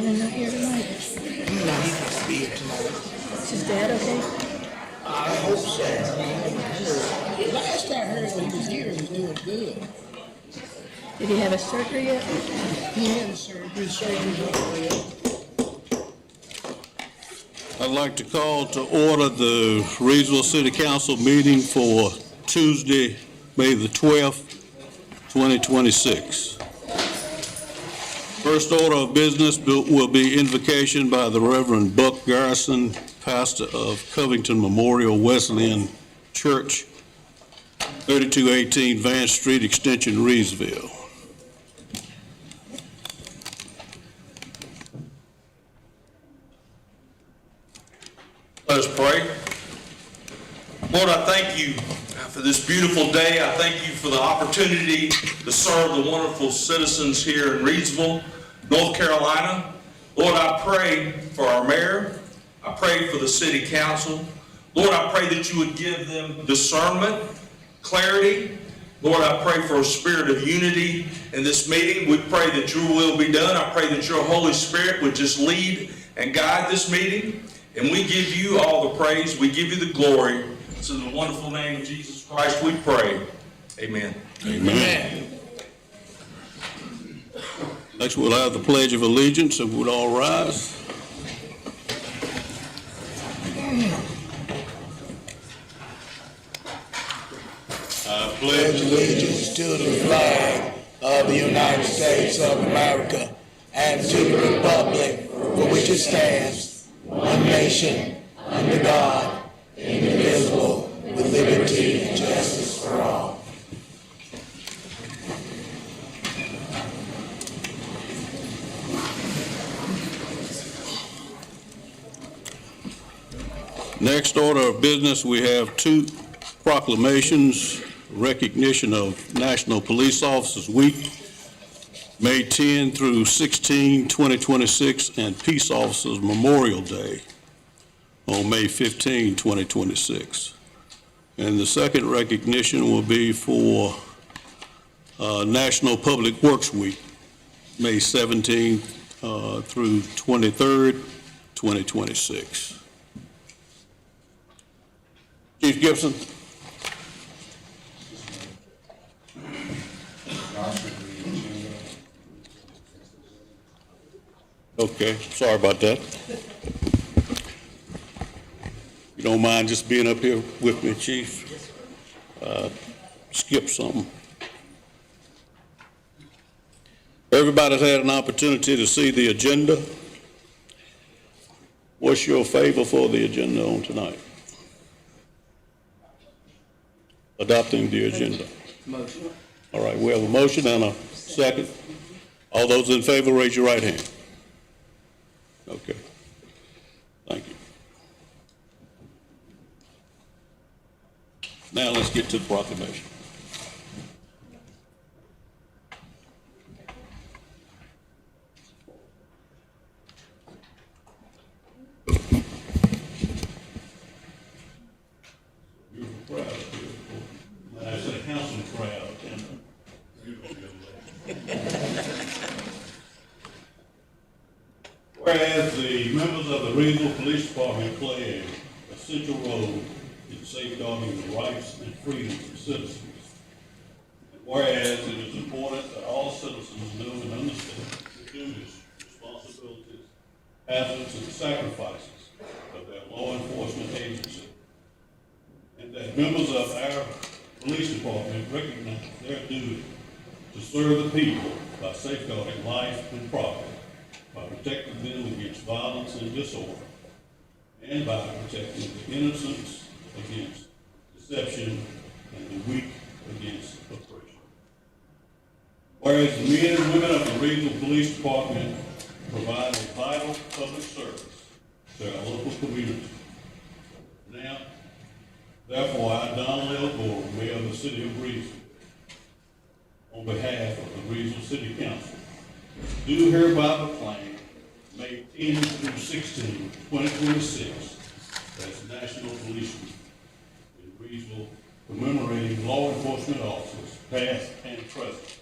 Shannon not here tonight? No, he must be here tonight. Is his dad okay? I hope so. Last I heard when he was here, he was doing good. Did he have a surgery yet? He had a surgery. Surgery's on the way up. I'd like to call to order the Reidsville City Council meeting for Tuesday, May the 12th, 2026. First order of business will be invocation by the Reverend Buck Garrison, pastor of Covington Memorial Wesleyan Church, 3218 Vance Street, Extension, Reidsville. Let us pray. Lord, I thank you for this beautiful day. I thank you for the opportunity to serve the wonderful citizens here in Reidsville, North Carolina. Lord, I pray for our mayor. I pray for the city council. Lord, I pray that you would give them discernment, clarity. Lord, I pray for a spirit of unity in this meeting. We pray that your will be done. I pray that your Holy Spirit would just lead and guide this meeting. And we give you all the praise. We give you the glory. It's in the wonderful name of Jesus Christ we pray. Amen. Amen. Next, we'll have the Pledge of Allegiance, and we'll all rise. I Pledge allegiance to the flag of the United States of America and to the republic for which it stands, one nation, under God, indivisible, with liberty and justice for all. Next order of business, we have two proclamations: recognition of National Police Officers Week, May 10 through 16, 2026, and Peace Officers Memorial Day on May 15, 2026. And the second recognition will be for National Public Works Week, May 17th through 23rd, 2026. Chief Gibson. Okay, sorry about that. You don't mind just being up here with me, Chief? Skip something. Everybody's had an opportunity to see the agenda. What's your favor for the agenda on tonight? Adopting the agenda. Motion. All right, we have a motion and a second. All those in favor, raise your right hand. Okay, thank you. Now let's get to the proclamation. Beautiful crowd up here. When I say council crowd, and beautiful young lady. Whereas the members of the Reidsville Police Department play an essential role in safeguarding the rights and freedoms of citizens. Whereas it is important that all citizens know and understand the duties, responsibilities, hazards, and sacrifices of their law enforcement agency. And that members of our police department recognize their duty to serve the people by safeguarding life and property, by protecting them against violence and disorder, and by protecting the innocents against deception and the weak against oppression. Whereas the men and women of the Reidsville Police Department provide a vital public service to our local community. Now, therefore, I, Donald L. Gore, Mayor of the City of Reidsville, on behalf of the Reidsville City Council, do hereby proclaim May 10 through 16, 2026, as National Police Week in Reidsville, commemorating law enforcement officers, past and present.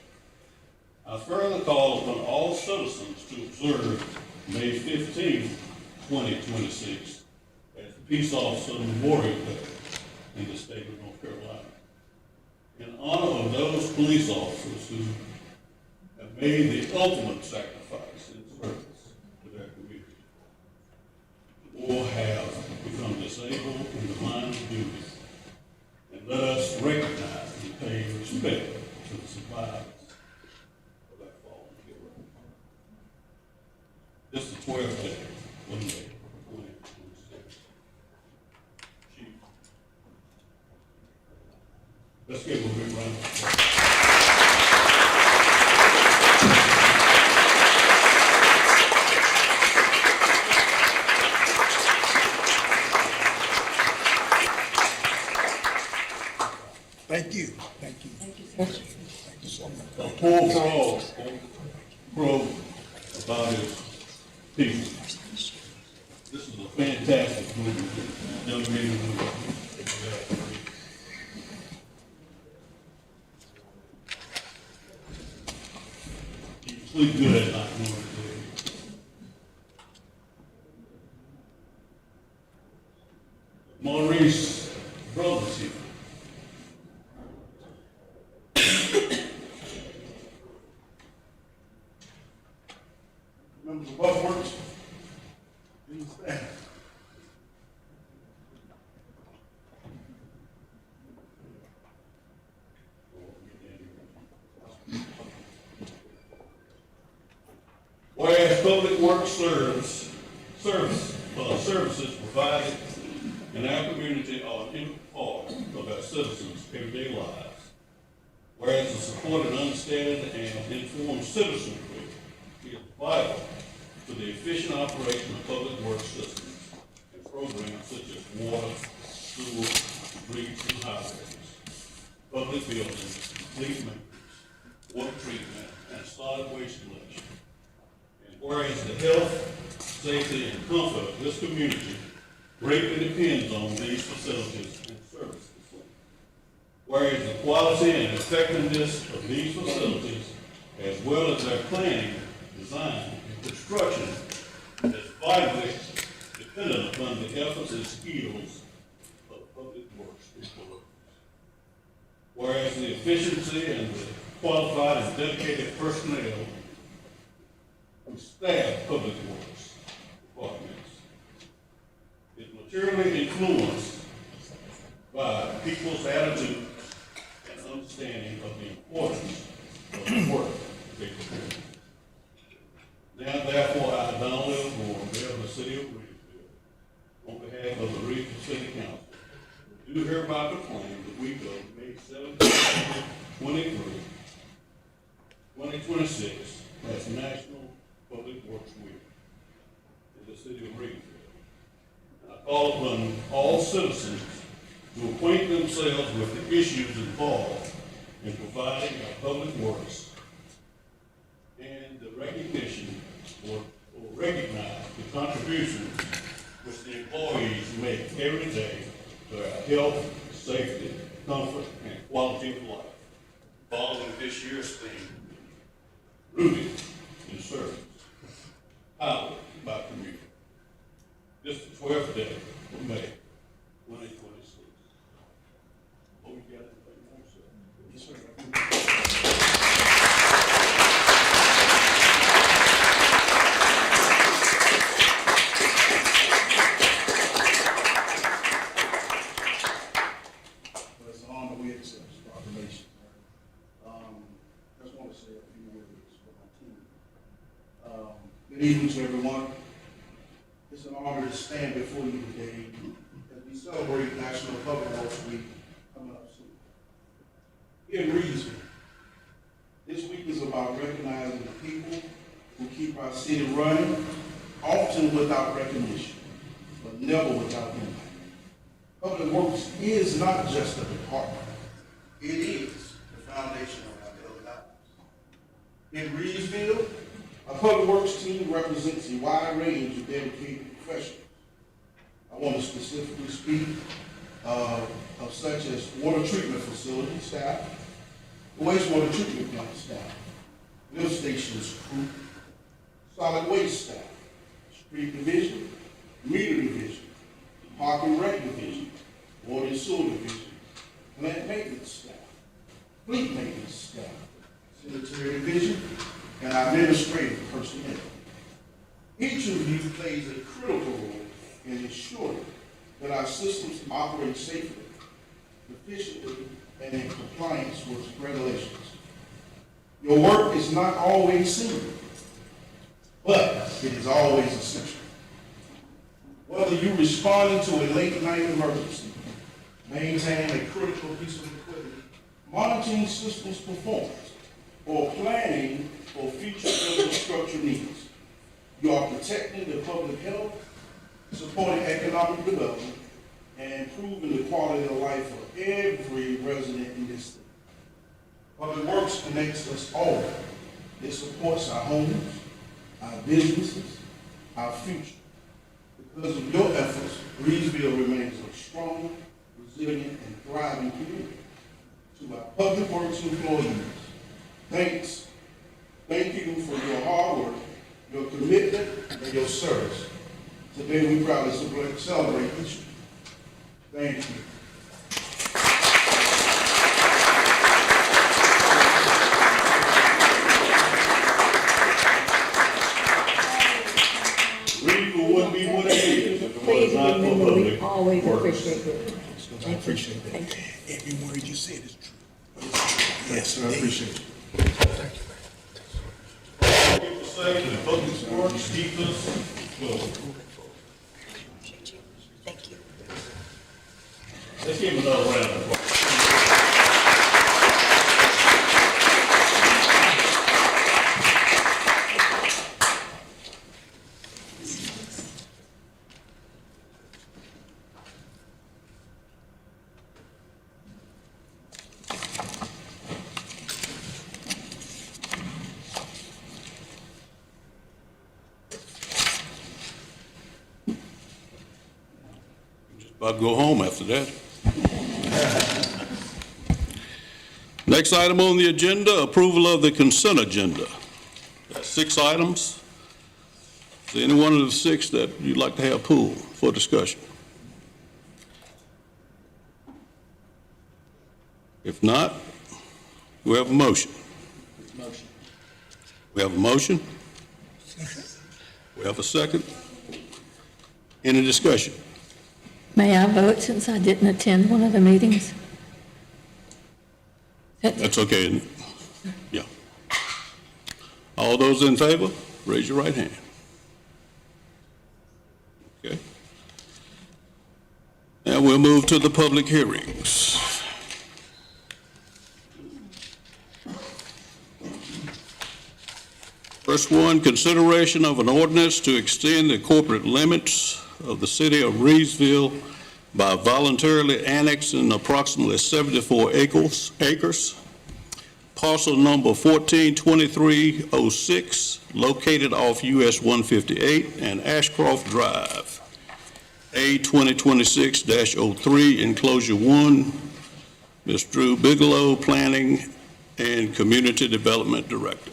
I further call upon all citizens to observe May 15, 2026, as Peace Officer Memorial Day in the state of North Carolina. In honor of those police officers who have made the ultimate sacrifice in service to their community, or have become disabled in the line of duty. And let us recognize and pay respect to the survivors of that fallen hero. This is the 12th day, one day, 2026. Chief, let's give him a big round of applause. Thank you. Thank you. Thank you so much. A poor frog crow about his people. This is a fantastic movie. Young man movie. You sleep good at night knowing that. Maurice Brothers here. Members of Public Works, please stand. Whereas Public Works services provided in our community are an integral part of our citizens' everyday lives. Whereas the support and understanding and informed citizenry is vital to the efficient operation of public works systems and programs such as water, sewer, streets, and highways, public buildings, fleet maintenance, water treatment, and solid waste collection. And whereas the health, safety, and comfort of this community greatly depends on these facilities and services. Whereas the quality and effectiveness of these facilities, as well as their planning, design, and construction, is vitally dependent upon the efforts and skills of public works employees. Whereas the efficiency and the qualified and dedicated personnel who staff public works departments is materially influenced by people's attitude and understanding of the importance of the work they perform. Now, therefore, I, Donald L. Moore, Mayor of the City of Reidsville, on behalf of the Reidsville City Council, do hereby proclaim the week of May 17, 2026 as National Public Works Week in the City of Reidsville. And I call upon all citizens to acquaint themselves with the issues involved in providing our public works and the recognition or recognize the contributions which the employees make every day to our health, safety, comfort, and quality of life, following this year's theme, rooted in service, powered by community. This is the 12th day of May, 2026. Oh, you got anything more, sir? Yes, sir. Well, it's an honor we accept this proclamation. Just want to say a few words for my team. Good evening to everyone. It's an honor to stand before you today as we celebrate National Public Works Week coming up soon. Here in Reidsville, this week is about recognizing the people who keep our city running, often without recognition, but never without impact. Public Works is not just a department. It is the foundation of our daily lives. In Reidsville, our Public Works team represents a wide range of dedicated professionals. I want to specifically speak of such as water treatment facility staff, wastewater treatment plant staff, lift stations crew, solid waste staff, Street Division, Meter Division, Park and Rec Division, Water and Sewer Division, Plant Maintenance Staff, Fleet Maintenance Staff, Cemetery Division, and administrative personnel. Each of you plays a critical role in ensuring that our systems operate safely, efficiently, and in compliance with regulations. Your work is not always seen, but it is always essential. Whether you're responding to a late night emergency, maintaining a critical piece of equipment, monitoring systems performance, or planning for future infrastructure needs, you are protecting the public health, supporting economic development, and improving the quality of life of every resident in this state. Public Works connects us all. It supports our homes, our businesses, our future. Because of your efforts, Reidsville remains a strong, resilient, and thriving community. To our Public Works employees, thanks. Thank you for your hard work, your commitment, and your service. Today we proudly celebrate each of you. Thank you. Reidsville wouldn't be what it is if it was Please not for remember, we public always works. appreciate it. I appreciate that. Thank you. Every word you said is true. Yes, I appreciate it. People say that public works keep us going. Thank you. Let's give him another round of applause. About to go home after that. Next item on the agenda, approval of the consent agenda. That's 6 items. Is there any one of the 6 that you'd like to have pulled for discussion? If not, we have a motion. We have a motion. We have a second. Any discussion? May I vote since I didn't attend one of the meetings? That's okay. Yeah. All those in favor, raise your right hand. Okay. And we'll move to the public hearings. First one, consideration of an ordinance to extend the corporate limits of the city of Reidsville by voluntarily annexing approximately 74 acres. Parcel number 142306, located off US 158 and Ashcroft Drive, A 2026-03, enclosure 1. Ms. Drew Bigelow, Planning and Community Development Director.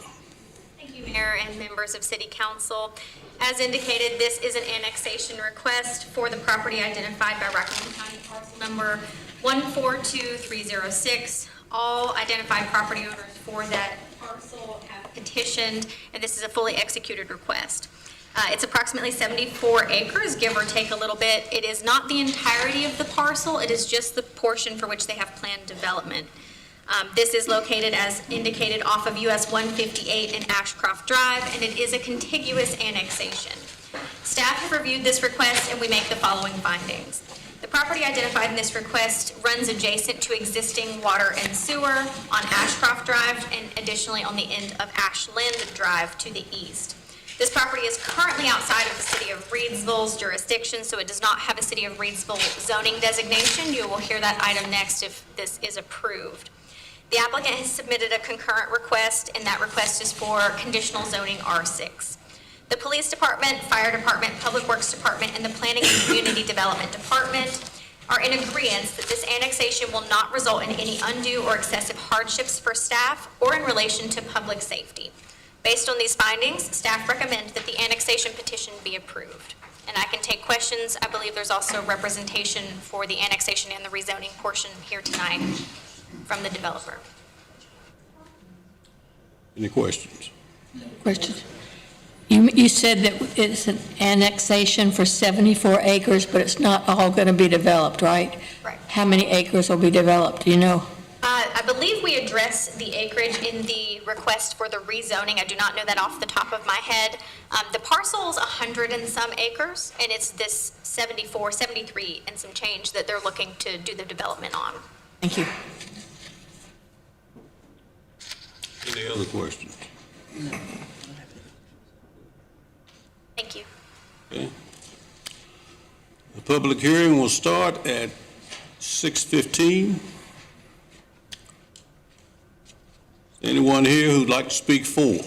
Thank you, Mayor and members of City Council. As indicated, this is an annexation request for the property identified by Raccoon County parcel number 142306. All identified property owners for that parcel have petitioned, and this is a fully executed request. It's approximately 74 acres, give or take a little bit. It is not the entirety of the parcel, it is just the portion for which they have planned development. This is located, as indicated, off of US 158 and Ashcroft Drive, and it is a contiguous annexation. Staff have reviewed this request, and we make the following findings. The property identified in this request runs adjacent to existing water and sewer on Ashcroft Drive, and additionally on the end of Ashland Drive to the east. This property is currently outside of the City of Reidsville's jurisdiction, so it does not have a City of Reidsville zoning designation. You will hear that item next if this is approved. The applicant has submitted a concurrent request, and that request is for conditional zoning R6. The Police Department, Fire Department, Public Works Department, and the Planning and Community Development Department are in agreement that this annexation will not result in any undue or excessive hardships for staff or in relation to public safety. Based on these findings, staff recommend that the annexation petition be approved. And I can take questions. I believe there's also representation for the annexation and the rezoning portion here tonight from the developer. Any questions? Question. You said that it's an annexation for 74 acres, but it's not all going to be developed, right? Right. How many acres will be developed, do you know? I believe we address the acreage in the request for the rezoning. I do not know that off the top of my head. The parcel's 100 and some acres, and it's this 74, 73 and some change that they're looking to do the development on. Thank you. Any other questions? Thank you. Okay. The public hearing will start at 6:15. Anyone here who'd like to speak for?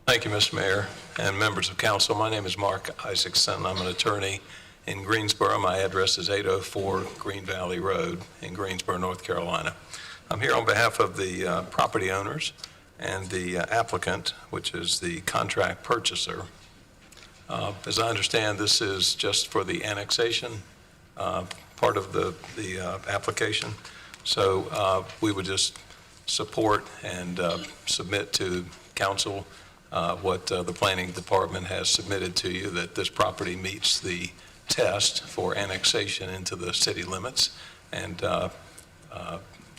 Thank you, Mr. Mayor and members of council. My name is Mark Isaacson. I'm an attorney in Greensboro. My address is 804 Green Valley Road in Greensboro, North Carolina. I'm here on behalf of the property owners and the applicant, which is the contract purchaser. As I understand, this is just for the annexation part of the application. So we would just support and submit to council what the planning department has submitted to you, that this property meets the test for annexation into the city limits, and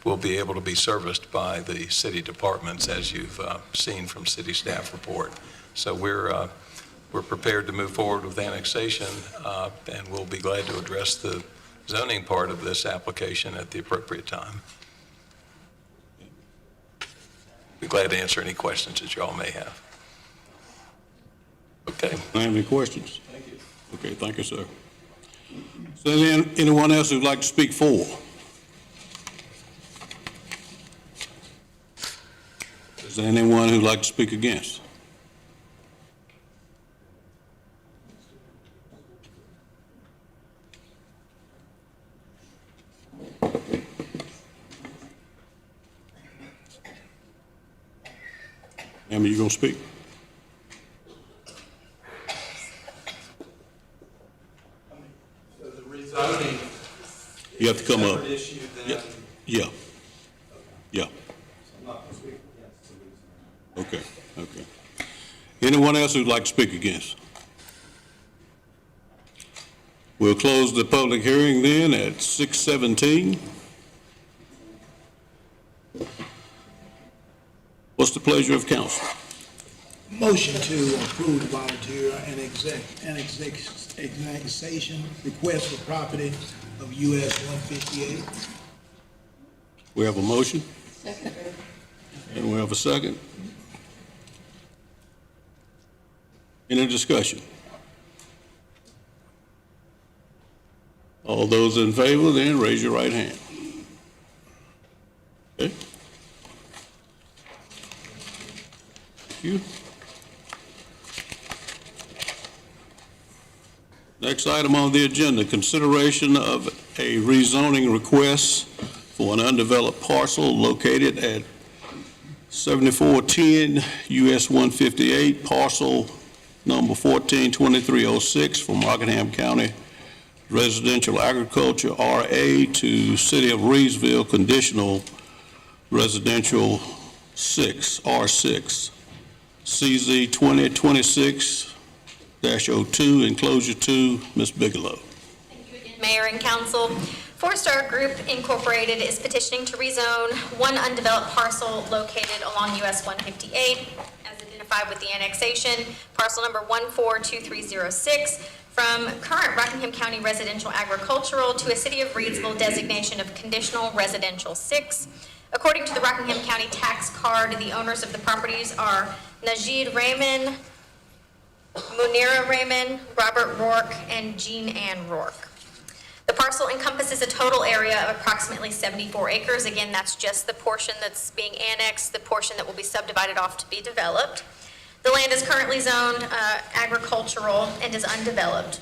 will be able to be serviced by the city departments, as you've seen from city staff report. So we're prepared to move forward with annexation, and we'll be glad to address the zoning part of this application at the appropriate time. Be glad to answer any questions that you all may have. Okay. Any questions? Thank you. Okay, thank you, sir. So then, anyone else who'd like to speak for? Is there anyone who'd like to speak against? Emma, you gonna speak? So the rezoning. You have to come up. Separate issue Yeah, then. yeah, yeah. I'm not going to speak against the rezoning. Okay, okay. Anyone else who'd like to speak against? We'll close the public hearing then at 6:17. What's the pleasure of council? Motion to approve the volunteer annexation request for property of US 158. We have a motion? Second. And we have a second? Any discussion? All those in favor, then raise your right hand. Okay? Thank you. Next item on the agenda, consideration of a rezoning request for an undeveloped parcel located at 7410 US 158, parcel number 142306 from Rockingham County Residential Agriculture RA to City of Reidsville Conditional Residential 6 R6 CZ 2026-02 Enclosure 2. Ms. Bigelow. Thank you again, Mayor and Council. Four Star Group Incorporated is petitioning to rezone one undeveloped parcel located along US 158, as identified with the annexation, parcel number 142306, from current Rockingham County Residential Agricultural to a City of Reidsville designation of Conditional Residential 6. According to the Rockingham County tax card, the owners of the properties are Najid Raymond, Munira Raymond, Robert Rourke, and Jean Ann Rourke. The parcel encompasses a total area of approximately 74 acres. Again, that's just the portion that's being annexed, the portion that will be subdivided off to be developed. The land is currently zoned agricultural and is undeveloped.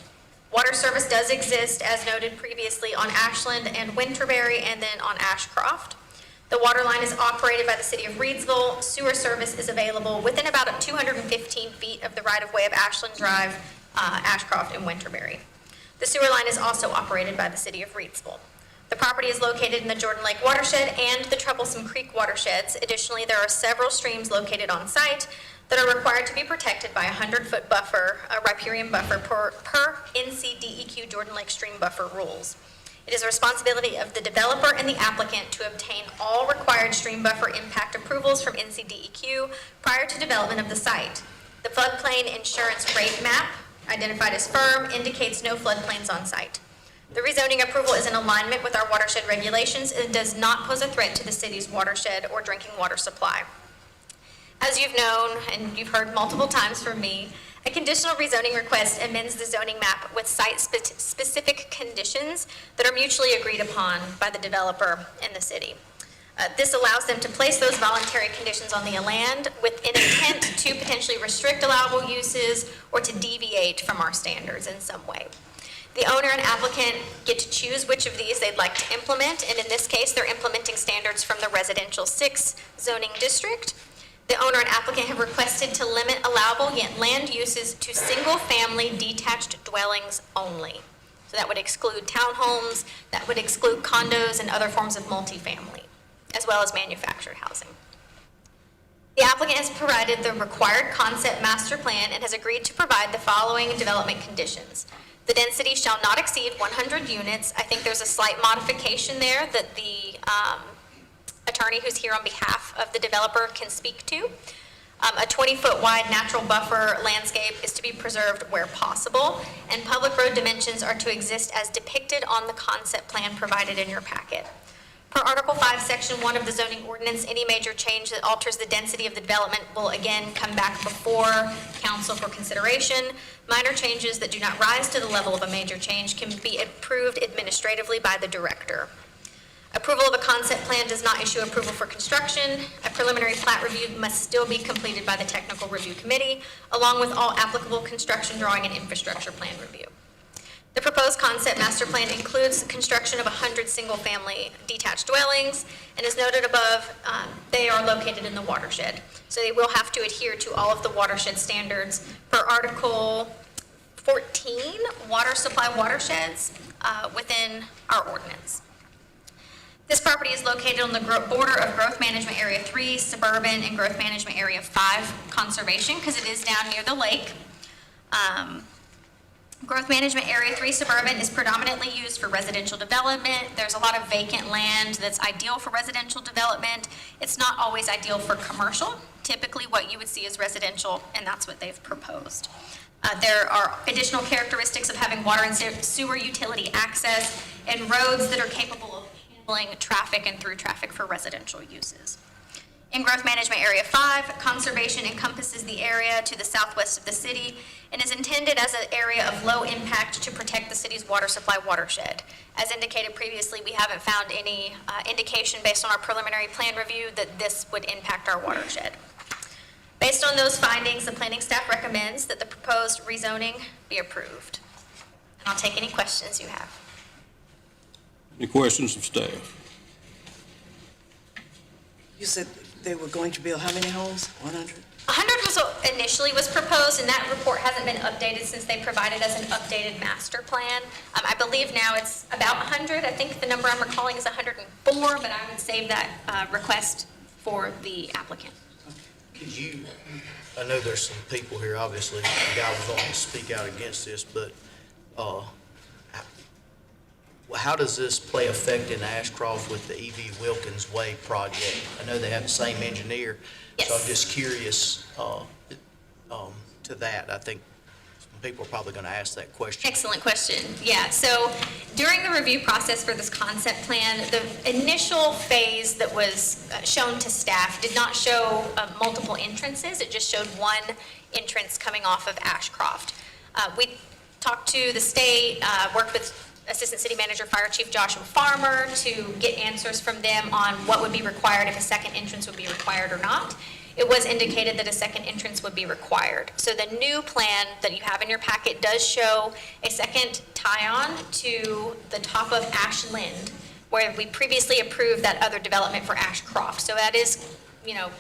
Water service does exist, as noted previously, on Ashland and Winterberry, and then on Ashcroft. The water line is operated by the city of Reidsville. Sewer service is available within about 215 feet of the right-of-way of Ashland Drive, Ashcroft, and Winterberry. The sewer line is also operated by the city of Reidsville. The property is located in the Jordan Lake watershed and the Troublesome Creek watersheds. Additionally, there are several streams located on site that are required to be protected by a 100-foot buffer, a riparian buffer per NCDEQ Jordan Lake stream buffer rules. It is the responsibility of the developer and the applicant to obtain all required stream buffer impact approvals from NCDEQ prior to development of the site. The floodplain insurance rate map, identified as firm, indicates no floodplains on site. The rezoning approval is in alignment with our watershed regulations and does not pose a threat to the city's watershed or drinking water supply. As you've known, and you've heard multiple times from me, a conditional rezoning request amends the zoning map with site-specific conditions that are mutually agreed upon by the developer and the city. This allows them to place those voluntary conditions on the land with an intent to potentially restrict allowable uses or to deviate from our standards in some way. The owner and applicant get to choose which of these they'd like to implement, and in this case, they're implementing standards from the Residential 6 zoning district. The owner and applicant have requested to limit allowable land uses to single-family detached dwellings only. So that would exclude townhomes, that would exclude condos and other forms of multifamily, as well as manufactured housing. The applicant has provided the required concept master plan and has agreed to provide the following development conditions. The density shall not exceed 100 units. I think there's a slight modification there that the attorney who's here on behalf of the developer can speak to. A 20-foot wide natural buffer landscape is to be preserved where possible, and public road dimensions are to exist as depicted on the concept plan provided in your packet. Per Article 5, Section 1 of the zoning ordinance, any major change that alters the density of the development will again come back before council for consideration. Minor changes that do not rise to the level of a major change can be approved administratively by the director. Approval of a concept plan does not issue approval for construction. A preliminary plat review must still be completed by the technical review committee, along with all applicable construction drawing and infrastructure plan review. The proposed concept master plan includes construction of 100 single-family detached dwellings, and as noted above, they are located in the watershed. So they will have to adhere to all of the watershed standards per Article 14, water supply watersheds, within our ordinance. This property is located on the border of Growth Management Area 3, Suburban, and Growth Management Area 5 Conservation, because it is down near the lake. Growth Management Area 3 Suburban is predominantly used for residential development. There's a lot of vacant land that's ideal for residential development. It's not always ideal for commercial. Typically what you would see is residential, and that's what they've proposed. There are additional characteristics of having water and sewer utility access and roads that are capable of handling traffic and through traffic for residential uses. In Growth Management Area 5, conservation encompasses the area to the southwest of the city and is intended as an area of low impact to protect the city's water supply watershed. As indicated previously, we haven't found any indication based on our preliminary plan review that this would impact our watershed. Based on those findings, the planning staff recommends that the proposed rezoning be approved. And I'll take any questions you have. Any questions of staff? You said they were going to build how many homes? 100? 100 was what initially was proposed, and that report hasn't been updated since they provided us an updated master plan. I believe now it's about 100. I think the number I'm recalling is 104, but I would save that request for the applicant. Could you, I know there's some people here, obviously, the guy was on to speak out against this, but how does this play effect in Ashcroft with the E.V. Wilkins Way project? I know they have the same engineer, so I'm just curious to that. I think some people are probably going to ask that question. Excellent question. Yeah, so during the review process for this concept plan, the initial phase that was shown to staff did not show multiple entrances. It just showed one entrance coming off of Ashcroft. We talked to the state, worked with Assistant City Manager Fire Chief Joshua Farmer to get answers from them on what would be required, if a second entrance would be required or not. it was indicated that a second entrance would be required. So the new plan that you have in your packet does show a second tie-on to the top of Ashland, where we previously approved that other development for Ashcroft. So that is,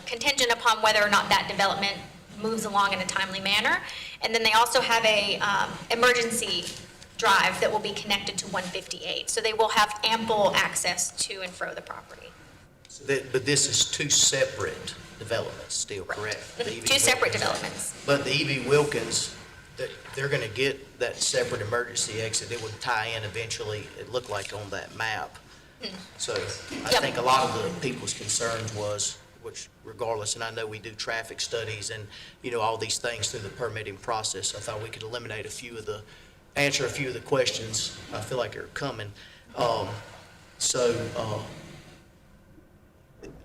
contingent upon whether or not that development moves along in a timely manner. And then they also have a emergency drive that will be connected to 158. So they will have ample access to and fro the property. But this is two separate developments still, correct? The E.V. Two separate Wilkins. developments. But the E.V. Wilkins, they're going to get that separate emergency exit. It would tie in eventually, it looked like on that map. So I Yep. think a lot of the people's concerns was, which regardless, and I know we do traffic studies and, all these things through the permitting process. I thought we could eliminate answer a few of the questions I feel like are coming.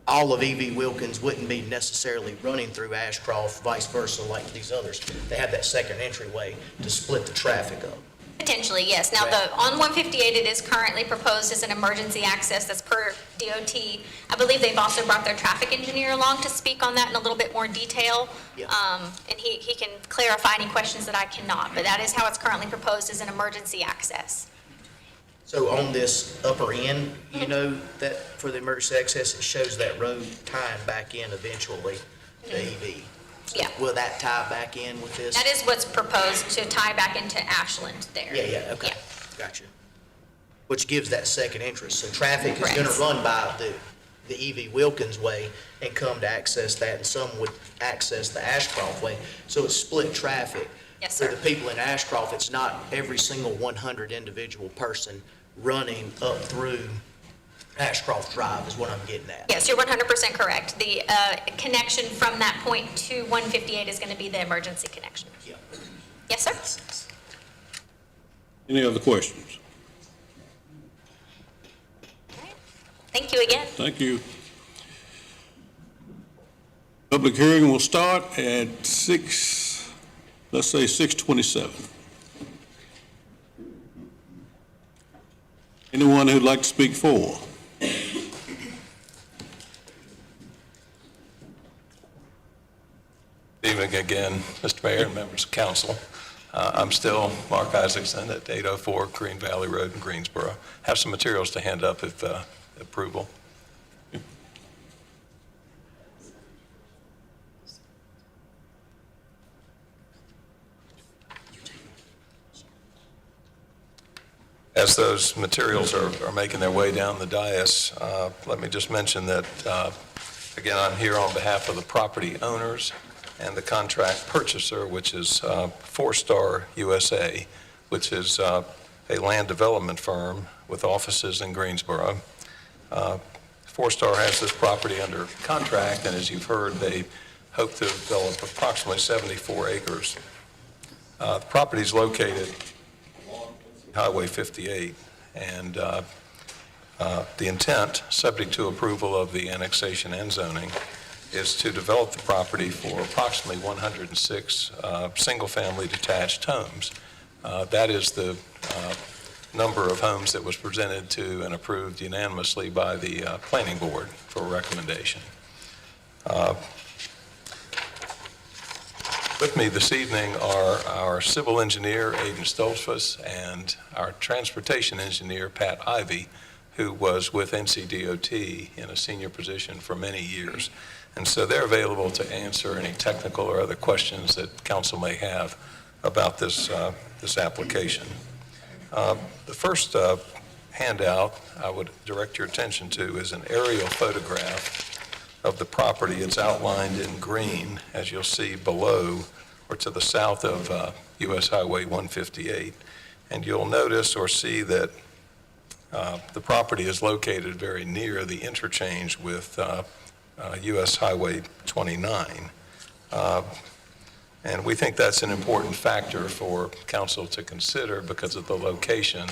All of E.V. Wilkins wouldn't be necessarily running through Ashcroft, vice versa, like these others. They have that second entryway to split the traffic up. Potentially, yes. Now, on 158, it is currently proposed as an emergency access that's per DOT. I believe they've also brought their traffic engineer along to speak on that in a little bit more detail. Yeah. And he can clarify any questions that I cannot, but that is how it's currently proposed as an emergency access. So on this upper end, that for the emergency access, it shows that road tying back in eventually to EV. So Yeah. will that tie back in with this? That is what's proposed to tie back into Ashland there. Yeah, okay. Yeah. Gotcha. Which gives that second entrance. So traffic is Correct. going to run by the E.V. Wilkins way and come to access that, and some would access the Ashcroft way. So it's split traffic. Yes, For sir. the people in Ashcroft, it's not every single 100 individual person running up through Ashcroft Drive is what I'm getting at. Yes, you're 100% correct. The connection from that point to 158 is going to be the emergency connection. Yeah. Yes, sir? Any other questions? Thank you again. Thank you. Public hearing will start at 6:27. Anyone who'd like to speak for? Good evening again, Mr. Mayor and members of council. I'm still Mark Isaacson at 804 Green Valley Road in Greensboro. Have some materials to hand up if approval. As those materials are making their way down the dais, let me just mention that, again, I'm here on behalf of the property owners and the contract purchaser, which is Four Star USA, which is a land development firm with offices in Greensboro. Four Star has this property under contract, and as you've heard, they hope to develop approximately 74 acres. The property is located Highway 58, and the intent, subject to approval of the annexation and zoning, is to develop the property for approximately 106 single-family detached homes. That is the number of homes that was presented to and approved unanimously by the planning board for recommendation. With me this evening are our civil engineer, Aiden Stoltzfus, and our transportation engineer, Pat Ivy, who was with NCDOT in a senior position for many years. And so they're available to answer any technical or other questions that council may have about this application. The first handout I would direct your attention to is an aerial photograph of the property. It's outlined in green, as you'll see below or to the south of US Highway 158. And you'll notice or see that the property is located very near the interchange with US Highway 29. And we think that's an important factor for council to consider because of the location,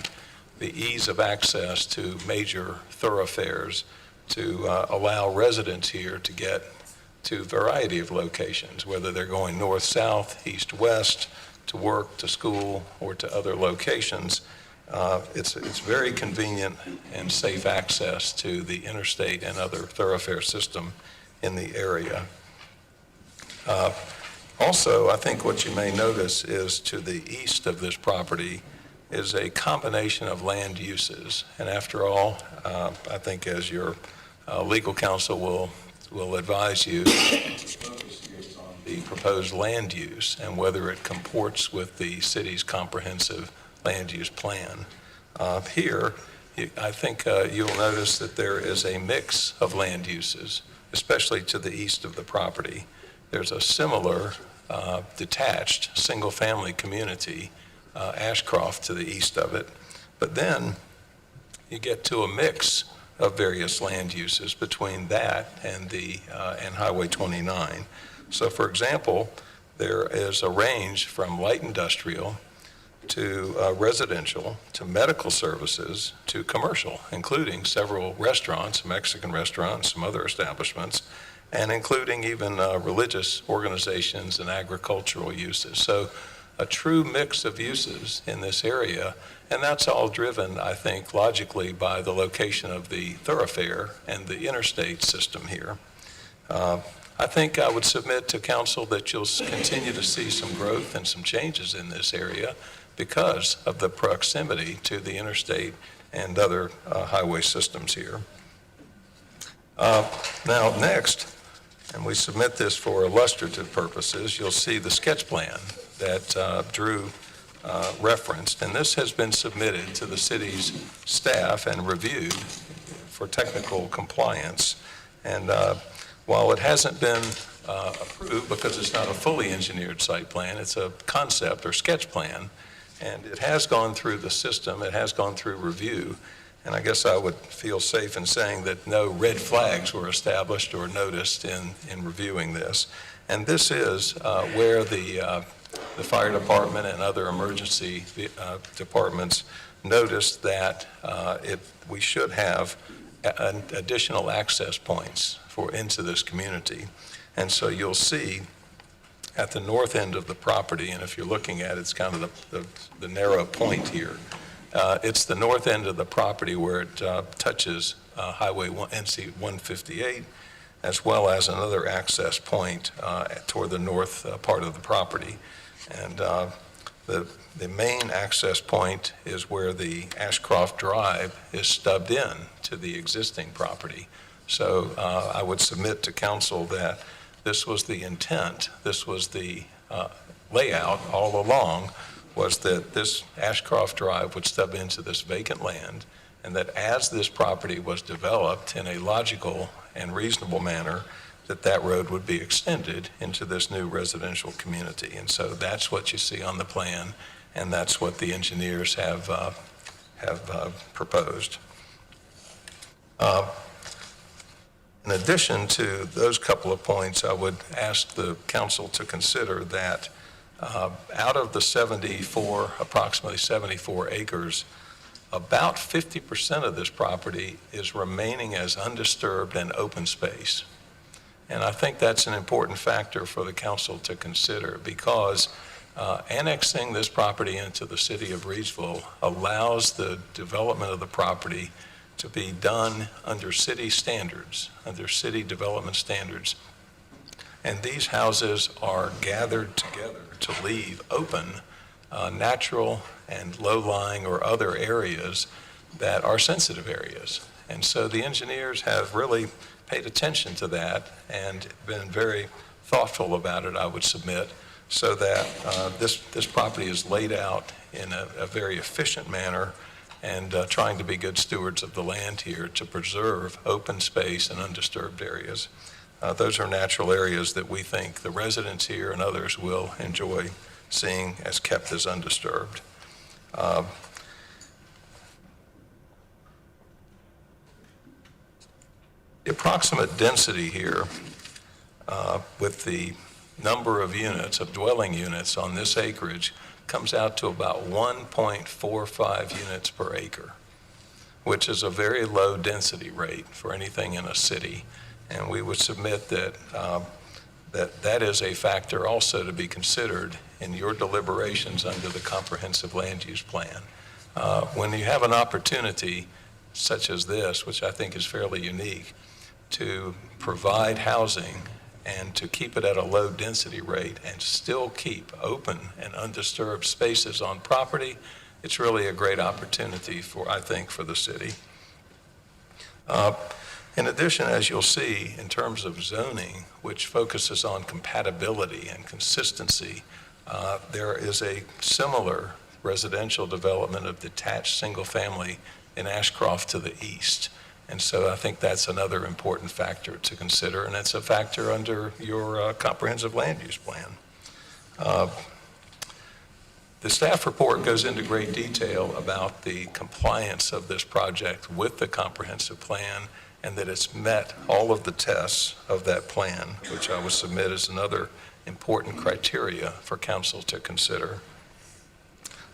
the ease of access to major thoroughfares, to allow residents here to get to a variety of locations, whether they're going north, south, east, west, to work, to school, or to other locations. It's very convenient and safe access to the interstate and other thoroughfare system in the area. Also, I think what you may notice is to the east of this property is a combination of land uses. And after all, I think as your legal counsel will advise you, focus here is on the proposed land use and whether it comports with the city's comprehensive land use plan. Here, I think you'll notice that there is a mix of land uses, especially to the east of the property. There's a similar detached single-family community, Ashcroft, to the east of it. But then you get to a mix of various land uses between that and and Highway 29. So, for example, there is a range from light industrial to residential, to medical services, to commercial, including several restaurants, a Mexican restaurant, some other establishments, and including even religious organizations and agricultural uses. So a true mix of uses in this area, and that's all driven, I think, logically by the location of the thoroughfare and the interstate system here. I think I would submit to council that you'll continue to see some growth and some changes in this area because of the proximity to the interstate and other highway systems here. Now, next, and we submit this for illustrative purposes, you'll see the sketch plan that Drew referenced, and this has been submitted to the city's staff and reviewed for technical compliance. And while it hasn't been approved because it's not a fully engineered site plan, it's a concept or sketch plan, and it has gone through the system, it has gone through review, and I guess I would feel safe in saying that no red flags were established or noticed in reviewing this. And this is where the fire department and other emergency departments noticed that we should have additional access points into this community. And so you'll see at the north end of the property, and if you're looking at it, it's kind of the narrow point here. It's the north end of the property where it touches Highway NC 158, as well as another access point toward the north part of the property. And the main access point is where the Ashcroft Drive is stubbed in to the existing property. So I would submit to council that this was the intent, this was the layout all along, was that this Ashcroft Drive would stub into this vacant land, and that as this property was developed in a logical and reasonable manner, that road would be extended into this new residential community. And so that's what you see on the plan, and that's what the engineers have proposed. In addition to those couple of points, I would ask the council to consider that out of the approximately 74 acres, about 50% of this property is remaining as undisturbed and open space. And I think that's an important factor for the council to consider, because annexing this property into the city of Reidsville allows the development of the property to be done under city standards, under city development standards. And these houses are gathered together to leave open natural and low-lying or other areas that are sensitive areas. And so the engineers have really paid attention to that and been very thoughtful about it, I would submit, so that this property is laid out in a very efficient manner, and trying to be good stewards of the land here to preserve open space and undisturbed areas. Those are natural areas that we think the residents here and others will enjoy seeing as kept as undisturbed. The approximate density here with the number of units, of dwelling units on this acreage, comes out to about 1.45 units per acre, which is a very low density rate for anything in a city. And we would submit that that is a factor also to be considered in your deliberations under the comprehensive land use plan. When you have an opportunity such as this, which I think is fairly unique, to provide housing and to keep it at a low density rate and still keep open and undisturbed spaces on property, it's really a great opportunity for, I think, for the city. In addition, as you'll see, in terms of zoning, which focuses on compatibility and consistency, there is a similar residential development of detached single-family in Ashcroft to the east. And so I think that's another important factor to consider, and it's a factor under your comprehensive land use plan. The staff report goes into great detail about the compliance of this project with the comprehensive plan, and that it's met all of the tests of that plan, which I would submit as another important criteria for council to consider.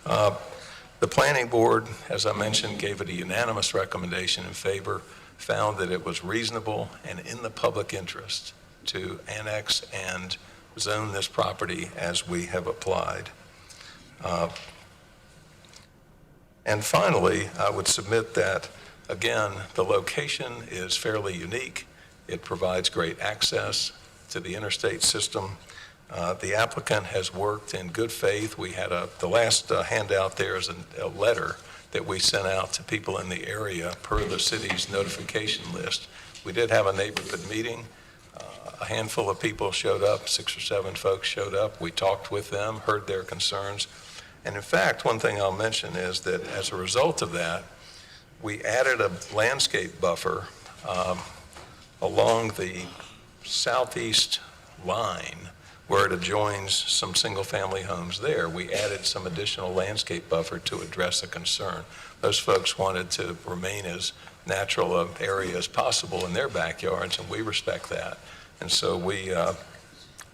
The planning board, as I mentioned, gave it a unanimous recommendation in favor, found that it was reasonable and in the public interest to annex and zone this property as we have applied. And finally, I would submit that, again, the location is fairly unique. It provides great access to the interstate system. The applicant has worked in good faith. We had the last handout there is a letter that we sent out to people in the area per the city's notification list. We did have a neighborhood meeting. A handful of people showed up, 6 or 7 folks showed up. We talked with them, heard their concerns. And in fact, one thing I'll mention is that as a result of that, we added a landscape buffer along the southeast line where it adjoins some single-family homes there. We added some additional landscape buffer to address a concern. Those folks wanted to remain as natural an area as possible in their backyards, and we respect that. And so we,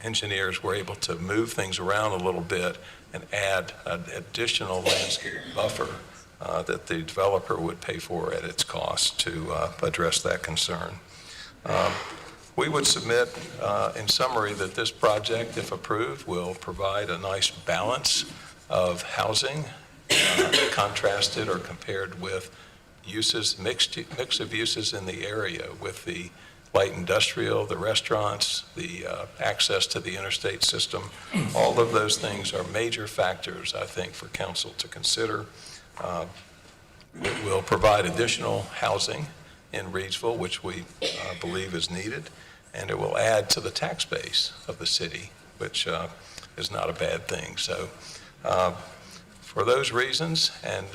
engineers, were able to move things around a little bit and add an additional landscape buffer that the developer would pay for at its cost to address that concern. We would submit, in summary, that this project, if approved, will provide a nice balance of housing contrasted or compared with uses, mix of uses in the area with the light industrial, the restaurants, the access to the interstate system. All of those things are major factors, I think, for council to consider. It will provide additional housing in Reidsville, which we believe is needed, and it will add to the tax base of the city, which is not a bad thing. So for those reasons and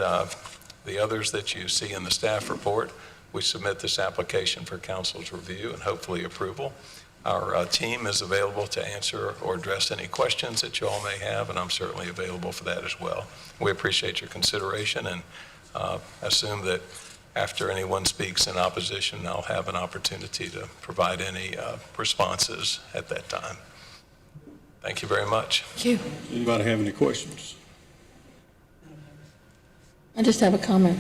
the others that you see in the staff report, we submit this application for council's review and hopefully approval. Our team is available to answer or address any questions that you all may have, and I'm certainly available for that as well. We appreciate your consideration and assume that after anyone speaks in opposition, I'll have an opportunity to provide any responses at that time. Thank you very much. Thank you. Anybody have any questions? I just have a comment.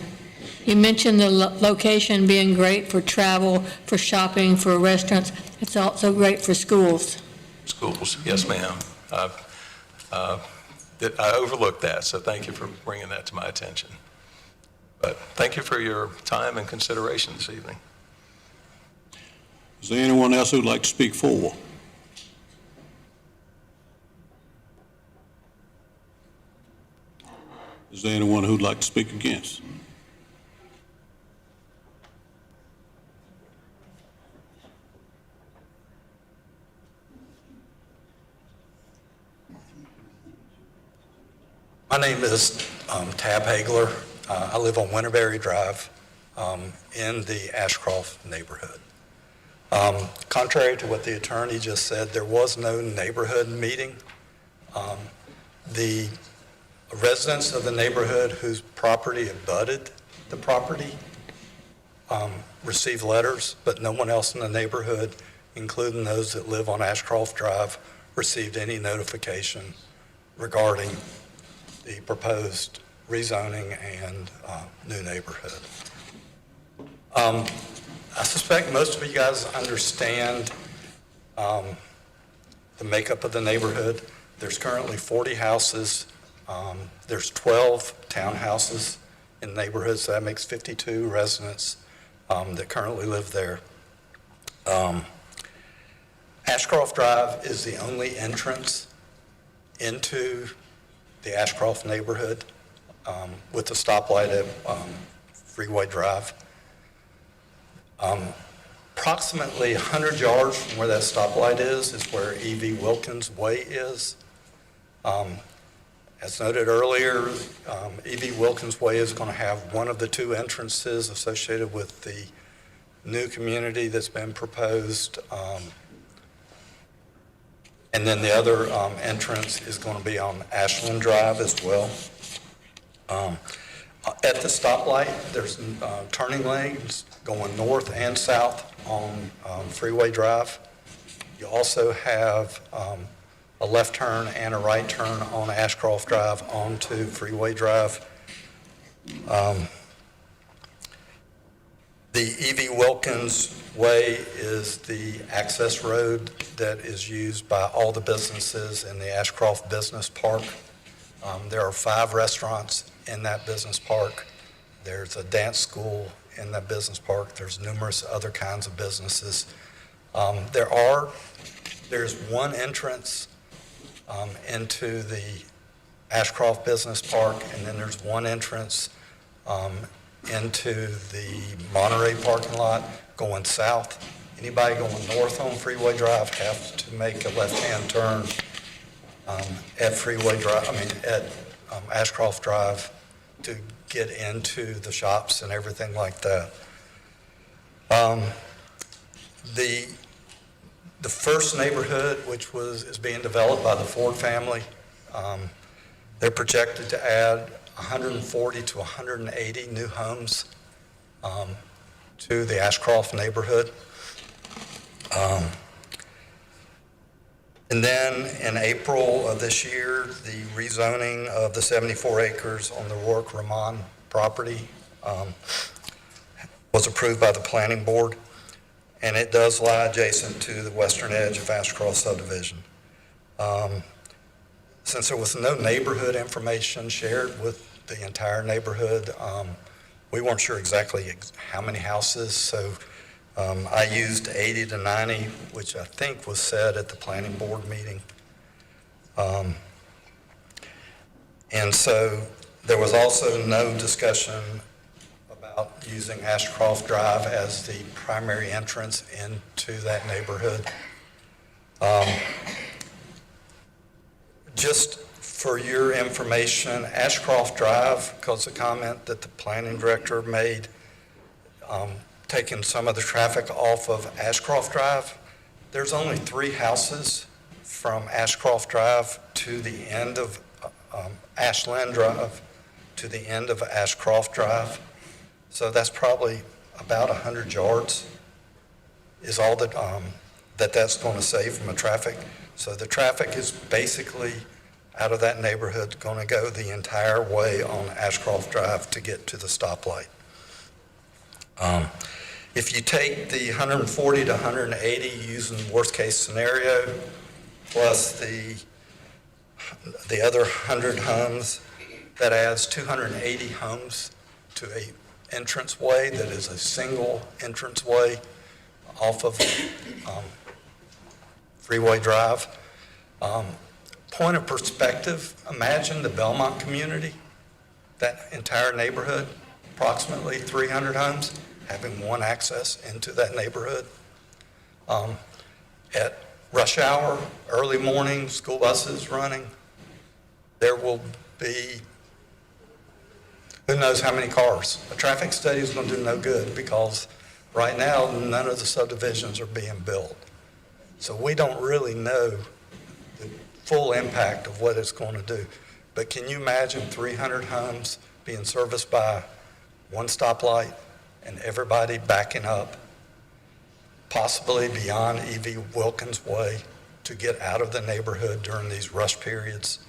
You mentioned the location being great for travel, for shopping, for restaurants. It's also great for schools. Schools, yes, ma'am. I overlooked that, so thank you for bringing that to my attention. But thank you for your time and consideration this evening. Is there anyone else who'd like to speak for? Is there anyone who'd like to speak against? My name is Tab Hagler. I live on Winterberry Drive in the Ashcroft neighborhood. Contrary to what the attorney just said, there was no neighborhood meeting. The residents of the neighborhood whose property abutted the property received letters, but no one else in the neighborhood, including those that live on Ashcroft Drive, received any notification regarding the proposed rezoning and new neighborhood. I suspect most of you guys understand the makeup of the neighborhood. There's currently 40 houses. There's 12 townhouses in the neighborhood, so that makes 52 residents that currently live there. Ashcroft Drive is the only entrance into the Ashcroft neighborhood with the stoplight at Freeway Drive. Approximately 100 yards from where that stoplight is where E.V. Wilkins Way is. As noted earlier, E.V. Wilkins Way is going to have one of the two entrances associated with the new community that's been proposed. And then the other entrance is going to be on Ashland Drive as well. At the stoplight, there's turning lanes going north and south on Freeway Drive. You also have a left turn and a right turn on Ashcroft Drive onto Freeway Drive. The E.V. Wilkins Way is the access road that is used by all the businesses in the Ashcroft Business Park. There are 5 restaurants in that business park. There's a dance school in that business park. There's numerous other kinds of businesses. There's one entrance into the Ashcroft Business Park, and then there's one entrance into the Monterey parking lot going south. Anybody going north on Freeway Drive has to make a left-hand turn at Ashcroft Drive to get into the shops and everything like that. The first neighborhood, which is being developed by the Ford family, they're projected to add 140 to 180 new homes to the Ashcroft neighborhood. And then in April of this year, the rezoning of the 74 acres on the Rourke Ramon property was approved by the planning board, and it does lie adjacent to the western edge of Ashcroft subdivision. Since there was no neighborhood information shared with the entire neighborhood, we weren't sure exactly how many houses, so I used 80 to 90, which I think was said at the planning board meeting. And so there was also no discussion about using Ashcroft Drive as the primary entrance into that neighborhood. Just for your information, Ashcroft Drive, because the comment that the planning director made, taking some of the traffic off of Ashcroft Drive, there's only 3 houses from Ashcroft Drive to the end of Ashland Drive to the end of Ashcroft Drive. So that's probably about 100 yards is all that that's going to save from the traffic. So the traffic is basically out of that neighborhood going to go the entire way on Ashcroft Drive to get to the stoplight. If you take the 140 to 180 using worst case scenario, plus the other 100 homes, that adds 280 homes to a entranceway that is a single entranceway off of Freeway Drive. Point of perspective, imagine the Belmont community, that entire neighborhood, approximately 300 homes, having one access into that neighborhood. At rush hour, early morning, school buses running, there will be who knows how many cars. A traffic study is going to do no good because right now none of the subdivisions are being built. So we don't really know the full impact of what it's going to do. But can you imagine 300 homes being serviced by one stoplight and everybody backing up, possibly beyond E.V. Wilkins Way, to get out of the neighborhood during these rush periods?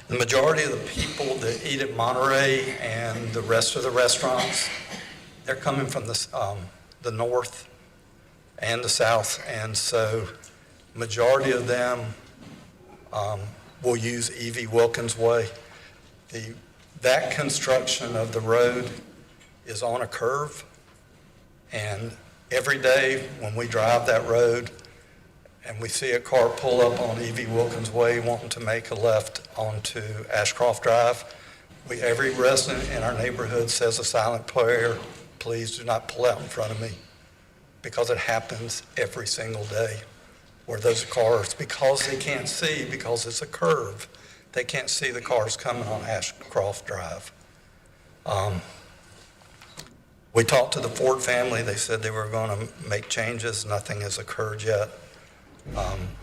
The majority of the people that eat at Monterey and the rest of the restaurants, they're coming from the north and the south, and so majority of them will use E.V. Wilkins Way. That construction of the road is on a curve, and Every day when we drive that road and we see a car pull up on E.V. Wilkins Way wanting to make a left onto Ashcroft Drive, every resident in our neighborhood says a silent prayer, please do not pull out in front of me, because it happens every single day where those cars, because they can't see, because it's a curve, they can't see the cars coming on Ashcroft Drive. We talked to the Ford family. They said they were going to make changes. Nothing has occurred yet.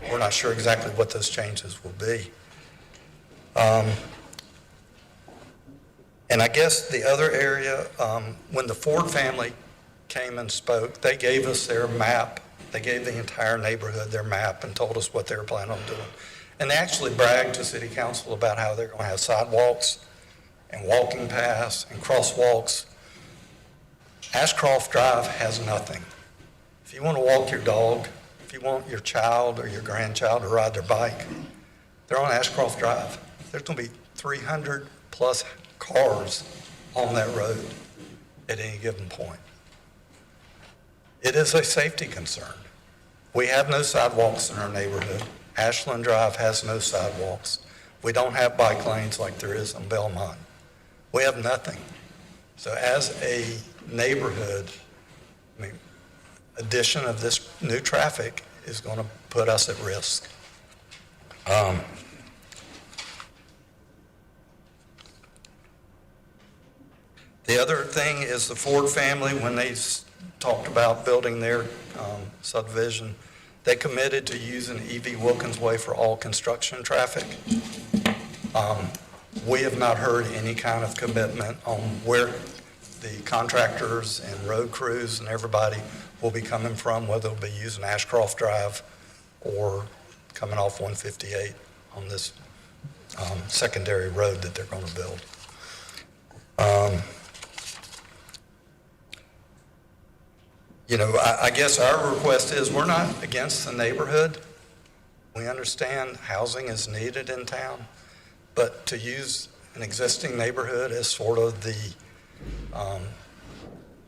We're not sure exactly what those changes will be. And I guess the other area, when the Ford family came and spoke, they gave us their map. They gave the entire neighborhood their map and told us what they were planning on doing. And they actually bragged to City Council about how they're going to have sidewalks and walking paths and crosswalks. Ashcroft Drive has nothing. If you want to walk your dog, if you want your child or your grandchild to ride their bike, they're on Ashcroft Drive. There's going to be 300 plus cars on that road at any given point. It is a safety concern. We have no sidewalks in our neighborhood. Ashland Drive has no sidewalks. We don't have bike lanes like there is on Belmont. We have nothing. So as a neighborhood, addition of this new traffic is going to put us at risk. The other thing is the Ford family, when they talked about building their subdivision, they committed to using E.V. Wilkins Way for all construction traffic. We have not heard any kind of commitment on where the contractors and road crews and everybody will be coming from, whether they'll be using Ashcroft Drive or coming off 158 on this secondary road that they're going to build. I guess our request is we're not against the neighborhood. We understand housing is needed in town, but to use an existing neighborhood as sort of the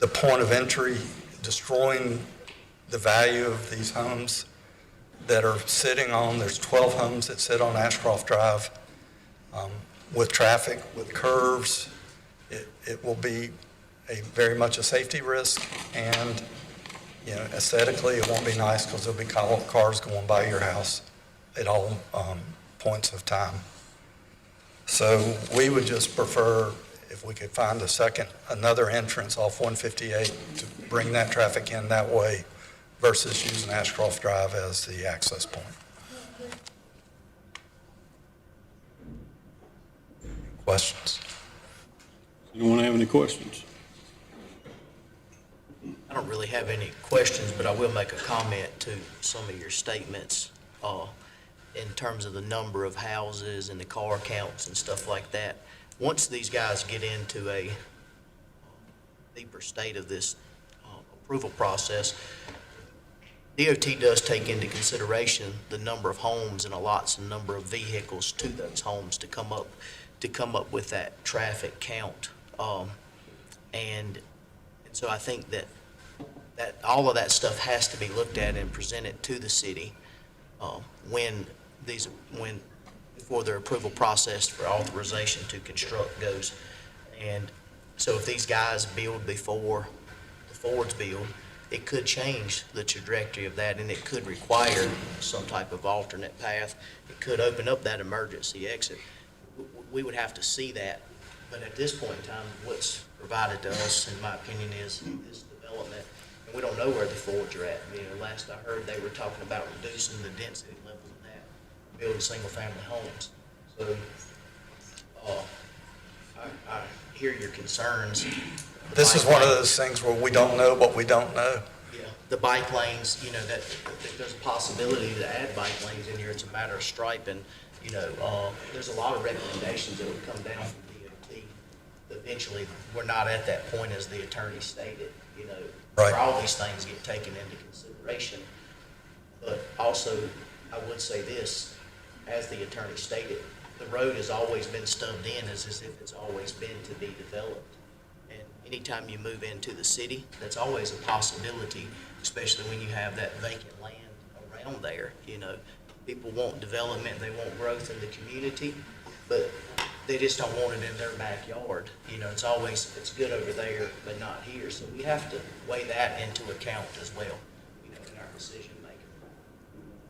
point of entry, destroying the value of these homes that are sitting on, there's 12 homes that sit on Ashcroft Drive with traffic, with curves. It will be very much a safety risk, and aesthetically it won't be nice because there'll be cars going by your house at all points of time. So we would just prefer if we could find another entrance off 158 to bring that traffic in that way versus using Ashcroft Drive as the access point. Questions? Anyone have any questions? I don't really have any questions, but I will make a comment to some of your statements in terms of the number of houses and the car counts and stuff like that. Once these guys get into a deeper state of this approval process, DOT does take into consideration the number of homes and lots and number of vehicles to those homes to come up with that traffic count. And so I think that all of that stuff has to be looked at and presented to the city before their approval process for authorization to construct goes. And so if these guys build before the Fords build, it could change the trajectory of that, and it could require some type of alternate path. It could open up that emergency exit. We would have to see that. But at this point in time, what's provided to us, in my opinion, is this development. And we don't know where the Fords are at. Last I heard, they were talking about reducing the density levels of that, building single-family homes. So I hear your concerns. This is one of those things where we don't know what we don't know. Yeah, the bike lanes, that there's a possibility to add bike lanes in here. It's a matter of striping. There's a lot of recommendations that would come down from DOT. Eventually, we're not at that point, as the attorney stated, Right. where all these things get taken into consideration. But also, I would say this, as the attorney stated, the road has always been stubbed in as if it's always been to be developed. And anytime you move into the city, that's always a possibility, especially when you have that vacant land around there. You know, people want development, they want growth in the community, but they just don't want it in their backyard. You know, it's good over there, but not here. So we have to weigh that into account as well, you know, in our decision making.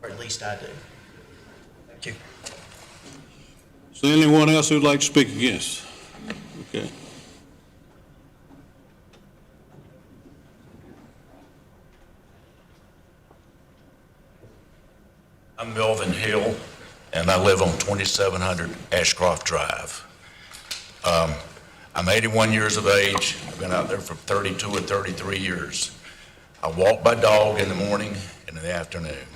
Or at least I do. Thank you. Is there anyone else who'd like to speak against? Okay. I'm Melvin Hill, and I live on 2700 Ashcroft Drive. I'm 81 years of age. I've been out there for 32 or 33 years. I walk my dog in the morning and in the afternoon.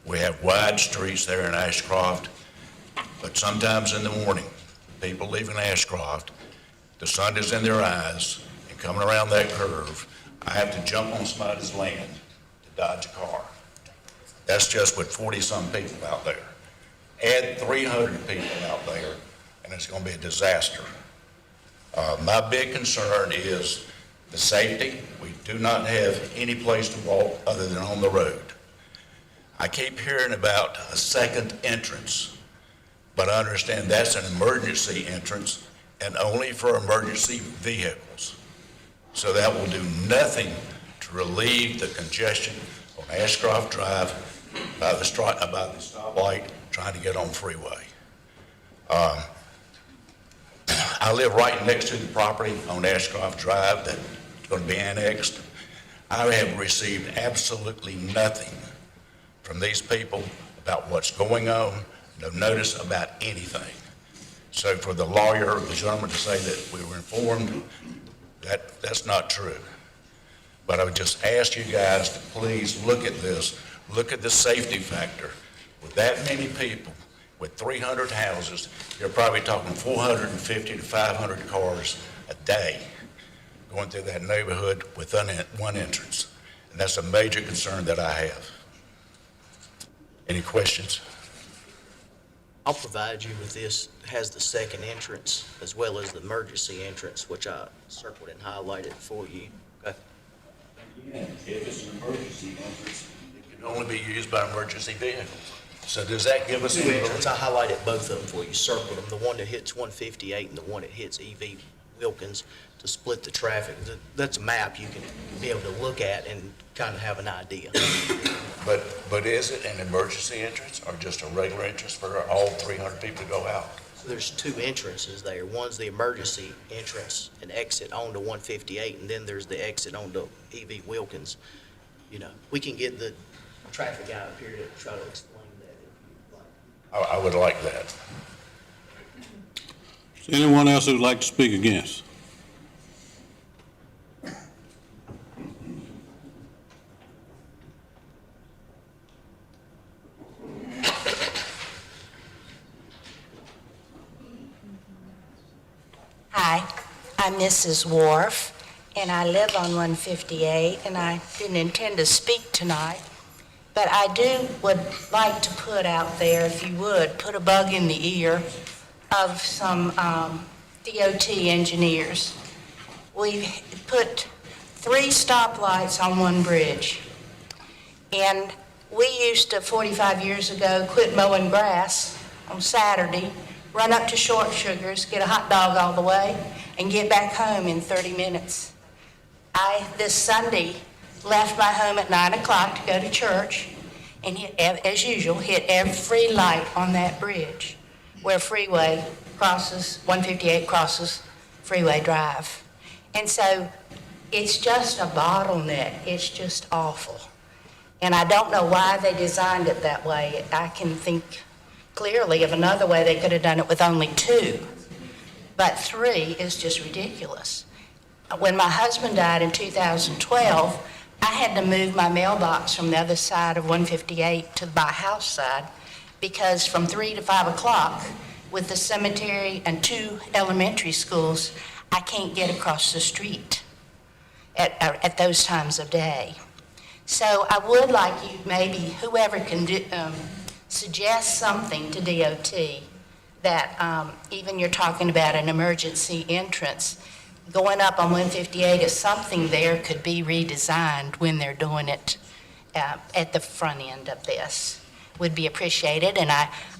We have wide streets there in Ashcroft, but sometimes in the morning, people leaving Ashcroft, the sun is in their eyes, and coming around that curve, I have to jump on somebody's land to dodge a car. That's just with 40-some people out there. Add 300 people out there, and it's going to be a disaster. My big concern is the safety. We do not have any place to walk other than on the road. I keep hearing about a second entrance, but I understand that's an emergency entrance and only for emergency vehicles. So that will do nothing to relieve the congestion on Ashcroft Drive by the stoplight trying to get on freeway. I live right next to the property on Ashcroft Drive that's going to be annexed. I have received absolutely nothing from these people about what's going on, no notice about anything. So for the lawyer, the gentleman to say that we were informed, that's not true. But I would just ask you guys to please look at this. Look at the safety factor. With that many people, with 300 houses, you're probably talking 450 to 500 cars a day going through that neighborhood with one entrance. And that's a major concern that I have. Any questions? I'll provide you with this. It has the second entrance as well as the emergency entrance, which I circled and highlighted for you. Okay. If it's an emergency entrance, it can only be used by emergency vehicles. So does that give us Two entrances, I highlighted both of them for you, circled them, the one that hits 158 and the one that hits EV Wilkins to split the traffic. That's a map you can be able to look at and kind of have an idea. But is it an emergency entrance or just a regular entrance for all 300 people to go out? So there's two entrances there. One's the emergency entrance and exit onto 158, and then there's the exit onto EV Wilkins. You know, we can get the traffic guy up here to try to explain that if you'd like. I would like that. Is there anyone else who would like to speak against? Hi, I'm Mrs. Wharf, and I live on 158, and I didn't intend to speak tonight, but I would like to put out there, if you would, put a bug in the ear of some DOT engineers. We've put 3 stoplights on one bridge, and we used to, 45 years ago, quit mowing grass on Saturday, run up to Short Sugars, get a hot dog all the way, and get back home in 30 minutes. I, this Sunday, left my home at 9 o'clock to go to church and hit, as usual, hit every light on that bridge where freeway crosses, 158 crosses Freeway Drive. And so it's just a bottleneck. It's just awful. And I don't know why they designed it that way. I can think clearly of another way they could have done it with only 2, but 3 is just ridiculous. When my husband died in 2012, I had to move my mailbox from the other side of 158 to the by house side because from 3 to 5 o'clock with the cemetery and 2 elementary schools, I can't get across the street at those times of day. So I would like you, maybe whoever can do, suggest something to DOT that even you're talking about an emergency entrance, going up on 158, if something there could be redesigned when they're doing it at the front end of this, would be appreciated. And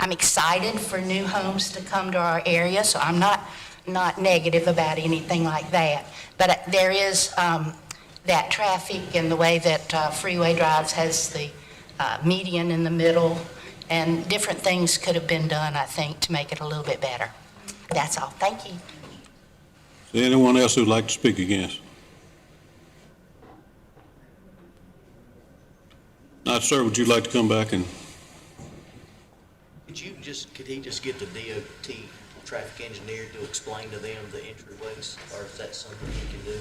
I'm excited for new homes to come to our area, so I'm not negative about anything like that. But there is that traffic and the way that Freeway Drives has the median in the middle, and different things could have been done, I think, to make it a little bit better. That's all. Thank you. Is there anyone else who'd like to speak against? Not, sir. Would you like to come back and? Could he just get the DOT traffic engineer to explain to them the entryways, or is that something he can do?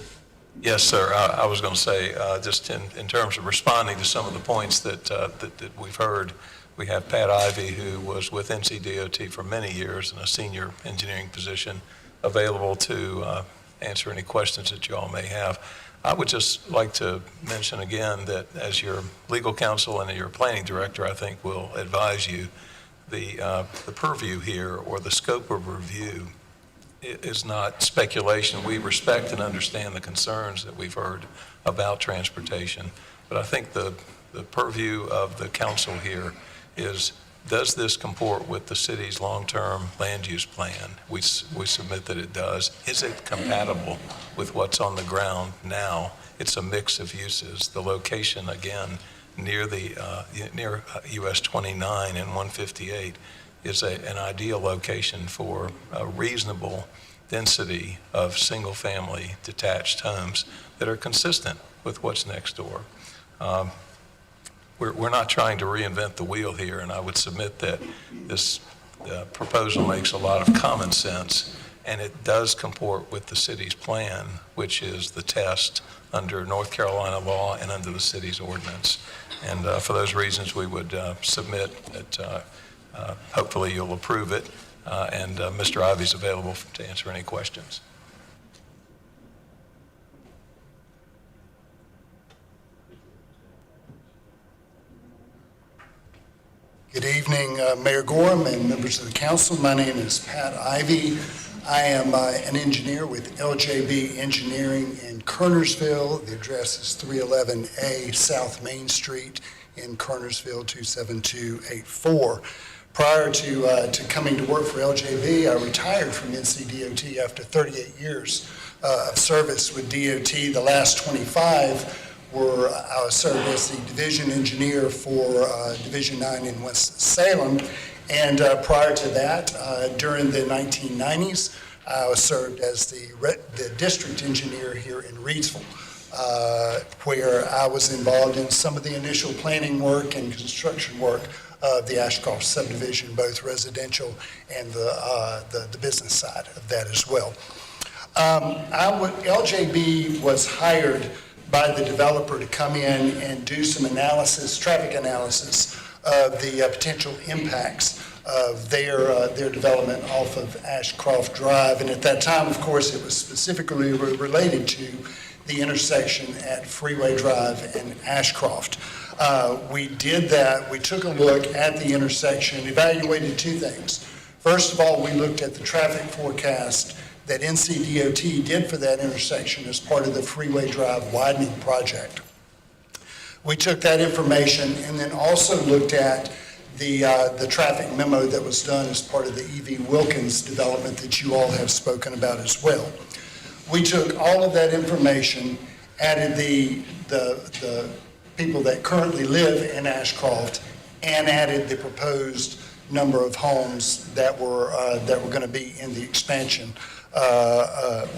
Yes, sir. I was going to say, just in terms of responding to some of the points that we've heard, we have Pat Ivey, who was with NCDOT for many years in a senior engineering position, available to answer any questions that you all may have. I would just like to mention again that as your legal counsel and your planning director, I think will advise you, the purview here or the scope of review is not speculation. We respect and understand the concerns that we've heard about transportation, but I think the purview of the council here is, does this comport with the city's long-term land use plan? We submit that it does. Is it compatible with what's on the ground now? It's a mix of uses. The location, again, near US 29 and 158 is an ideal location for a reasonable density of single-family detached homes that are consistent with what's next door. We're not trying to reinvent the wheel here, and I would submit that this proposal makes a lot of common sense, and it does comport with the city's plan, which is the test under North Carolina law and under the city's ordinance. And for those reasons, we would submit that hopefully you'll approve it, and Mr. Ivey's available to answer any questions. Good evening, Mayor Gorham and members of the council. My name is Pat Ivey. I am an engineer with LJB Engineering in Kernersville. The address is 311A South Main Street in Kernersville, 27284. Prior to coming to work for LJB, I retired from NCDOT after 38 years of service with DOT. The last 25 I served as the division engineer for Division 9 in West Salem. And prior to that, during the 1990s, I served as the district engineer here in Reidsville, where I was involved in some of the initial planning work and construction work of the Ashcroft subdivision, both residential and the business side of that as well. LJB was hired by the developer to come in and do some analysis, traffic analysis of the potential impacts of their development off of Ashcroft Drive. And at that time, of course, it was specifically related to the intersection at Freeway Drive and Ashcroft. We did that. We took a look at the intersection, evaluated two things. First of all, we looked at the traffic forecast that NCDOT did for that intersection as part of the Freeway Drive widening project. We took that information and then also looked at the traffic memo that was done as part of the E.V. Wilkins development that you all have spoken about as well. We took all of that information, added the people that currently live in Ashcroft, and added the proposed number of homes that were going to be in the expansion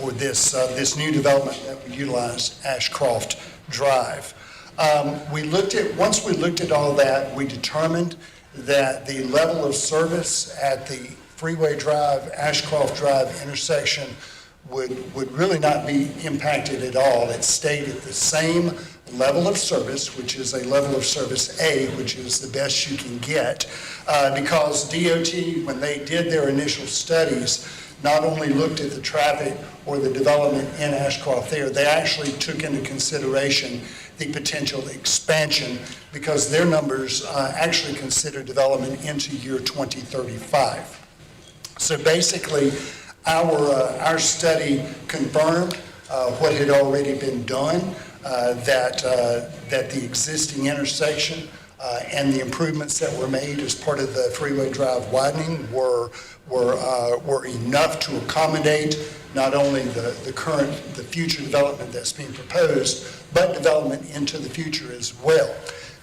or this new development that would utilize Ashcroft Drive. Once we looked at all that, we determined that the level of service at the Freeway Drive, Ashcroft Drive intersection would really not be impacted at all. It stayed at the same level of service, which is a level of service A, which is the best you can get, because DOT, when they did their initial studies, not only looked at the traffic or the development in Ashcroft there, they actually took into consideration the potential expansion, because their numbers actually consider development into year 2035. So basically, Our study confirmed what had already been done, that the existing intersection and the improvements that were made as part of the Freeway Drive widening were enough to accommodate not only the future development that's being proposed, but development into the future as well.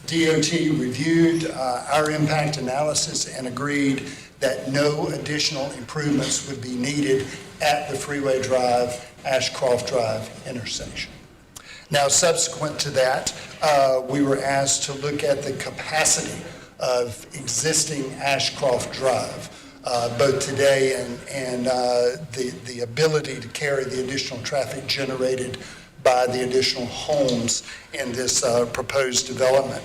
DOT reviewed our impact analysis and agreed that no additional improvements would be needed at the Freeway Drive, Ashcroft Drive intersection. Now, subsequent to that, we were asked to look at the capacity of existing Ashcroft Drive, both today and the ability to carry the additional traffic generated by the additional homes in this proposed development.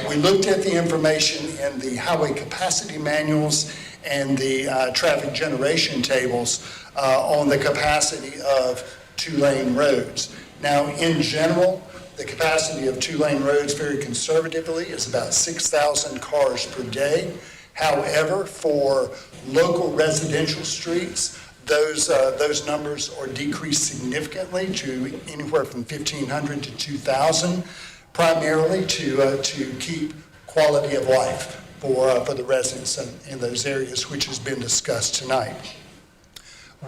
We looked at the information in the highway capacity manuals and the traffic generation tables on the capacity of two-lane roads. Now, in general, the capacity of two-lane roads, very conservatively, is about 6,000 cars per day. However, for local residential streets, those numbers are decreased significantly to anywhere from 1,500 to 2,000, primarily to keep quality of life for the residents in those areas, which has been discussed tonight.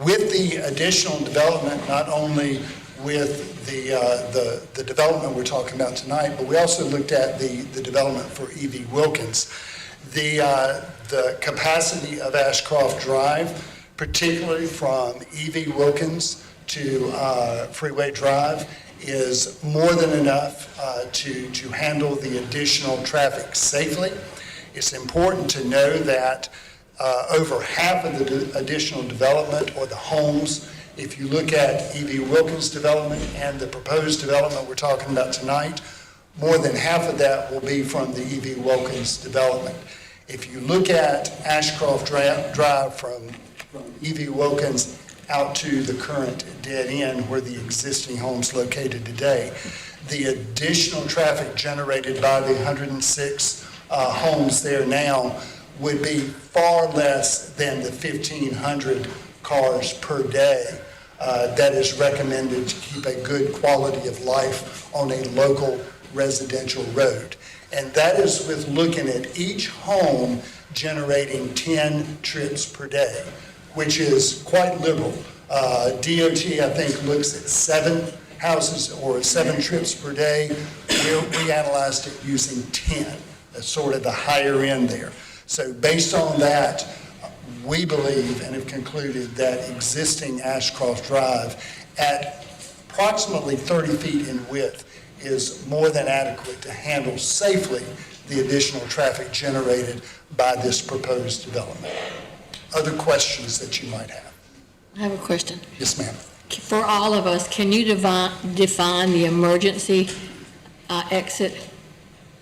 With the additional development, not only with the development we're talking about tonight, but we also looked at the development for E.V. Wilkins. The capacity of Ashcroft Drive, particularly from E.V. Wilkins to Freeway Drive, is more than enough to handle the additional traffic safely. It's important to know that over half of the additional development, or the homes, if you look at E.V. Wilkins development and the proposed development we're talking about tonight, more than half of that will be from the E.V. Wilkins development. If you look at Ashcroft Drive from E.V. Wilkins out to the current dead end where the existing home's located today, the additional traffic generated by the 106 homes there now would be far less than the 1,500 cars per day that is recommended to keep a good quality of life on a local residential road. And that is with looking at each home generating 10 trips per day, which is quite liberal. DOT, I think, looks at 7 houses or 7 trips per day. We analyzed it using 10. That's sort of the higher end there. So based on that, we believe and have concluded that existing Ashcroft Drive at approximately 30 feet in width is more than adequate to handle safely the additional traffic generated by this proposed development. Other questions that you might have? I have a question. Yes, ma'am. For all of us, can you define the emergency exit?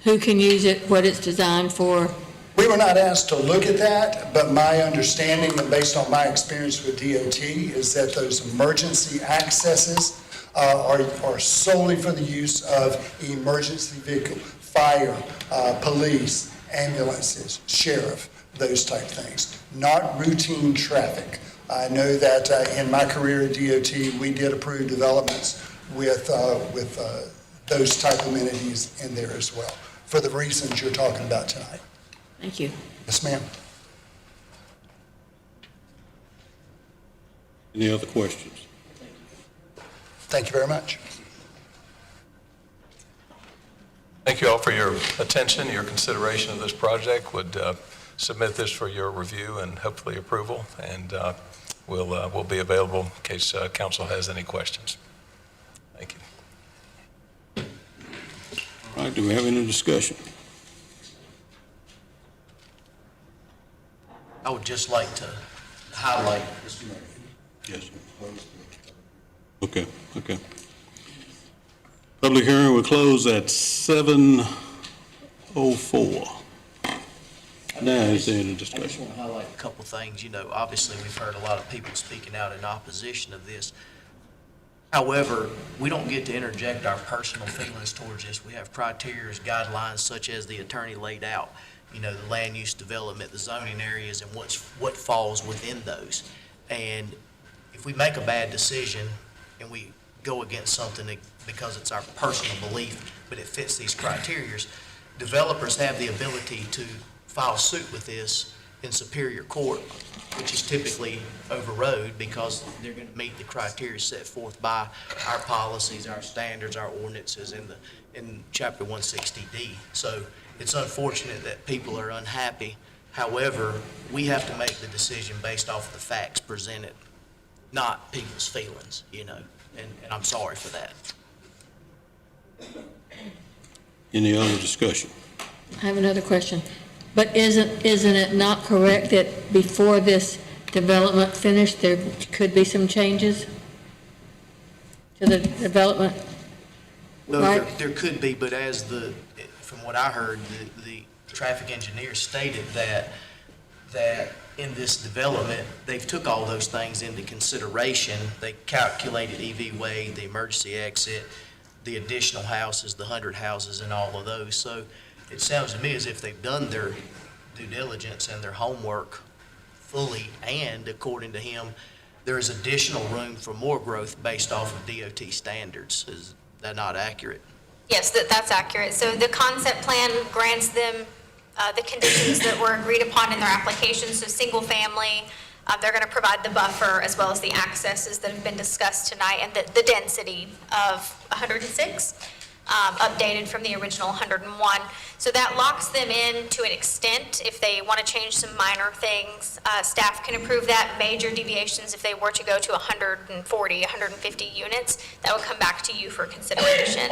Who can use it, what it's designed for? We were not asked to look at that, but my understanding, and based on my experience with DOT, is that those emergency accesses are solely for the use of emergency vehicle, fire, police, ambulances, sheriff, those type things, not routine traffic. I know that in my career at DOT, we did approve developments with those type of amenities in there as well, for the reasons you're talking about tonight. Thank you. Yes, ma'am. Any other questions? Thank you very much. Thank you all for your attention, your consideration of this project. Would submit this for your review and hopefully approval, and we'll be available in case council has any questions. Thank you. All right, do we have any discussion? I would just like to highlight. Yes. Okay. Public hearing will close at 7:04. Now, is there any I just discussion? want to highlight a couple things. You know, obviously, we've heard a lot of people speaking out in opposition of this. However, we don't get to interject our personal feelings towards this. We have criteria, guidelines such as the attorney laid out. You know, the land use development, the zoning areas, and what falls within those. And if we make a bad decision and we go against something because it's our personal belief, but it fits these criteria, developers have the ability to file suit with this in Superior Court, which is typically overrode because they're going to meet the criteria set forth by our policies, our standards, our ordinances in Chapter 160D. So it's unfortunate that people are unhappy. However, we have to make the decision based off of the facts presented, not people's feelings, and I'm sorry for that. Any other discussion? I have another question. But isn't it not correct that before this development finished, there could be some changes to the development? Well, Right. there could be, but from what I heard, the traffic engineer stated that in this development, they've took all those things into consideration. They calculated EV way, the emergency exit, the additional houses, the 100 houses and all of those. So it sounds to me as if they've done their due diligence and their homework fully, and according to him, there is additional room for more growth based off of DOT standards. Is that not accurate? Yes, that's accurate. So the concept plan grants them the conditions that were agreed upon in their application. So single family, they're going to provide the buffer as well as the accesses that have been discussed tonight, and the density of 106, updated from the original 101. So that locks them in to an extent. If they want to change some minor things, staff can approve that. Major deviations, if they were to go to 140, 150 units, that would come back to you for consideration.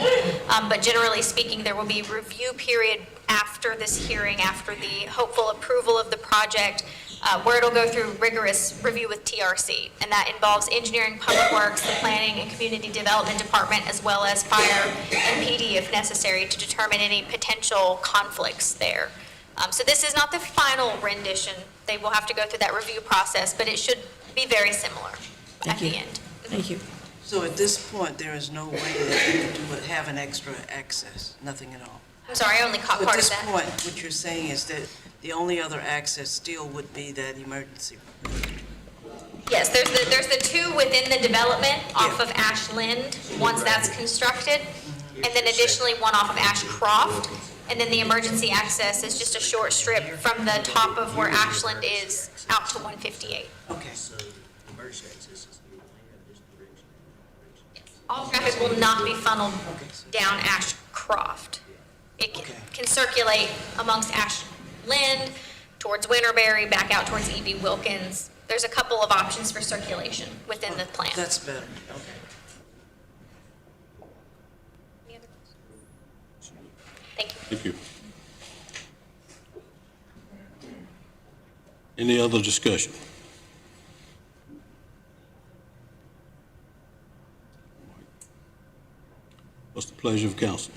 But generally speaking, there will be a review period after this hearing, after the hopeful approval of the project, where it'll go through rigorous review with TRC, and that involves engineering, public works, the planning and community development department, as well as fire and PD if necessary, to determine any potential conflicts there. So this is not the final rendition. They will have to go through that review process, but it should be very similar at the end. Thank you. So at this point, there is no way that you can have an extra access, nothing at all? I'm sorry, I only caught So part of at that. this point, what you're saying is that the only other access still would be that emergency. Yes, there's the two within the development off of Ashland, once that's constructed, and then additionally one off of Ashcroft. And then the emergency access is just a short strip from the top of where Ashland is out to 158. Okay. All traffic will not be funneled down Ashcroft. It can circulate amongst Ashland, towards Winterberry, back out towards E.B. Wilkins. There's a couple of options for circulation within the plan. That's better, okay. Any other questions? Thank you. Thank you. Any other discussion? What's the pleasure of council?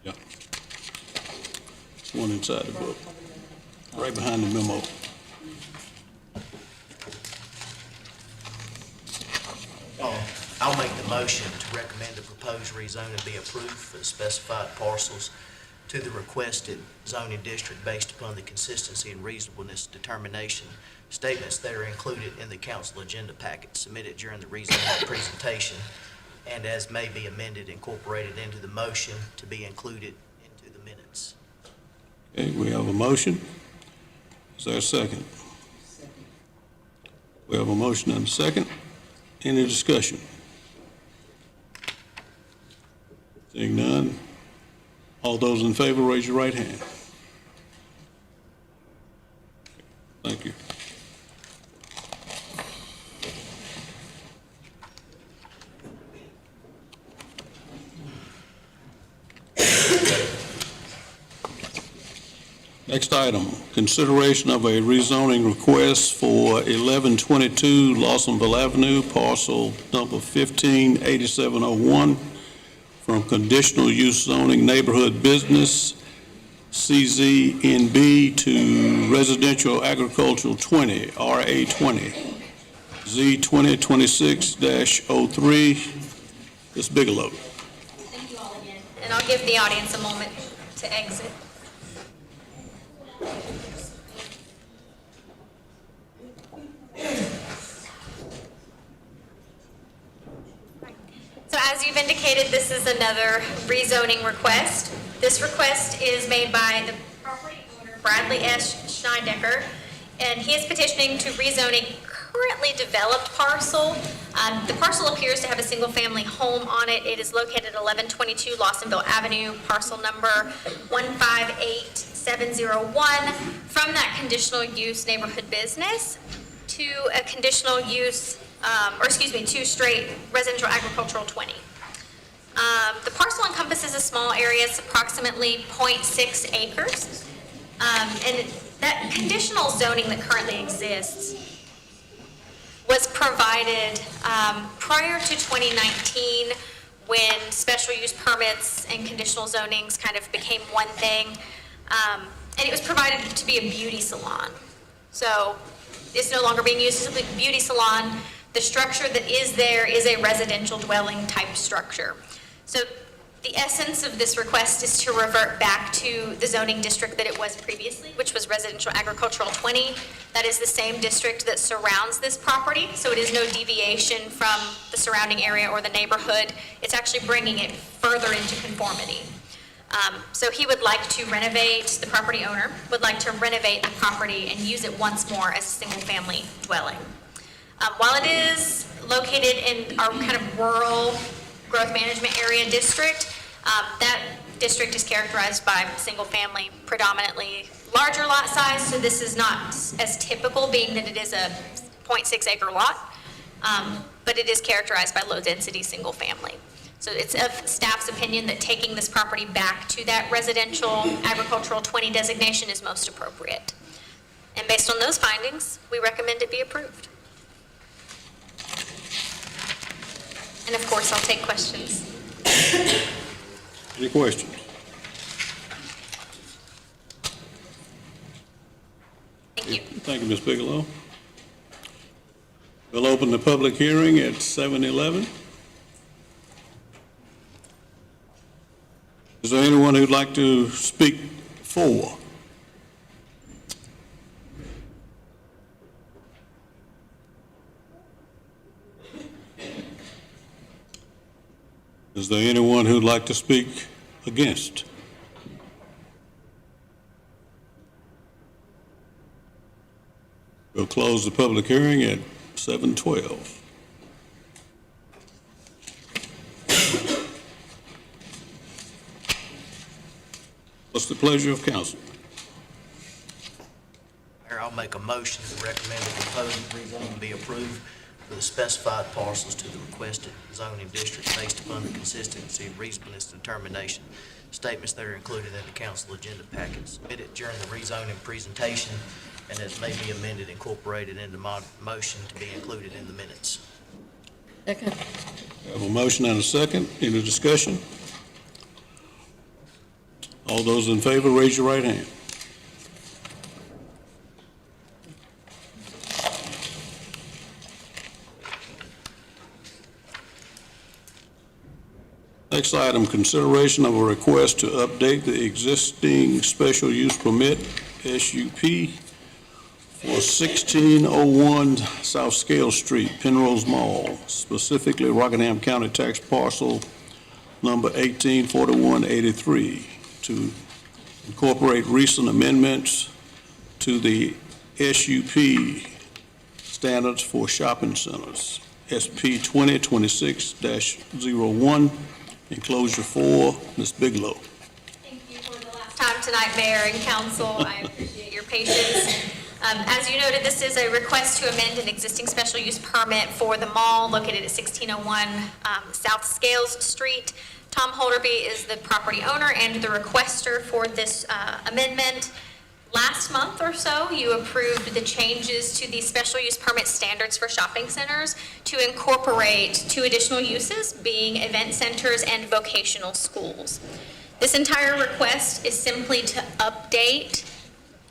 Yeah. It's one inside the book, right behind the memo. I'll make the motion to recommend the proposed rezoning be approved for the specified parcels to the requested zoning district based upon the consistency and reasonableness determination statements that are included in the council agenda packet submitted during the rezoning presentation, and as may be amended, incorporated into the motion to be included into the minutes. Okay, we have a motion. Is there a second? We have a motion and a second. Any discussion? Seeing none, all those in favor, raise your right hand. Thank you. Next item, consideration of a rezoning request for 1122 Lawsonville Avenue, parcel number 158701, from conditional use zoning neighborhood business CZNB to residential agricultural 20, RA 20, Z 2026-03. Ms. Bigelow. Thank you all again. And I'll give the audience a moment to exit. indicated, this is another rezoning request. This request is made by the property owner, Bradley S. Schneidecker, and he is petitioning to rezone a currently developed parcel. The parcel appears to have a single-family home on it. It is located at 1122 Lawsonville Avenue, parcel number 158701, from that conditional use neighborhood business to a conditional use, to straight residential agricultural 20. The parcel encompasses a small area, it's approximately 0.6 acres. And that conditional zoning that currently exists was provided prior to 2019, when special use permits and conditional zonings kind of became one thing. And it was provided to be a beauty salon. So it's no longer being used as a beauty salon. The structure that is there is a residential dwelling type structure. So the essence of this request is to revert back to the zoning district that it was previously, which was residential agricultural 20. That is the same district that surrounds this property, so it is no deviation from the surrounding area or the neighborhood. It's actually bringing it further into conformity. So he would like to renovate, the property owner would like to renovate the property and use it once more as a single-family dwelling. While it is located in our kind of rural growth management area district, that district is characterized by single-family, predominantly larger lot size, so this is not as typical, being that it is a 0.6 acre lot, but it is characterized by low-density single-family. So it's of staff's opinion that taking this property back to that residential agricultural 20 designation is most appropriate. And based on those findings, we recommend it be approved. And of course, I'll take questions. Any questions? Thank you. Thank you, Ms. Bigelow. We'll open the public hearing at 7:11. Is there anyone who'd like to speak for? Is there anyone who'd like to speak against? We'll close the public hearing at 7:12. What's the pleasure of council? Mayor, I'll make a motion to recommend the proposed rezoning be approved for the specified parcels to the requested zoning district based upon the consistency and reasonableness determination. Statements that are included in the council agenda packet submitted during the rezoning presentation and as may be amended, incorporated into my motion to be included in the minutes. Second. We have a motion and a second. Any discussion? All those in favor, raise your right hand. Next item, consideration of a request to update the existing special use permit, SUP, for 1601 South Scale Street, Penrose Mall, specifically Rockingham County Tax Parcel number 184183, to incorporate recent amendments to the SUP standards for shopping centers, SP 2026-01, enclosure 4. Ms. Bigelow. Thank you for the last time tonight, Mayor and Council. I appreciate your patience. As you noted, this is a request to amend an existing special use permit for the mall located at 1601 South Scales Street. Tom Holderby is the property owner and the requester for this amendment. Last month or so, you approved the changes to the special use permit standards for shopping centers to incorporate 2 additional uses, being event centers and vocational schools. This entire request is simply to update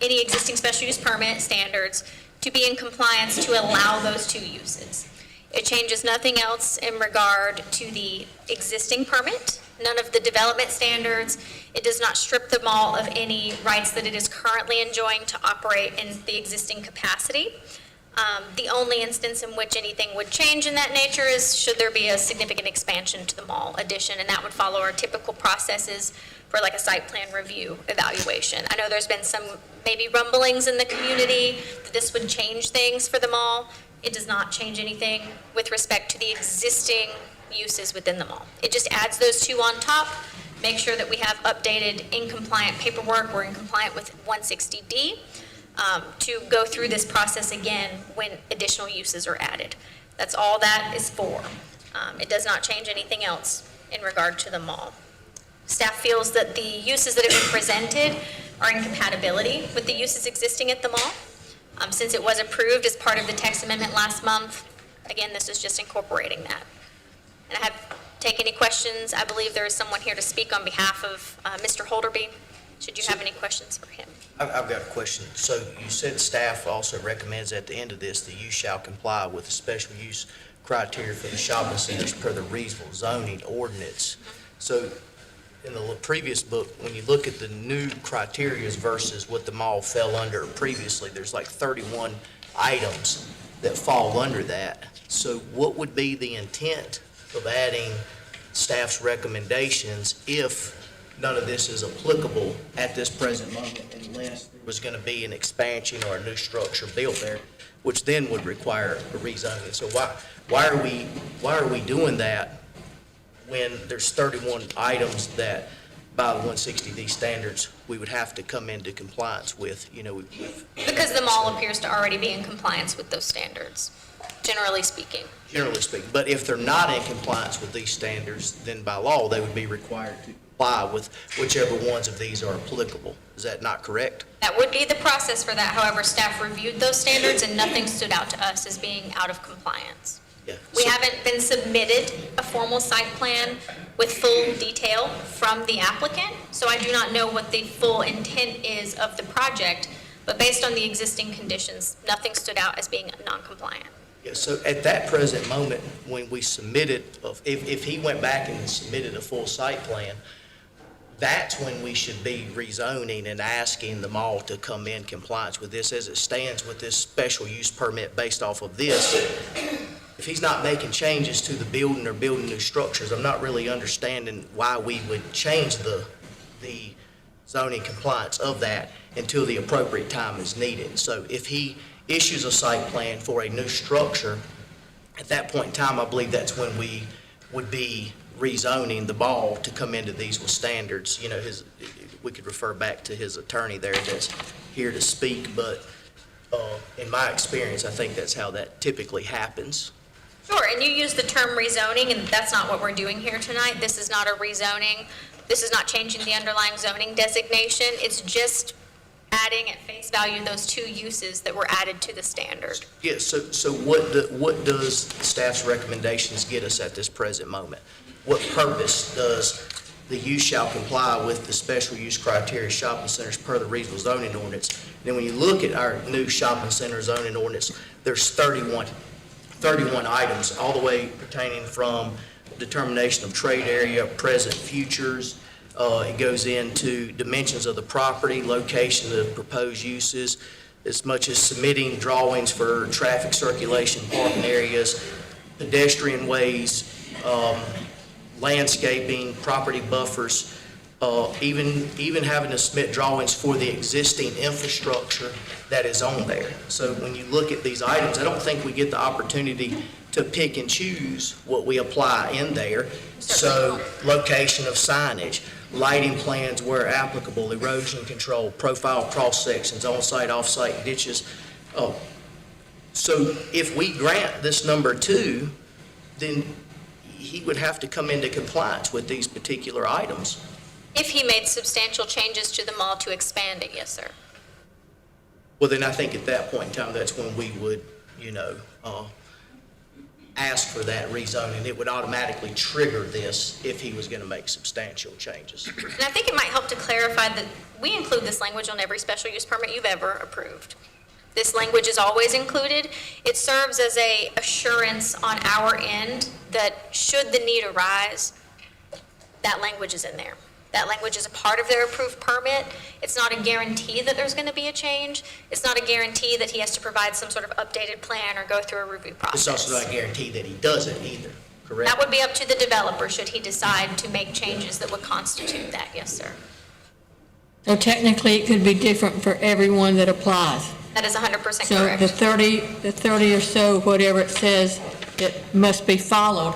any existing special use permit standards to be in compliance to allow those 2 uses. It changes nothing else in regard to the existing permit, none of the development standards. It does not strip the mall of any rights that it is currently enjoying to operate in the existing capacity. The only instance in which anything would change in that nature is should there be a significant expansion to the mall addition, and that would follow our typical processes for like a site plan review evaluation. I know there's been some maybe rumblings in the community that this would change things for the mall. It does not change anything with respect to the existing uses within the mall. It just adds those two on top, make sure that we have updated in compliant paperwork, we're in compliant with 160D, to go through this process again when additional uses are added. That's all that is for. It does not change anything else in regard to the mall. Staff feels that the uses that have been presented are in compatibility with the uses existing at the mall. Since it was approved as part of the text amendment last month, again, this is just incorporating that. And I have take any questions. I believe there is someone here to speak on behalf of Mr. Holderby. Should you have any questions for him? I've got a question. So you said staff also recommends at the end of this that you shall comply with the special use criteria for the shopping centers per the Reidsville zoning ordinance. So in the previous book, when you look at the new criterias versus what the mall fell under previously, there's like 31 items that fall under that. So what would be the intent of adding staff's recommendations if none of this is applicable at this present moment, unless there was going to be an expansion or a new structure built there, which then would require a rezoning? So why are we doing that when there's 31 items that by the 160D standards we would have to come into compliance with? Because the mall appears to already be in compliance with those standards, generally speaking. Generally speaking, but if they're not in compliance with these standards, then by law they would be required to comply with whichever ones of these are applicable. Is that not correct? That would be the process for that. However, staff reviewed those standards and nothing stood out to us as being out of compliance. Yeah. We haven't been submitted a formal site plan with full detail from the applicant, so I do not know what the full intent is of the project, but based on the existing conditions, nothing stood out as being non-compliant. Yeah, so at that present moment, when we submitted, if he went back and submitted a full site plan, that's when we should be rezoning and asking the mall to come in compliance with this. As it stands with this special use permit based off of this, if he's not making changes to the building or building new structures, I'm not really understanding why we would change the zoning compliance of that until the appropriate time is needed. So if he issues a site plan for a new structure, at that point in time, I believe that's when we would be rezoning the mall to come into these with standards. We could refer back to his attorney there that's here to speak, but in my experience, I think that's how that typically happens. Sure, and you use the term rezoning, and that's not what we're doing here tonight. This is not a rezoning. This is not changing the underlying zoning designation. It's just adding at face value those two uses that were added to the standard. Yeah, so what does staff's recommendations get us at this present moment? What purpose does the use shall comply with the special use criteria shopping centers per the Reidsville zoning ordinance? And then when you look at our new shopping center zoning ordinance, there's 31 items, all the way pertaining from determination of trade area, present, futures. It goes into dimensions of the property, location of proposed uses, as much as submitting drawings for traffic circulation, parking areas, pedestrian ways, landscaping, property buffers, even having to submit drawings for the existing infrastructure that is on there. So when you look at these items, I don't think we get the opportunity to pick and choose what we apply in there. So location of signage, lighting plans where applicable, erosion control, profile cross sections, on-site, off-site ditches. So if we grant this number 2, then he would have to come into compliance with these particular items. If he made substantial changes to the mall to expand it, yes, sir. Well, then I think at that point in time, that's when we would, ask for that rezoning. It would automatically trigger this if he was going to make substantial changes. And I think it might help to clarify that we include this language on every special use permit you've ever approved. This language is always included. It serves as a assurance on our end that should the need arise, that language is in there. That language is a part of their approved permit. It's not a guarantee that there's going to be a change. It's not a guarantee that he has to provide some sort of updated plan or go through a review process. It's also not a guarantee that he doesn't either, correct? That would be up to the developer should he decide to make changes that would constitute that, yes, sir. So technically, it could be different for everyone that applies. That is 100% So correct. the 30 or so, whatever it says, that must be followed,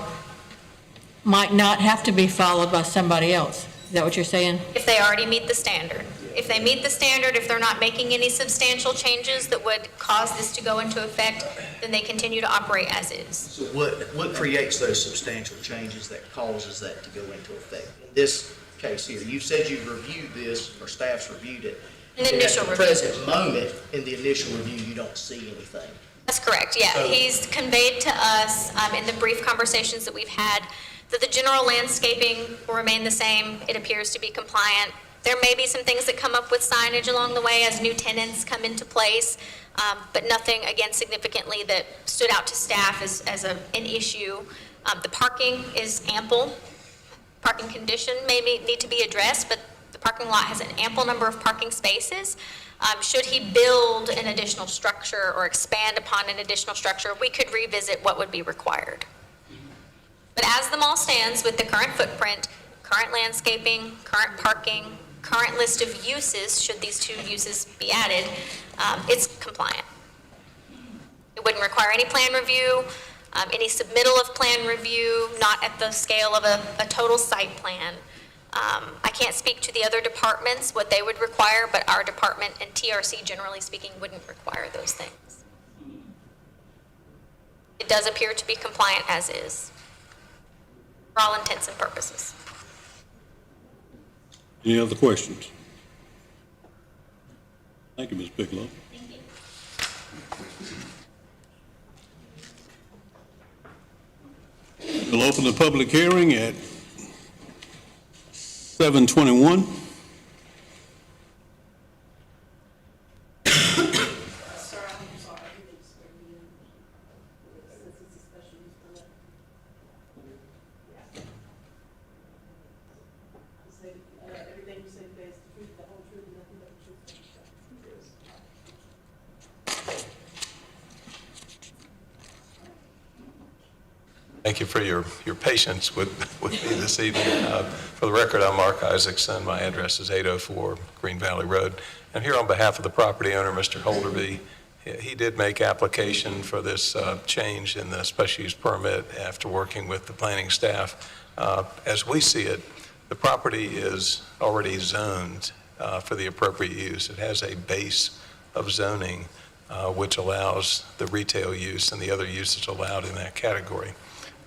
might not have to be followed by somebody else. Is that what you're saying? If they already meet the standard. If they meet the standard, if they're not making any substantial changes that would cause this to go into effect, then they continue to operate as is. So what creates those substantial changes that causes that to go into effect? In this case here, you said you've reviewed this, or staff's reviewed it. An initial At review. the present moment, in the initial review, you don't see anything. That's correct, yeah. So- He's conveyed to us in the brief conversations that we've had that the general landscaping will remain the same. It appears to be compliant. There may be some things that come up with signage along the way as new tenants come into place, but nothing, again, significantly that stood out to staff as an issue. The parking is ample. Parking condition may need to be addressed, but the parking lot has an ample number of parking spaces. Should he build an additional structure or expand upon an additional structure, we could revisit what would be required. But as the mall stands with the current footprint, current landscaping, current parking, current list of uses, should these two uses be added, it's compliant. It wouldn't require any plan review, any submittal of plan review, not at the scale of a total site plan. I can't speak to the other departments, what they would require, but our department and TRC, generally speaking, wouldn't require those things. It does appear to be compliant as is, for all intents and purposes. Any other questions? Thank you, Ms. Bigelow. Thank you. We'll open the public hearing at 7:21. Thank you for your patience with me this evening. For the record, I'm Mark Isaacson. My address is 804 Green Valley Road. I'm here on behalf of the property owner, Mr. Holderby. He did make application for this change in the special use permit after working with the planning staff. As we see it, the property is already zoned for the appropriate use. It has a base of zoning which allows the retail use and the other uses allowed in that category.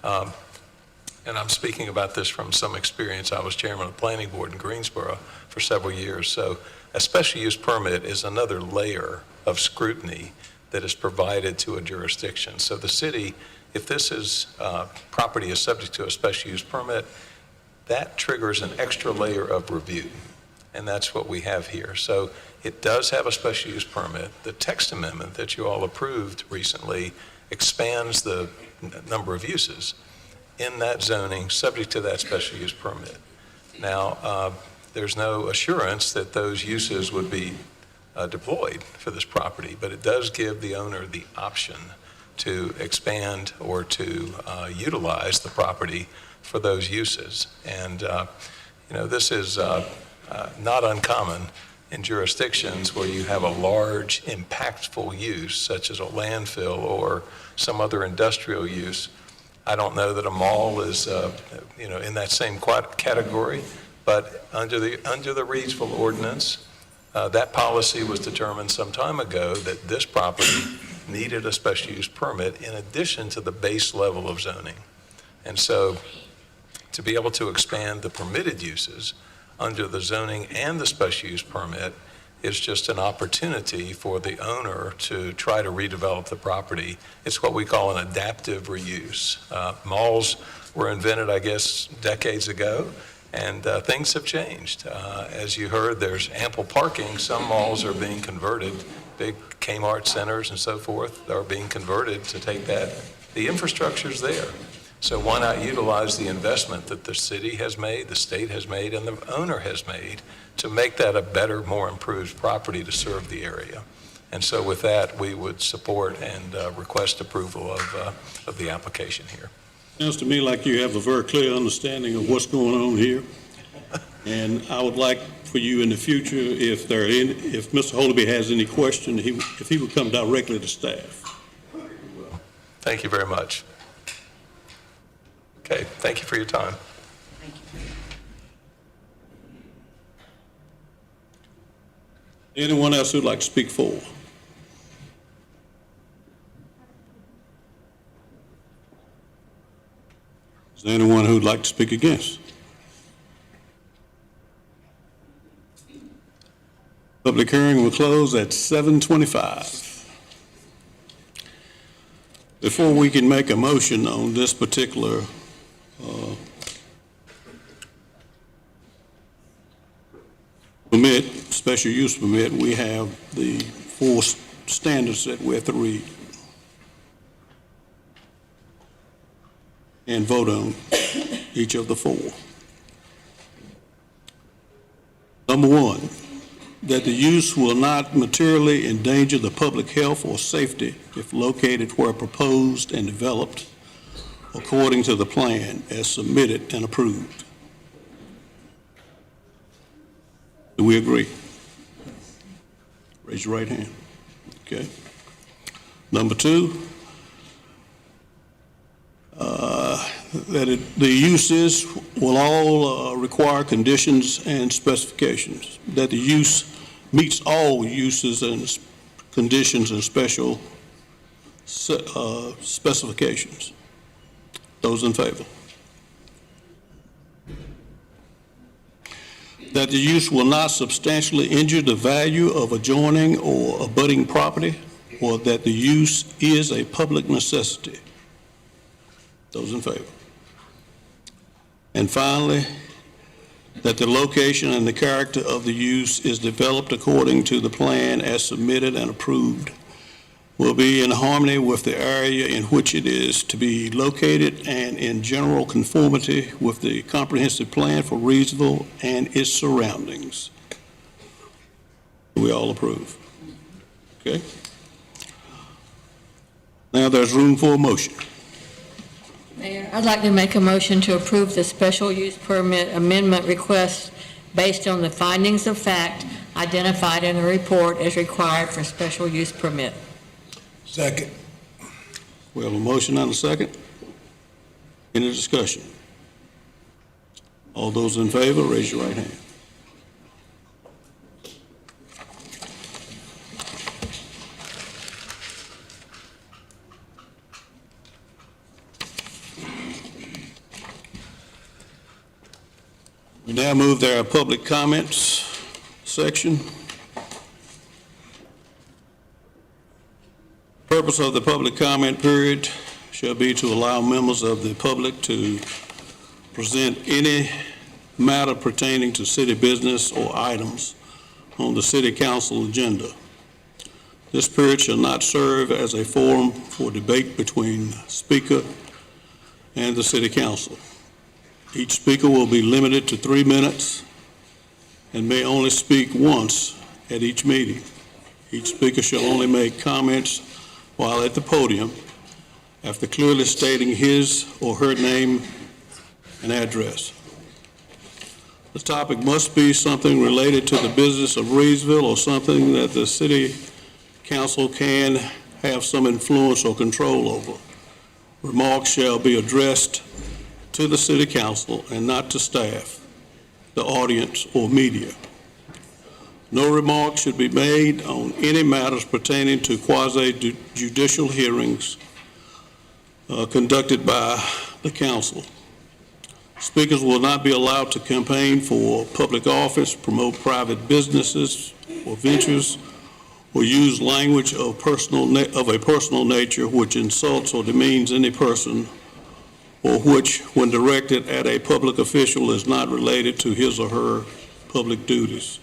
And I'm speaking about this from some experience. I was chairman of the planning board in Greensboro for several years. So a special use permit is another layer of scrutiny that is provided to a jurisdiction. So the city, if this is, property is subject to a special use permit, that triggers an extra layer of review. And that's what we have here. So it does have a special use permit. The text amendment that you all approved recently expands the number of uses in that zoning subject to that special use permit. Now, there's no assurance that those uses would be deployed for this property, but it does give the owner the option to expand or to utilize the property for those uses. And, this is not uncommon in jurisdictions where you have a large, impactful use, such as a landfill or some other industrial use. I don't know that a mall is, in that same category, but under the Reidsville ordinance, that policy was determined some time ago that this property needed a special use permit in addition to the base level of zoning. And so to be able to expand the permitted uses under the zoning and the special use permit is just an opportunity for the owner to try to redevelop the property. It's what we call an adaptive reuse. Malls were invented, I guess, decades ago, and things have changed. As you heard, there's ample parking. Some malls are being converted. Big Kmart centers and so forth are being converted to take that. The infrastructure's there. So why not utilize the investment that the city has made, the state has made, and the owner has made to make that a better, more improved property to serve the area? And so with that, we would support and request approval of the application here. Sounds to me like you have a very clear understanding of what's going on here. And I would like for you in the future, if Mr. Holeby has any question, if he would come directly to staff. Thank you very much. Okay, thank you for your time. Anyone else who'd like to speak for? Is there anyone who'd like to speak against? Public hearing will close at 7:25. Before we can make a motion on this particular permit, special use permit, we have the 4 standards that we have to read and vote on each of the 4. Number 1, that the use will not materially endanger the public health or safety if located where proposed and developed according to the plan as submitted and approved. Do we agree? Raise your right hand. Okay. Number 2, that the uses will all require conditions and specifications, that the use meets all uses and conditions and special specifications. Those in favor? That the use will not substantially injure the value of adjoining or abutting property, or that the use is a public necessity. Those in favor? And finally, that the location and the character of the use is developed according to the plan as submitted and approved, will be in harmony with the area in which it is to be located and in general conformity with the comprehensive plan for Reidsville and its surroundings. We all approve. Okay? Now there's room for a motion. Mayor, I'd like to make a motion to approve the special use permit amendment request based on the findings of fact identified in the report as required for special use permit. Second. We have a motion and a second. Any discussion? All those in favor, raise your right hand. We now move to our public comments section. Purpose of the public comment period shall be to allow members of the public to present any matter pertaining to city business or items on the city council agenda. This period shall not serve as a forum for debate between speaker and the city council. Each speaker will be limited to 3 minutes and may only speak once at each meeting. Each speaker shall only make comments while at the podium after clearly stating his or her name and address. The topic must be something related to the business of Reidsville or something that the city council can have some influence or control over. Remarks shall be addressed to the city council and not to staff, the audience, or media. No remarks should be made on any matters pertaining to quasi-judicial hearings conducted by the council. Speakers will not be allowed to campaign for public office, promote private businesses or ventures, or use language of a personal nature which insults or demeans any person, or which, when directed at a public official, is not related to his or her public duties.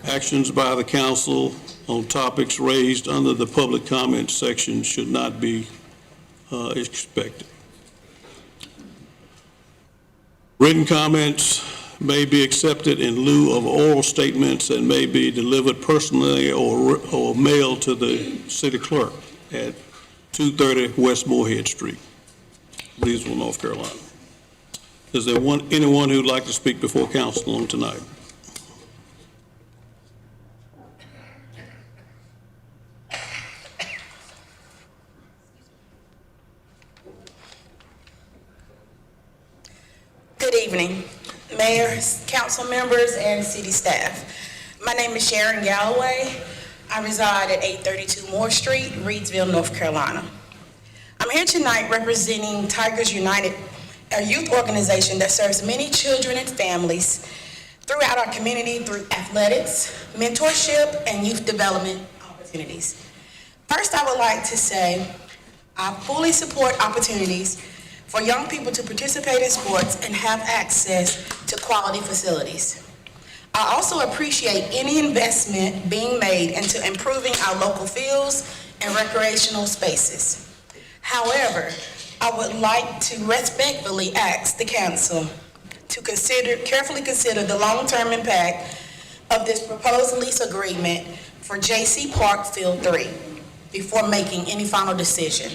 Actions by the council on topics raised under the public comment section should not be expected. Written comments may be accepted in lieu of oral statements and may be delivered personally or mailed to the city clerk at 230 West Moorhead Street, Reidsville, North Carolina. Is there anyone who'd like to speak before council on tonight? Good evening, mayors, council members, and city staff. My name is Sharon Galloway. I reside at 832 Moore Street, Reidsville, North Carolina. I'm here tonight representing Tigers United, a youth organization that serves many children and families throughout our community through athletics, mentorship, and youth development opportunities. First, I would like to say I fully support opportunities for young people to participate in sports and have access to quality facilities. I also appreciate any investment being made into improving our local fields and recreational spaces. However, I would like to respectfully ask the council to carefully consider the long-term impact of this proposed lease agreement for J.C. Park Field 3 before making any final decision.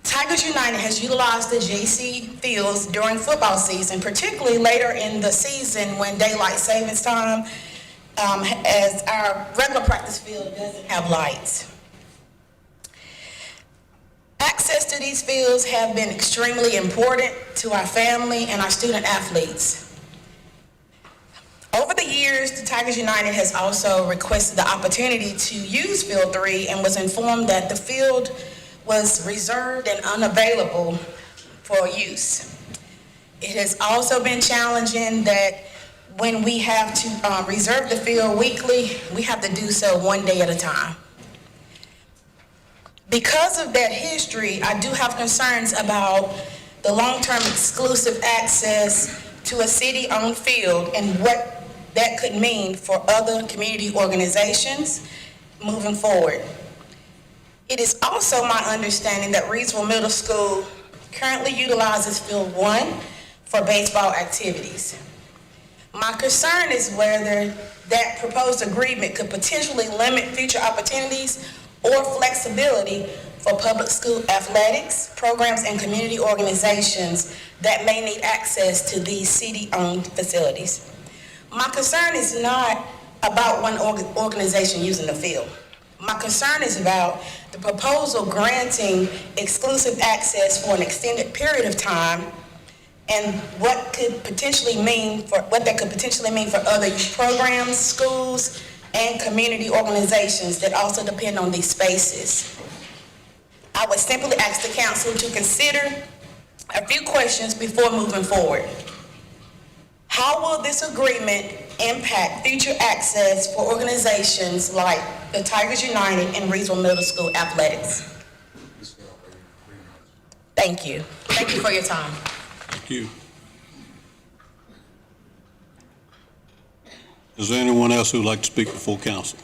Tigers United has utilized the J.C. fields during football season, particularly later in the season when daylight savings time, as our regular practice field doesn't have lights. Access to these fields have been extremely important to our family and our student athletes. Over the years, the Tigers United has also requested the opportunity to use Field 3 and was informed that the field was reserved and unavailable for use. It has also been challenging that when we have to reserve the field weekly, we have to do so one day at a time. Because of that history, I do have concerns about the long-term exclusive access to a city-owned field and what that could mean for other community organizations moving forward. It is also my understanding that Reidsville Middle School currently utilizes Field 1 for baseball activities. My concern is whether that proposed agreement could potentially limit future opportunities or flexibility for public school athletics, programs, and community organizations that may need access to these city-owned facilities. My concern is not about one organization using the field. My concern is about the proposal granting exclusive access for an extended period of time and what that could potentially mean for other youth programs, schools, and community organizations that also depend on these spaces. I would simply ask the council to consider a few questions before moving forward. How will this agreement impact future access for organizations like the Tigers United and Reidsville Middle School athletics? Thank you. Thank you for your time. Thank you. Is there anyone else who would like to speak before council?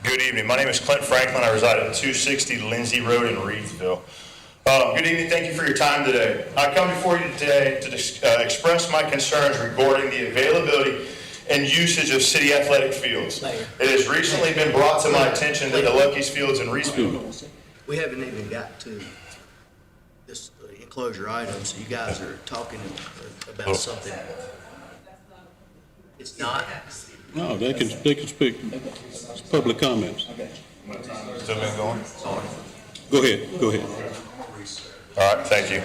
Good evening. My name is Clint Franklin. I reside at 260 Lindsay Road in Reidsville. Good evening. Thank you for your time today. I come before you today to express my concerns regarding the availability and usage of city athletic fields. It has recently been brought to my attention that the Lucky's Fields in Reidsville. We haven't even got to this enclosure item, so you guys are talking about something. It's not. No, they can speak. It's public comments. Still been going? Go ahead. All right, thank you.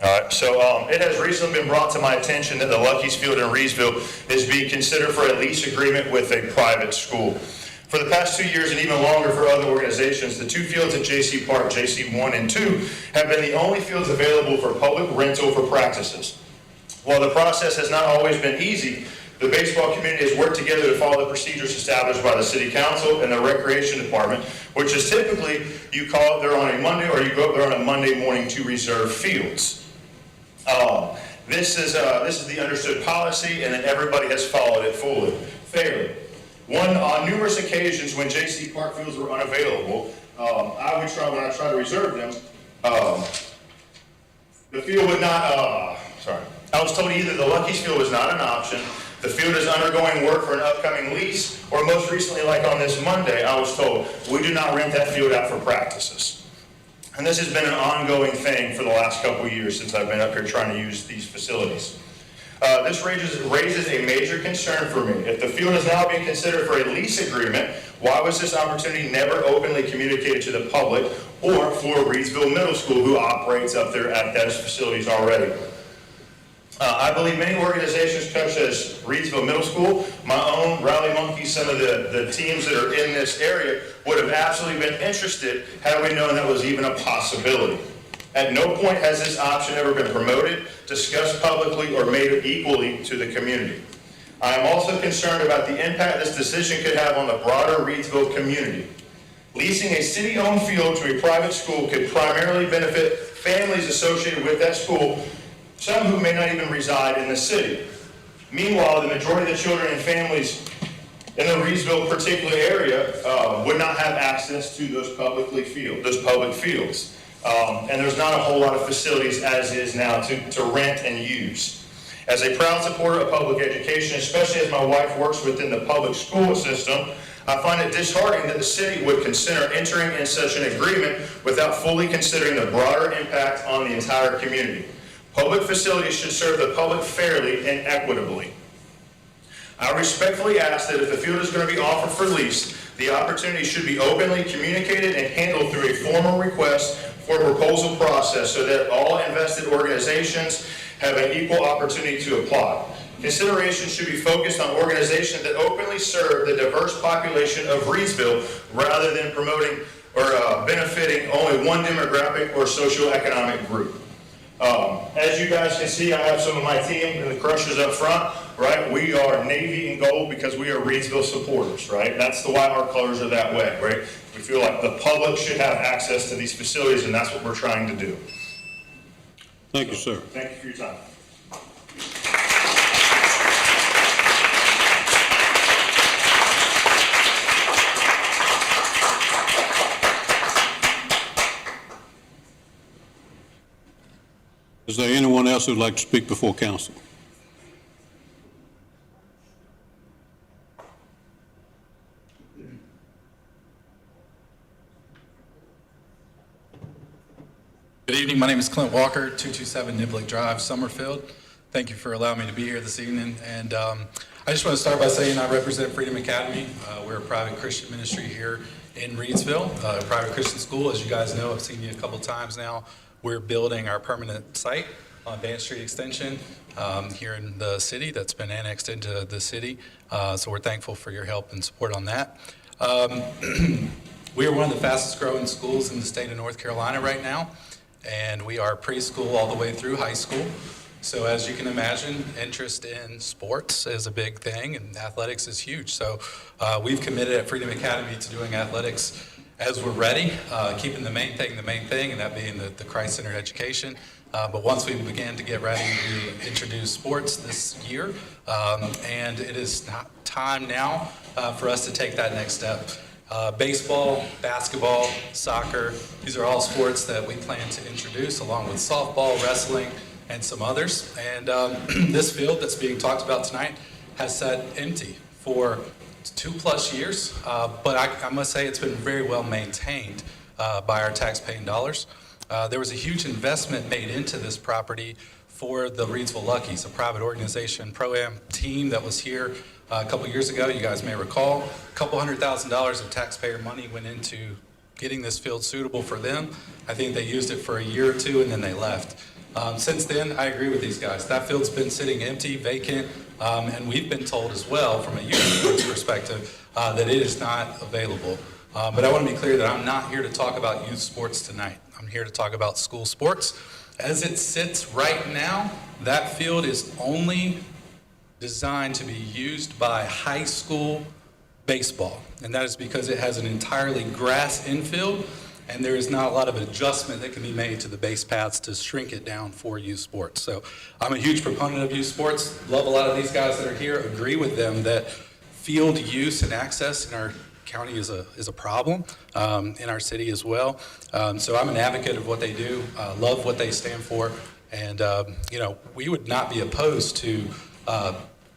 All right, so it has recently been brought to my attention that the Lucky's Field in Reidsville is being considered for a lease agreement with a private school. For the past 2 years and even longer for other organizations, the two fields at J.C. Park, J.C. 1 and 2, have been the only fields available for public rental for practices. While the process has not always been easy, The baseball community has worked together to follow the procedures established by the city council and the recreation department, which is typically, you call up there on a Monday, or you go up there on a Monday morning to reserve fields. This is the understood policy, and then everybody has followed it fairly. On numerous occasions when J.C. Park fields were unavailable, when I try to reserve them, the field would not, I was told either the Lucky's field was not an option, the field is undergoing work for an upcoming lease, or most recently, like on this Monday, I was told, we do not rent that field out for practices. And this has been an ongoing thing for the last couple of years since I've been up here trying to use these facilities. This raises a major concern for me. If the field is now being considered for a lease agreement, why was this opportunity never openly communicated to the public or for Reidsville Middle School, who operates up there at those facilities already? I believe many organizations such as Reidsville Middle School, my own Rally Monkeys, some of the teams that are in this area would have absolutely been interested had we known that was even a possibility. At no point has this option ever been promoted, discussed publicly, or made equally to the community. I am also concerned about the impact this decision could have on the broader Reidsville community. Leasing a city-owned field to a private school could primarily benefit families associated with that school, some who may not even reside in the city. Meanwhile, the majority of the children and families in the Reidsville particular area would not have access to those public fields. And there's not a whole lot of facilities as is now to rent and use. As a proud supporter of public education, especially as my wife works within the public school system, I find it disheartening that the city would consider entering in such an agreement without fully considering the broader impact on the entire community. Public facilities should serve the public fairly and equitably. I respectfully ask that if the field is going to be offered for lease, the opportunity should be openly communicated and handled through a formal request for a proposal process so that all invested organizations have an equal opportunity to apply. Consideration should be focused on organizations that openly serve the diverse population of Reidsville rather than promoting or benefiting only one demographic or socioeconomic group. As you guys can see, I have some of my team and the Crushers up front, right? We are navy and gold because we are Reidsville supporters, right? That's why our colors are that way, right? We feel like the public should have access to these facilities, and that's what we're trying to do. Thank you, sir. Thank you for your time. Is there anyone else who'd like to speak before council? Good evening. My name is Clint Walker, 227 Niblick Drive, Summerfield. Thank you for allowing me to be here this evening. And I just want to start by saying I represent Freedom Academy. We're a private Christian ministry here in Reidsville, a private Christian school. As you guys know, I've seen you a couple times now. We're building our permanent site on Vance Street Extension here in the city that's been annexed into the city. So we're thankful for your help and support on that. We are one of the fastest growing schools in the state of North Carolina right now. And we are preschool all the way through high school. So as you can imagine, interest in sports is a big thing and athletics is huge. So we've committed at Freedom Academy to doing athletics as we're ready, keeping the main thing, and that being the Christ-centered education. But once we began to get ready to introduce sports this year, and it is time now for us to take that next step. Baseball, basketball, soccer, these are all sports that we plan to introduce along with softball, wrestling, and some others. And this field that's being talked about tonight has sat empty for 2+ years, but I must say it's been very well maintained by our tax-paying dollars. There was a huge investment made into this property for the Reidsville Luckies, a private organization, pro-am team that was here a couple years ago. You guys may recall, a couple $100,000 of taxpayer money went into getting this field suitable for them. I think they used it for a year or two and then they left. Since then, I agree with these guys. That field's been sitting empty, vacant, and we've been told as well from a youth sports perspective that it is not available. But I want to be clear that I'm not here to talk about youth sports tonight. I'm here to talk about school sports. As it sits right now, that field is only designed to be used by high school baseball. And that is because it has an entirely grass infield, and there is not a lot of adjustment that can be made to the base paths to shrink it down for youth sports. So I'm a huge proponent of youth sports. Love a lot of these guys that are here. Agree with them that field use and access in our county is a problem, in our city as well. So I'm an advocate of what they do, love what they stand for, and we would not be opposed to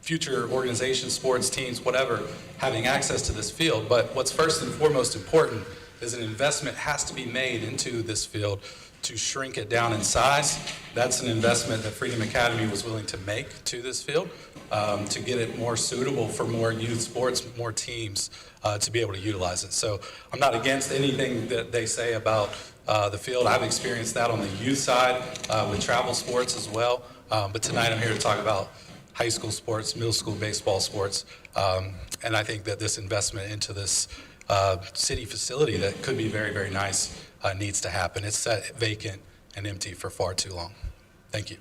future organizations, sports teams, whatever, having access to this field. But what's first and foremost important is an investment has to be made into this field to shrink it down in size. That's an investment that Freedom Academy was willing to make to this field to get it more suitable for more youth sports, more teams to be able to utilize it. So I'm not against anything that they say about the field. I've experienced that on the youth side with travel sports as well. But tonight I'm here to talk about high school sports, middle school baseball sports. And I think that this investment into this city facility that could be very, very nice needs to happen. It's sat vacant and empty for far too long. Thank you.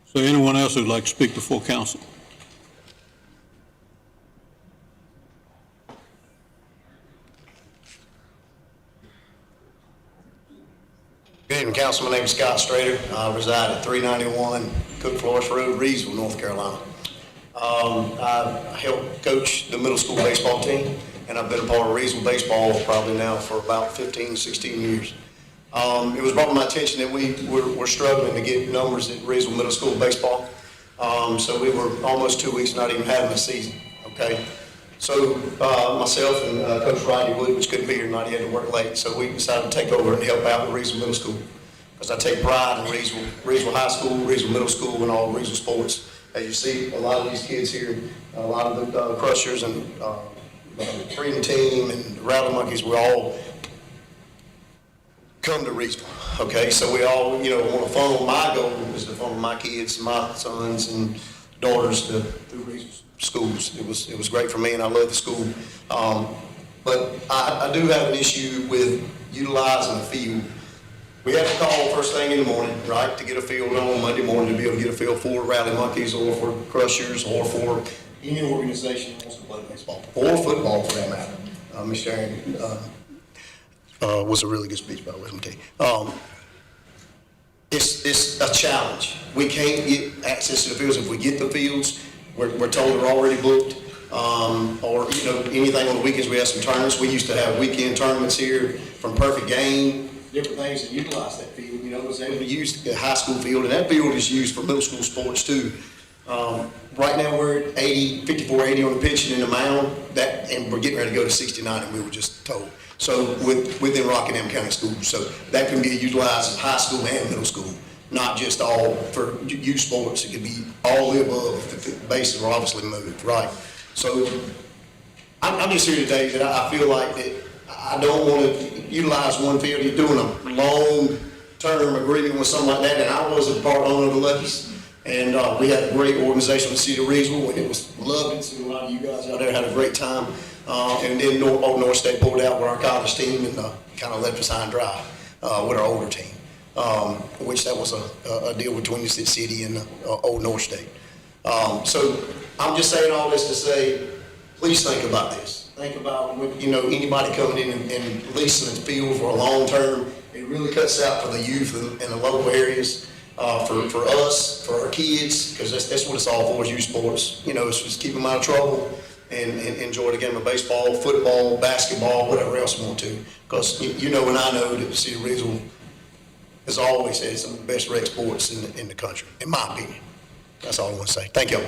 So anyone else who'd like to speak before council? Good evening, Council. My name is Scott Strader. I reside at 391 Cook Flores Road, Reidsville, North Carolina. I help coach the middle school baseball team, and I've been a part of Reidsville baseball probably now for about 15, 16 years. It was brought to my attention that we're struggling to get numbers at Reidsville middle school baseball. So we were almost 2 weeks not even having a season, okay? So myself and Coach Rodney Wood, which couldn't be here tonight, he had to work late, so we decided to take over and help out with Reidsville Middle School. Because I take pride in Reidsville High School, Reidsville Middle School, and all Reidsville sports. As you see, a lot of these kids here, a lot of the Crushers and Freedom Team and Rally Monkeys, we all come to Reidsville, okay? So we all, want to funnel, my goal is to funnel my kids, my sons and daughters through Reidsville schools. It was great for me, and I love the school. But I do have an issue with utilizing the field. We have to call first thing in the morning, right, to get a field on Monday morning to be able to get a field for Rally Monkeys or for Crushers or for any organization that wants to play baseball or football for that matter. Ms. Sharon was a really good speech, by the way. Okay. It's a challenge. We can't get access to the fields. If we get the fields, we're told they're already booked, or anything on the weekends. We have some tournaments. We used to have weekend tournaments here from Perfect Game, different things that utilize that field. Was able to use the high school field, and that field is used for middle school sports too. Right now we're at 54-80 on the pitch and in the mound, and we're getting ready to go to 69, and we were just told. So within Rockingham County Schools, so that can be utilized in high school and middle school. Not just all for youth sports. It could be all the above if the bases are obviously moved, right? So I'm just here today that I feel like that I don't want to utilize one field. You're doing a long-term agreement with something like that, and I was a part owner of the Luckies, and we had a great organization with the City of Reidsville, and it was lovely to see a lot of you guys out there had a great time. And then Old North State pulled out with our college team and kind of left us high and dry with our older team. Which that was a deal between the city and Old North State. So I'm just saying all this to say, please think about this. Think about anybody coming in and leasing the field for a long term. It really cuts out for the youth in the local areas, for us, for our kids, because that's what it's all for, is youth sports. It's just keep them out of trouble and enjoy the game of baseball, football, basketball, whatever else you want to. Because and I know that the city of Reidsville has always had some of the best rec sports in the country, in my opinion. That's all I want to say. Thank you.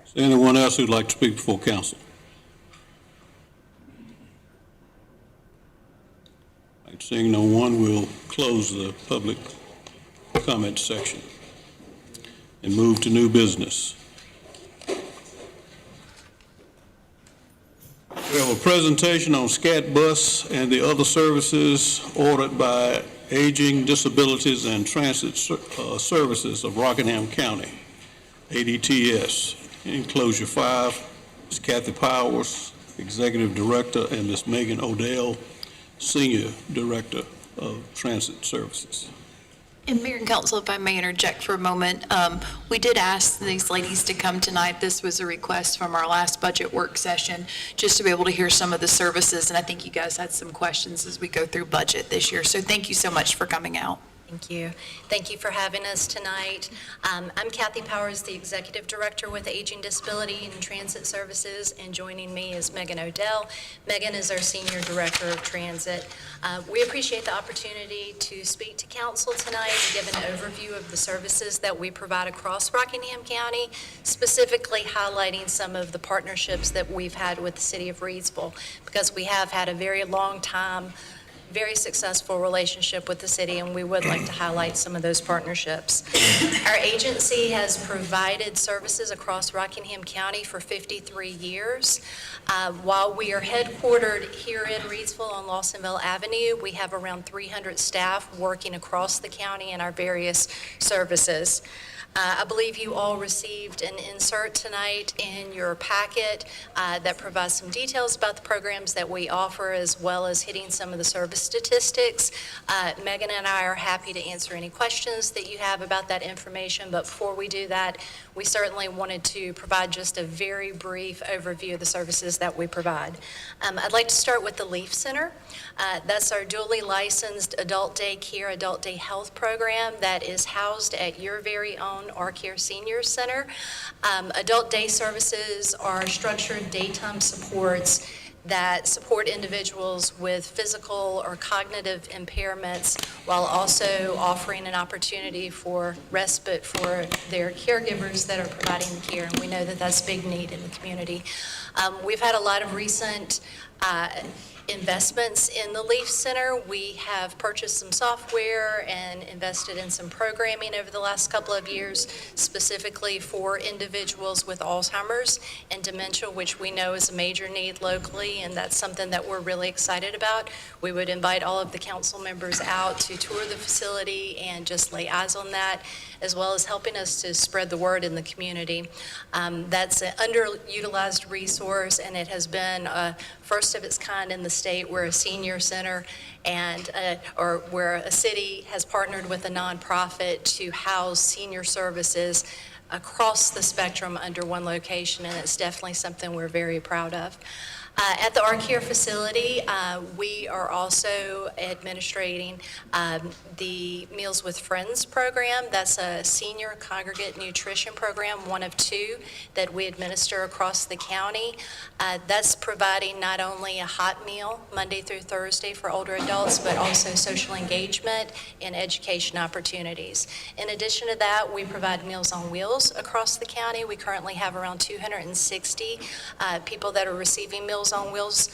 Is there anyone else who'd like to speak before council? Seeing no one, we'll close the public comment section and move to new business. We have a presentation on SCAT bus and the other services ordered by Aging, Disabilities, and Transit Services of Rockingham County, ADTS, enclosure 5. Ms. Kathy Powers, Executive Director, and Ms. Megan Odell, Senior Director of Transit Services. And Mayor and Council, if I may interject for a moment, we did ask these ladies to come tonight. This was a request from our last budget work session, just to be able to hear some of the services, and I think you guys had some questions as we go through budget this year. So thank you so much for coming out. Thank you. Thank you for having us tonight. I'm Kathy Powers, the Executive Director with Aging, Disability, and Transit Services, and joining me is Megan Odell. Megan is our Senior Director of Transit. We appreciate the opportunity to speak to Council tonight and give an overview of the services that we provide across Rockingham County, specifically highlighting some of the partnerships that we've had with the City of Reidsville, because we have had a very long time, very successful relationship with the city, and we would like to highlight some of those partnerships. Our agency has provided services across Rockingham County for 53 years. While we are headquartered here in Reidsville on Lawsonville Avenue, we have around 300 staff working across the county in our various services. I believe you all received an insert tonight in your packet that provides some details about the programs that we offer, as well as hitting some of the service statistics. Megan and I are happy to answer any questions that you have about that information, but before we do that, we certainly wanted to provide just a very brief overview of the services that we provide. I'd like to start with the Leaf Center. That's our dually licensed adult day care, adult day health program that is housed at your very own Our Care Senior Center. Adult day services are structured daytime supports that support individuals with physical or cognitive impairments, while also offering an opportunity for respite for their caregivers that are providing the care, and we know that that's a big need in the community. We've had a lot of recent investments in the Leaf Center. We have purchased some software and invested in some programming over the last couple of years, specifically for individuals with Alzheimer's and dementia, which we know is a major need locally, and that's something that we're really excited about. We would invite all of the council members out to tour the facility and just lay eyes on that, as well as helping us to spread the word in the community. That's an underutilized resource, and it has been first of its kind in the state. We're a senior center, and or where a city has partnered with a nonprofit to house senior services across the spectrum under one location, and it's definitely something we're very proud of. At the Our Care facility, we are also administrating the Meals with Friends program. That's a senior congregate nutrition program, one of two that we administer across the county. That's providing not only a hot meal Monday through Thursday for older adults, but also social engagement and education opportunities. In addition to that, we provide Meals on Wheels across the county. We currently have around 260 people that are receiving Meals on Wheels.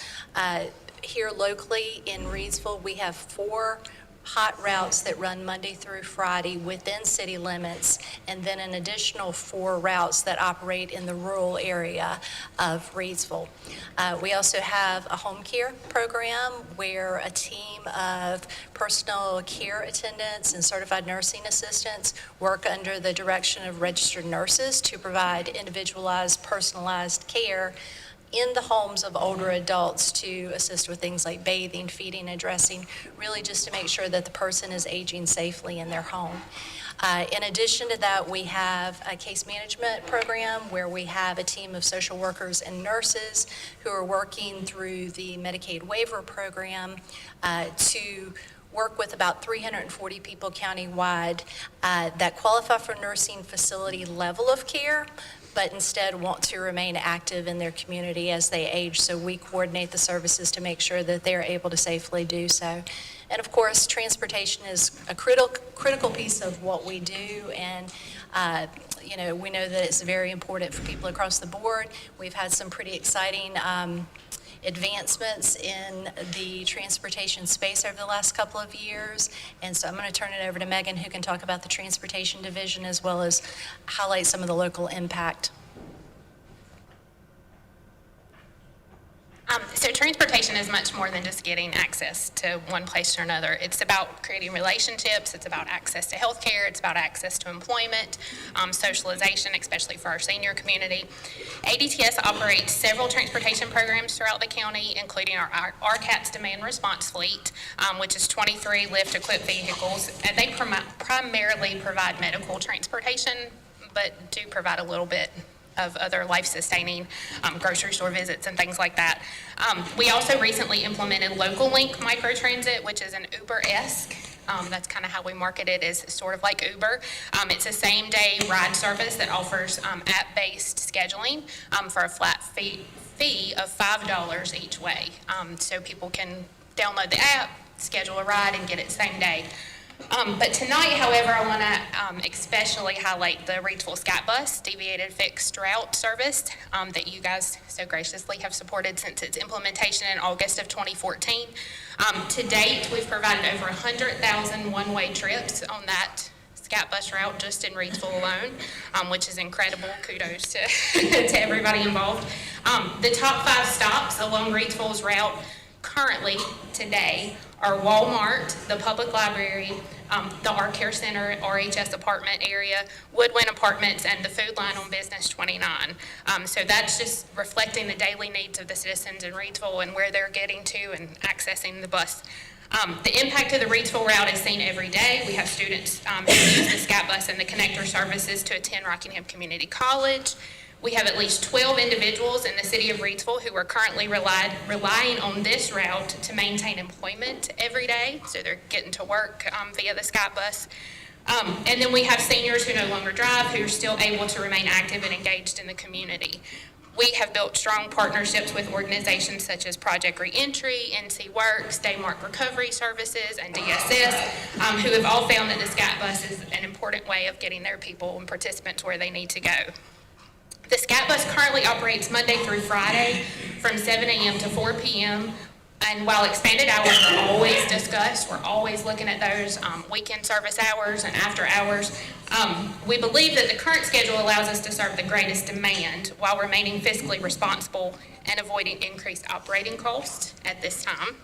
Here locally in Reidsville, we have 4 hot routes that run Monday through Friday within city limits, and then an additional 4 routes that operate in the rural area of Reidsville. We also have a home care program where a team of personal care attendants and certified nursing assistants work under the direction of registered nurses to provide individualized, personalized care in the homes of older adults to assist with things like bathing, feeding, and dressing, really just to make sure that the person is aging safely in their home. In addition to that, we have a case management program where we have a team of social workers and nurses who are working through the Medicaid waiver program to work with about 340 people countywide that qualify for nursing facility level of care, but instead want to remain active in their community as they age. So we coordinate the services to make sure that they're able to safely do so. And of course, transportation is a critical piece of what we do, and we know that it's very important for people across the board. We've had some pretty exciting advancements in the transportation space over the last couple of years. And so I'm going to turn it over to Megan, who can talk about the transportation division as well as highlight some of the local impact. So transportation is much more than just getting access to one place or another. It's about creating relationships. It's about access to healthcare. It's about access to employment, socialization, especially for our senior community. ADTS operates several transportation programs throughout the county, including our RCATS demand response fleet, which is 23 lift-equipped vehicles, and they primarily provide medical transportation, but do provide a little bit of other life-sustaining grocery store visits and things like that. We also recently implemented Local Link Microtransit, which is an Uber-esque. That's kind of how we market it, is sort of like Uber. It's a same-day ride service that offers app-based scheduling for a flat fee of $5 each way. So people can download the app, schedule a ride, and get it same day. But tonight, however, I want to especially highlight the Reidsville Scat Bus deviated fixed route service that you guys so graciously have supported since its implementation in August of 2014. To date, we've provided over 100,000 one-way trips on that Scat Bus route just in Reidsville alone, which is incredible. Kudos to, to everybody involved. The top 5 stops along Reidsville's route currently today are Walmart, the public library, the Art Care Center, RHS apartment area, Woodwind Apartments, and the Food Line on Business 29. So that's just reflecting the daily needs of the citizens in Reidsville and where they're getting to and accessing the bus. The impact of the Reidsville route is seen every day. We have students who use the Scat Bus and the connector services to attend Rockingham Community College. We have at least 12 individuals in the city of Reidsville who are currently relying on this route to maintain employment every day. So they're getting to work via the Scat Bus. And then we have seniors who no longer drive who are still able to remain active and engaged in the community. We have built strong partnerships with organizations such as Project Reentry, NC Works, Daymark Recovery Services, and DSS, who have all found that the Scat Bus is an important way of getting their people and participants where they need to go. The Scat Bus currently operates Monday through Friday from 7 a.m. to 4 p.m. And while expanded hours are always discussed, we're always looking at those weekend service hours and after hours. We believe that the current schedule allows us to serve the greatest demand while remaining fiscally responsible and avoiding increased operating costs at this time.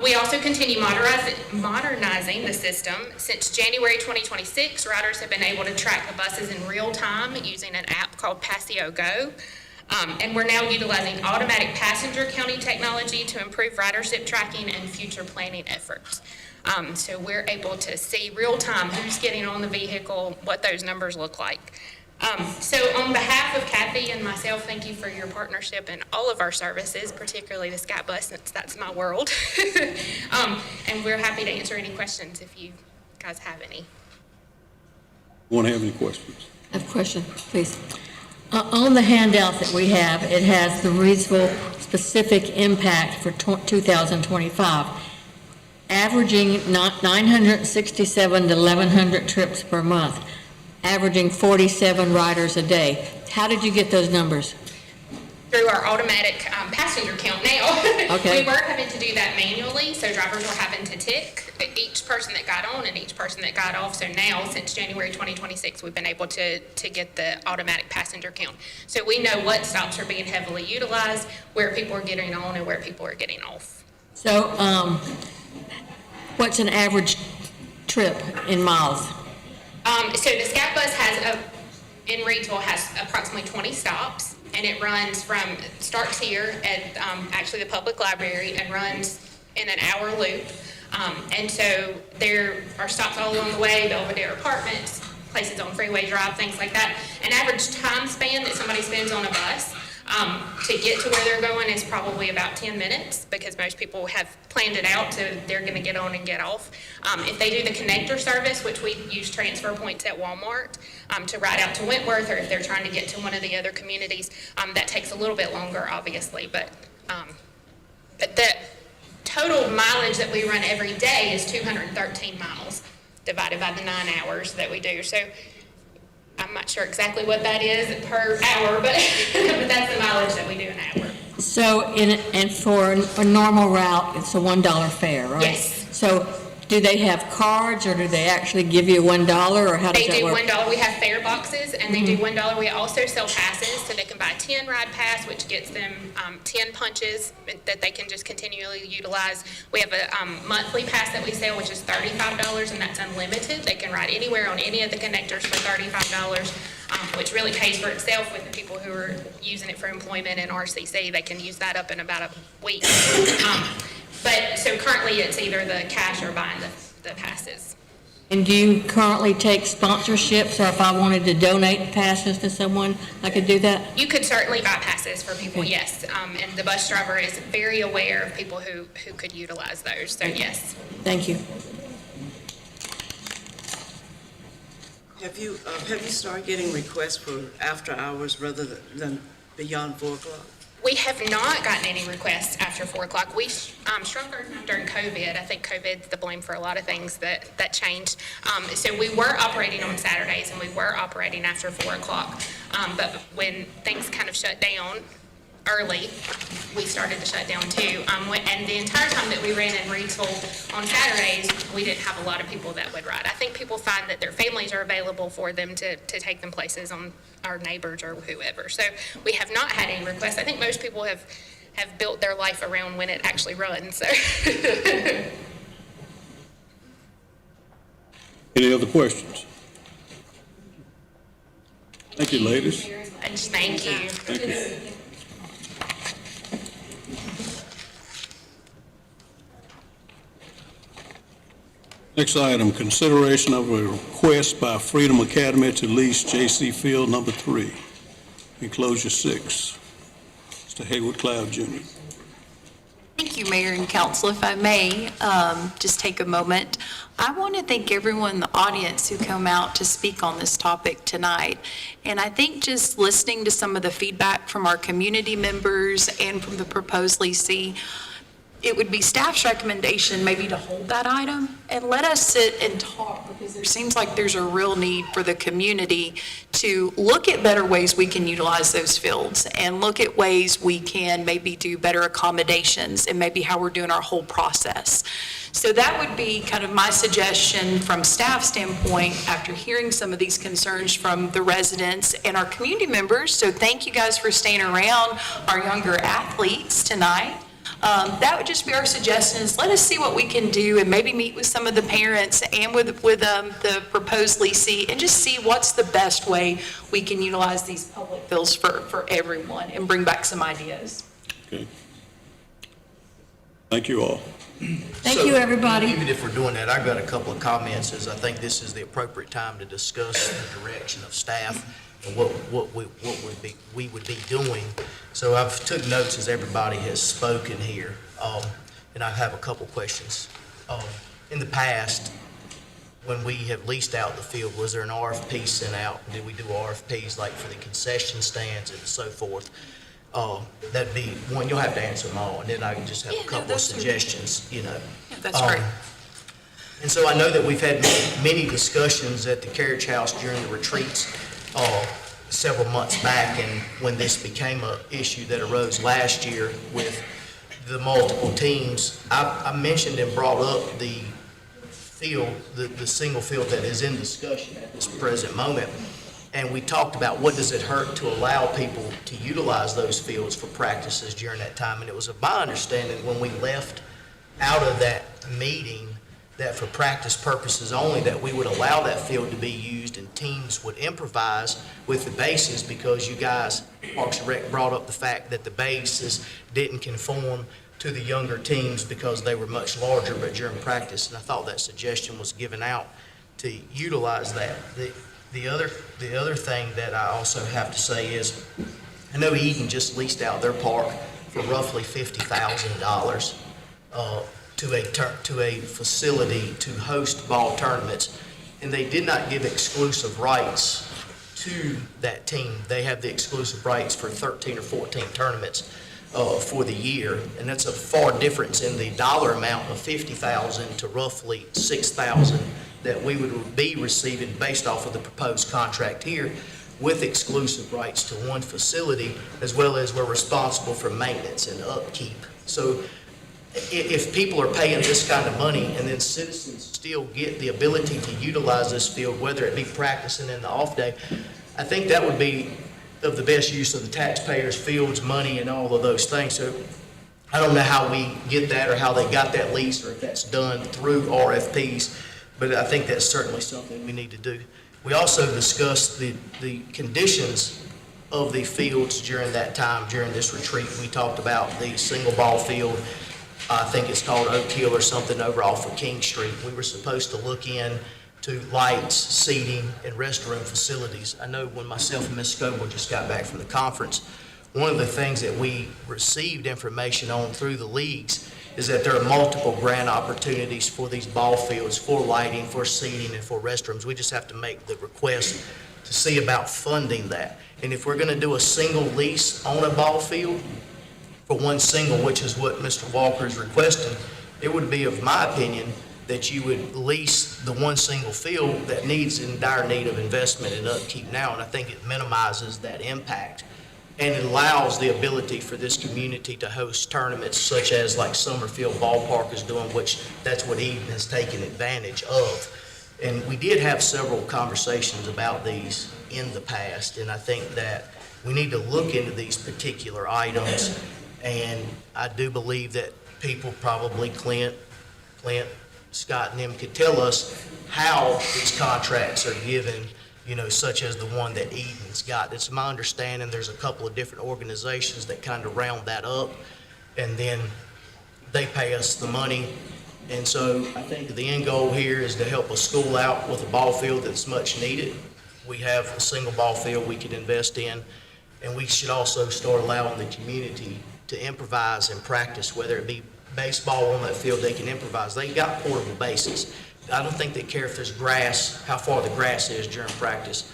We also continue modernizing the system. Since January 2026, riders have been able to track the buses in real time using an app called Passio Go. And we're now utilizing automatic passenger counting technology to improve ridership tracking and future planning efforts. So we're able to see real time who's getting on the vehicle, what those numbers look like. So on behalf of Kathy and myself, thank you for your partnership in all of our services, particularly the Scat Bus, since that's my world. And we're happy to answer any questions if you guys have any. Want to have any questions? I have a question, please. On the handout that we have, it has the Reidsville specific impact for 2025, averaging 967 to 1,100 trips per month, averaging 47 riders a day. How did you get those numbers? Through our automatic passenger count now. Okay. We were having to do that manually, so drivers were having to tick each person that got on and each person that got off. So now, since January 2026, we've been able to get the automatic passenger count. So we know what stops are being heavily utilized, where people are getting on and where people are getting off. So what's an average trip in miles? So the Scat Bus in Reidsville has approximately 20 stops, and it runs from, starts here at actually the public library and runs in an hour loop. And so there are stops all along the way, Belvedere Apartments, places on Freeway Drive, things like that. An average time span that somebody spends on a bus to get to where they're going is probably about 10 minutes because most people have planned it out, so they're going to get on and get off. If they do the connector service, which we use transfer points at Walmart to ride out to Wentworth, or if they're trying to get to one of the other communities, that takes a little bit longer, obviously. But the total mileage that we run every day is 213 miles divided by the 9 hours that we do. So I'm not sure exactly what that is per hour, but that's the mileage that we do an hour. So, and for a normal route, it's a $1 fare, right? Yes. So do they have cards, or do they actually give you $1, or how does They that do work? $1. We have fare boxes, and they do $1. We also sell passes, so they can buy a 10 ride pass, which gets them 10 punches that they can just continually utilize. We have a monthly pass that we sell, which is $35, and that's unlimited. They can ride anywhere on any of the connectors for $35, which really pays for itself with the people who are using it for employment and RCC. They can use that up in about a week. But so currently, it's either the cash or buying the passes. And do you currently take sponsorships, or if I wanted to donate passes to someone, I could do that? You could certainly buy passes for people, yes. And the bus driver is very aware of people who could utilize those, so yes. Thank you. Have you started getting requests for after hours rather than beyond 4 o'clock? We have not gotten any requests after 4 o'clock. We shrunk our time during COVID. I think COVID's the blame for a lot of things that changed. So we were operating on Saturdays, and we were operating after 4 o'clock. But when things kind of shut down early, we started to shut down too. And the entire time that we ran in Reidsville on Saturdays, we didn't have a lot of people that would ride. I think people find that their families are available for them to take them places, on our neighbors or whoever. So we have not had any requests. I think most people have built their life around when it actually runs. So. Any other questions? Thank you, ladies. Thank you. Thank you. Next item, consideration of a request by Freedom Academy to lease J.C. Field number 3, enclosure 6. Mr. Haywood Cloud, Jr. Thank you, Mayor and Council. If I may, just take a moment. I want to thank everyone in the audience who come out to speak on this topic tonight. And I think just listening to some of the feedback from our community members and from the proposed leasee, it would be staff's recommendation maybe to hold that item and let us sit and talk, because there seems like there's a real need for the community to look at better ways we can utilize those fields and look at ways we can maybe do better accommodations and maybe how we're doing our whole process. So that would be kind of my suggestion from staff standpoint after hearing some of these concerns from the residents and our community members. So thank you guys for staying around our younger athletes tonight. That would just be our suggestion, is let us see what we can do and maybe meet with some of the parents and with the proposed leasee and just see what's the best way we can utilize these public fields for everyone and bring back some ideas. Okay. Thank you all. Thank you, everybody. Even if we're doing that, I've got a couple of comments, as I think this is the appropriate time to discuss the direction of staff and what we would be doing. So I've took notes as everybody has spoken here, and I have a couple questions. In the past, when we have leased out the field, was there an RFP sent out? Did we do RFPs like for the concession stands and so forth? That'd be one. You'll have to answer them all, and then I can just have a couple of suggestions, you know. Yeah, that's great. And so I know that we've had many discussions at the Carriage House during the retreats several months back, and when this became an issue that arose last year with the multiple teams, I mentioned and brought up the field, the single field that is in discussion at this present moment. And we talked about what does it hurt to allow people to utilize those fields for practices during that time. And it was my understanding when we left out of that meeting that for practice purposes only, that we would allow that field to be used and teams would improvise with the bases, because you guys, Parks and Rec, brought up the fact that the bases didn't conform to the younger teams because they were much larger, but during practice, and I thought that suggestion was given out to utilize that. The other thing that I also have to say is, I know Eden just leased out their park for roughly $50,000 to a facility to host ball tournaments, and they did not give exclusive rights to that team. They have the exclusive rights for 13 or 14 tournaments for the year, and that's a far difference in the dollar amount of $50,000 to roughly $6,000 that we would be receiving based off of the proposed contract here, with exclusive rights to one facility, as well as we're responsible for maintenance and upkeep. So if people are paying this kind of money and then citizens still get the ability to utilize this field, whether it be practicing in the off day, I think that would be of the best use of the taxpayers' fields, money, and all of those things. So I don't know how we get that or how they got that lease or if that's done through RFPs, but I think that's certainly something we need to do. We also discussed the conditions of the fields during that time, during this retreat. We talked about the single ball field. I think it's called Oak Hill or something over off of King Street. We were supposed to look in to lights, seating, and restroom facilities. I know when myself and Ms. Scoble just got back from the conference, one of the things that we received information on through the leagues is that there are multiple grant opportunities for these ball fields, for lighting, for seating, and for restrooms. We just have to make the request to see about funding that. And if we're going to do a single lease on a ball field, for one single, which is what Mr. Walker is requesting, it would be, of my opinion, that you would lease the one single field that needs in dire need of investment and upkeep now, and I think it minimizes that impact. And it allows the ability for this community to host tournaments such as like Summerfield Ballpark is doing, which that's what Eden has taken advantage of. And we did have several conversations about these in the past, and I think that we need to look into these particular items. And I do believe that people, probably Clint, Scott, and them could tell us how these contracts are given, you know, such as the one that Eden's got. It's my understanding there's a couple of different organizations that kind of round that up, and then they pay us the money. And so I think the end goal here is to help a school out with a ball field that's much needed. We have a single ball field we could invest in, and we should also start allowing the community to improvise and practice, whether it be baseball on that field, they can improvise. They got portable bases. I don't think they care if there's grass, how far the grass is during practice.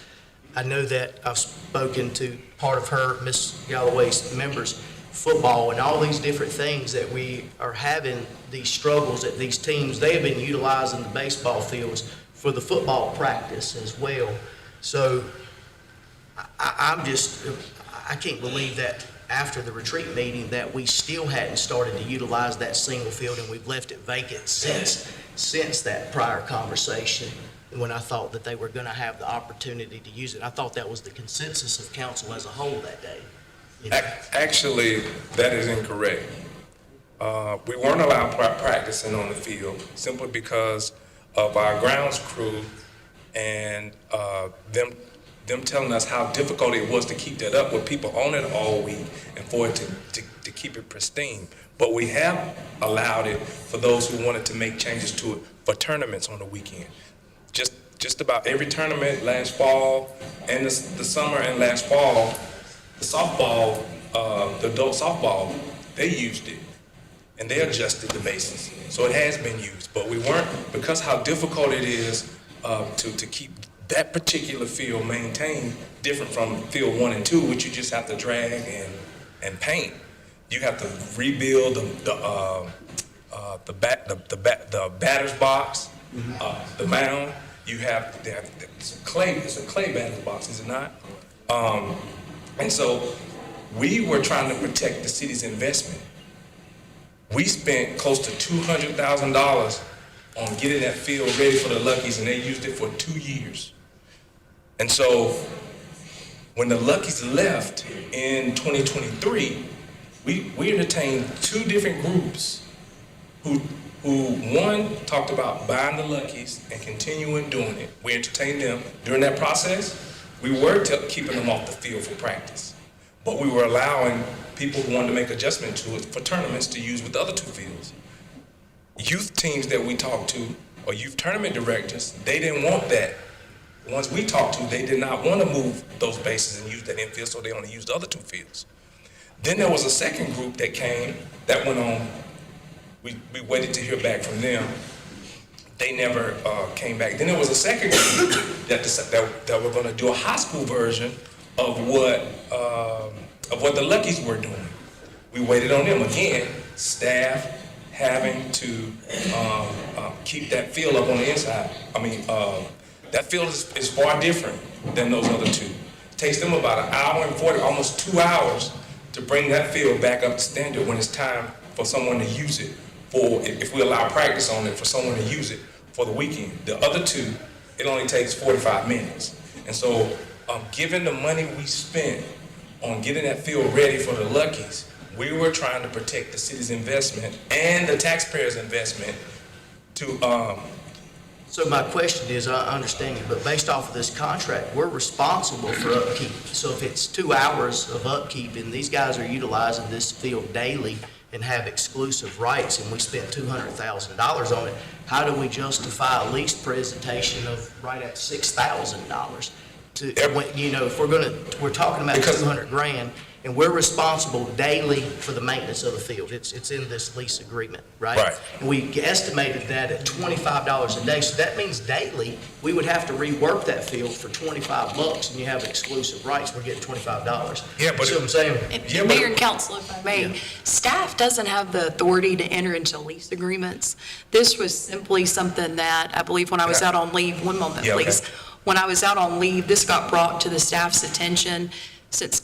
I know that I've spoken to part of her, Miss Galloway's members, football and all these different things that we are having these struggles at these teams. They have been utilizing the baseball fields for the football practice as well. So I can't believe that after the retreat meeting that we still hadn't started to utilize that single field, and we've left it vacant since that prior conversation when I thought that they were going to have the opportunity to use it. I thought that was the consensus of council as a whole that day. You know? Actually, that is incorrect. We weren't allowed practicing on the field simply because of our grounds crew and them telling us how difficult it was to keep that up with people on it all week and for it to keep it pristine. But we have allowed it for those who wanted to make changes to it for tournaments on the weekend. Just about every tournament last fall and the summer and last fall, the softball, the adult softball, they used it and they adjusted the bases. So it has been used, but we weren't, because how difficult it is to keep that particular field maintained, different from field 1 and 2, which you just have to drag and paint. You have to rebuild the batter's box, the mound. You have it's a clay batter's box, is it not? And so we were trying to protect the city's investment. We spent close to $200,000 on getting that field ready for the Luckies, and they used it for 2 years. And so when the Luckies left in 2023, we entertained 2 different groups who one talked about buying the Luckies and continuing doing it. We entertained them during that process. We were keeping them off the field for practice, but we were allowing people who wanted to make adjustments to it for tournaments to use with the other 2 fields. Youth teams that we talked to, or youth tournament directors, they didn't want that. The ones we talked to, they did not want to move those bases and use that infield, so they only used the other 2 fields. Then there was a second group that came, that went on. We waited to hear back from them. They never came back. Then there was a second group that were going to do a high school version of what the Luckies were doing. We waited on them. Again, staff having to keep that field up on the inside. I mean, that field is far different than those other 2. It takes them about 1 hour and 40, almost 2 hours to bring that field back up to standard when it's time for someone to use it if we allow practice on it, for someone to use it for the weekend. The other two, it only takes 45 minutes. And so, given the money we spent on getting that field ready for the Luckies, we were trying to protect the city's investment and the taxpayers' investment to, So my question is, I understand you, but based off of this contract, we're responsible for upkeep. So if it's 2 hours of upkeep and these guys are utilizing this field daily and have exclusive rights and we spent $200,000 on it, how do we justify a lease presentation of right at $6,000? If we're talking about 200 grand and we're responsible daily for the maintenance of the field. It's in this lease agreement, right? Right. And we estimated that at $25 a day, so that means daily, we would have to rework that field for $25, and you have exclusive rights, we're getting $25. Yeah, but See what I'm saying? And Mayor and Council, if I may, staff doesn't have the authority to enter into lease agreements. This was simply something that, I believe when I was out on leave, one moment, Yeah, okay. please. When I was out on leave, this got brought to the staff's attention. Since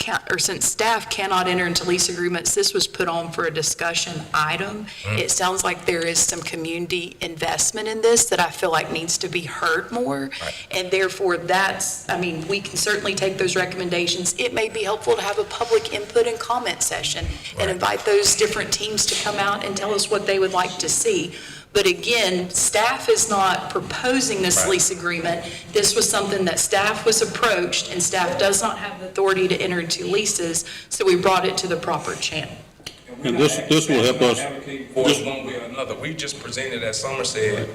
staff cannot enter into lease agreements, this was put on for a discussion item. It sounds like there is some community investment in this that I feel like needs to be heard more. And therefore, we can certainly take those recommendations. It may be helpful to have a public input and comment session and invite those different teams to come out and tell us what they would like to see. But again, staff is not proposing this lease agreement. This was something that staff was approached, and staff does not have the authority to enter into leases, so we brought it to the proper channel. And this will help us. For us one way or another. We just presented, as Summer said,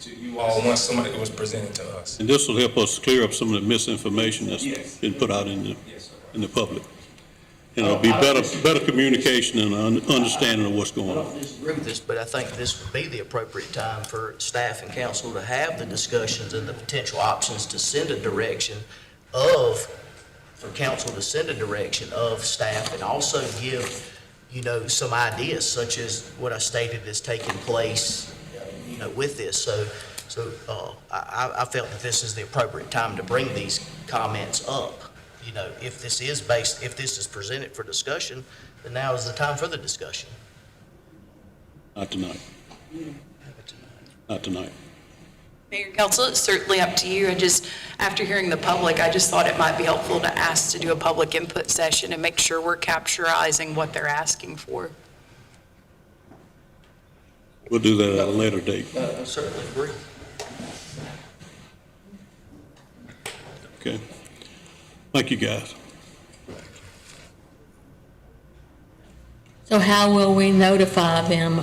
to you all once somebody was presented to us. And this will help us clear up some of the misinformation that's been put out in the public. And it'll be better communication and understanding of what's going on. I don't disagree with this, but I think this would be the appropriate time for staff and council to have the discussions and the potential options to send a direction for council to send a direction of staff and also give, some ideas such as what I stated is taking place, with this. So I felt that this is the appropriate time to bring these comments up. If this is presented for discussion, then now is the time for the discussion. Not tonight. Not tonight. Mayor and Council, it's certainly up to you. And just after hearing the public, I just thought it might be helpful to ask to do a public input session and make sure we're capturizing what they're asking for. We'll do that at a later date. I certainly agree. Okay. Thank you, guys. So how will we notify them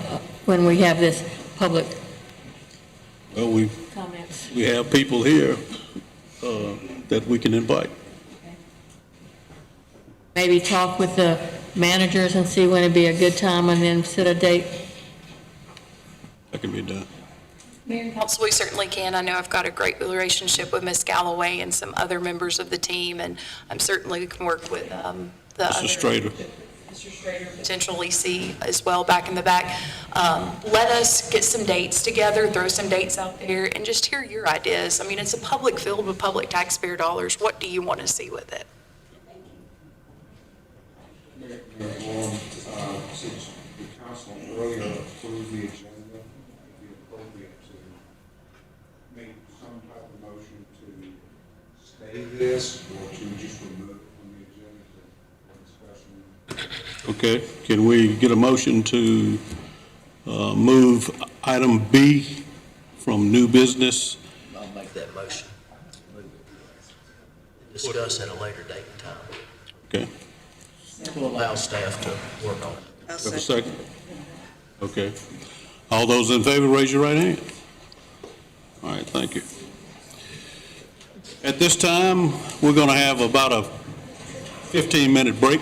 when we have this public Well, we comments? have people here that we can invite. Maybe talk with the managers and see when it'd be a good time and then set a date? That can be done. Mayor and Council, we certainly can. I know I've got a great relationship with Ms. Galloway and some other members of the team, and I'm certainly can work with the Mr. Strader. Mr. Strader, potential leasing as well back in the back. Let us get some dates together, throw some dates out there, and just hear your ideas. I mean, it's a public field with public taxpayer dollars. What do you want to see with it? Mayor, since the council earlier approved the agenda, it'd be appropriate to make some type of motion to stay this or to just remove it from the agenda for discussion. Okay. Can we get a motion to move item B from new business? I'll make that motion. Discuss at a later date and time. Okay. We'll allow staff to work on it. Have a second? Okay. All those in favor, raise your right hand. All right, thank you. At this time, we're going to have about a 15-minute break.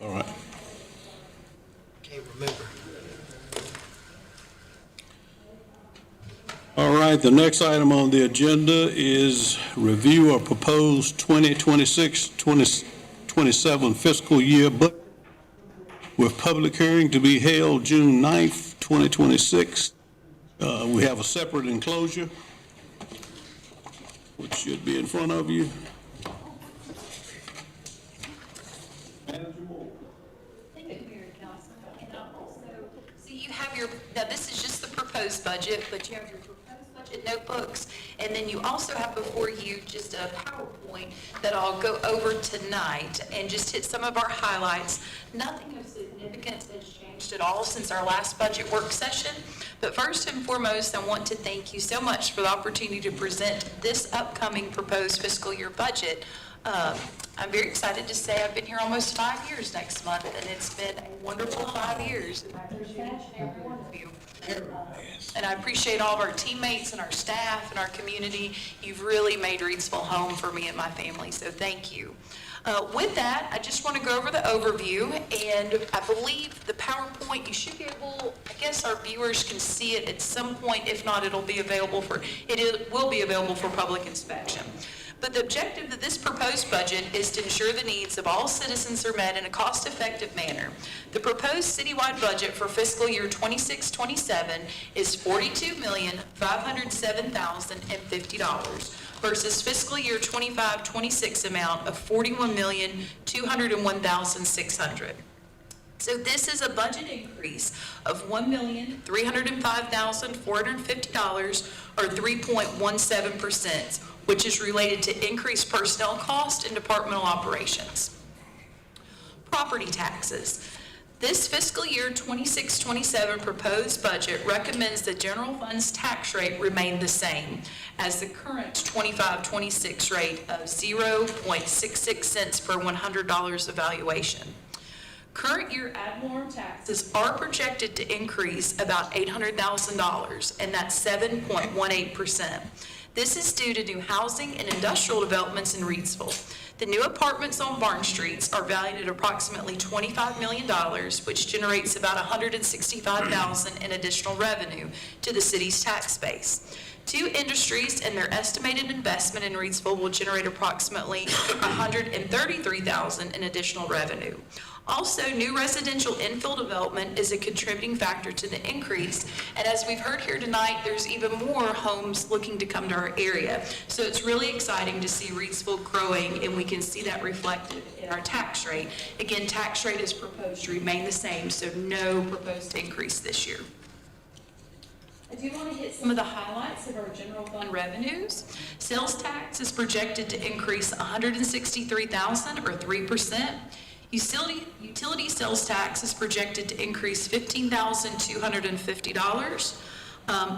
All right. Can't remember. All right, the next item on the agenda is review of proposed 2026-2027 fiscal year budget with public hearing to be held June 9th, 2026. We have a separate enclosure, which should be in front of you. So you have your, now this is just the proposed budget, but you have your proposed budget notebooks, and then you also have before you just a PowerPoint that I'll go over tonight and just hit some of our highlights. Nothing of significance has changed at all since our last budget work session, but first and foremost, I want to thank you so much for the opportunity to present this upcoming proposed fiscal year budget. I'm very excited to say I've been here almost 5 years next month, and it's been a wonderful 5 years. And I appreciate each and every one of you. And I appreciate all of our teammates and our staff and our community. You've really made Reidsville home for me and my family, so thank you. With that, I just want to go over the overview, and I believe the PowerPoint, you should be able, I guess our viewers can see it at some point. If not, it will be available for public inspection. But the objective of this proposed budget is to ensure the needs of all citizens are met in a cost-effective manner. The proposed citywide budget for fiscal year 26-27 is $42,507,050 versus fiscal year 25-26 amount of $41,201,600. So this is a budget increase of $1,305,450 or 3.17%, which is related to increased personnel cost and departmental operations. Property taxes. This fiscal year 26-27 proposed budget recommends the general fund's tax rate remain the same as the current 25-26 rate of 0.66 cents per $100 evaluation. Current year ad valorem taxes are projected to increase about $800,000, and that's 7.18%. This is due to new housing and industrial developments in Reidsville. The new apartments on Barn Streets are valued at approximately $25 million, which generates about $165,000 in additional revenue to the city's tax base. Two industries and their estimated investment in Reidsville will generate approximately $133,000 in additional revenue. Also, new residential infill development is a contributing factor to the increase, and as we've heard here tonight, there's even more homes looking to come to our area. So it's really exciting to see Reidsville growing, and we can see that reflected in our tax rate. Again, tax rate is proposed to remain the same, so no proposed increase this year. I do want to hit some of the highlights of our general fund revenues. Sales tax is projected to increase $163,000 or 3%. Utility sales tax is projected to increase $15,250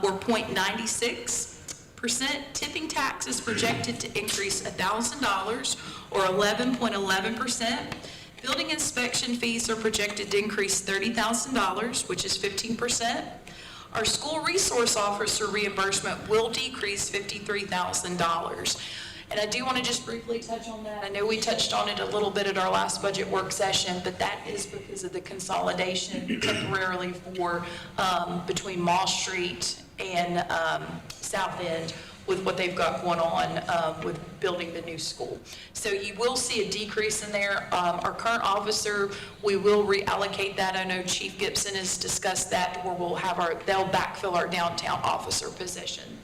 or 0.96%. Tipping tax is projected to increase $1,000 or 11.11%. Building inspection fees are projected to increase $30,000, which is 15%. Our school resource officer reimbursement will decrease $53,000. And I do want to just briefly touch on that. I know we touched on it a little bit at our last budget work session, but that is because of the consolidation temporarily for between Mall Street and South End with what they've got going on with building the new school. So you will see a decrease in there. Our current officer, we will reallocate that. I know Chief Gibson has discussed that, where they'll backfill our downtown officer position.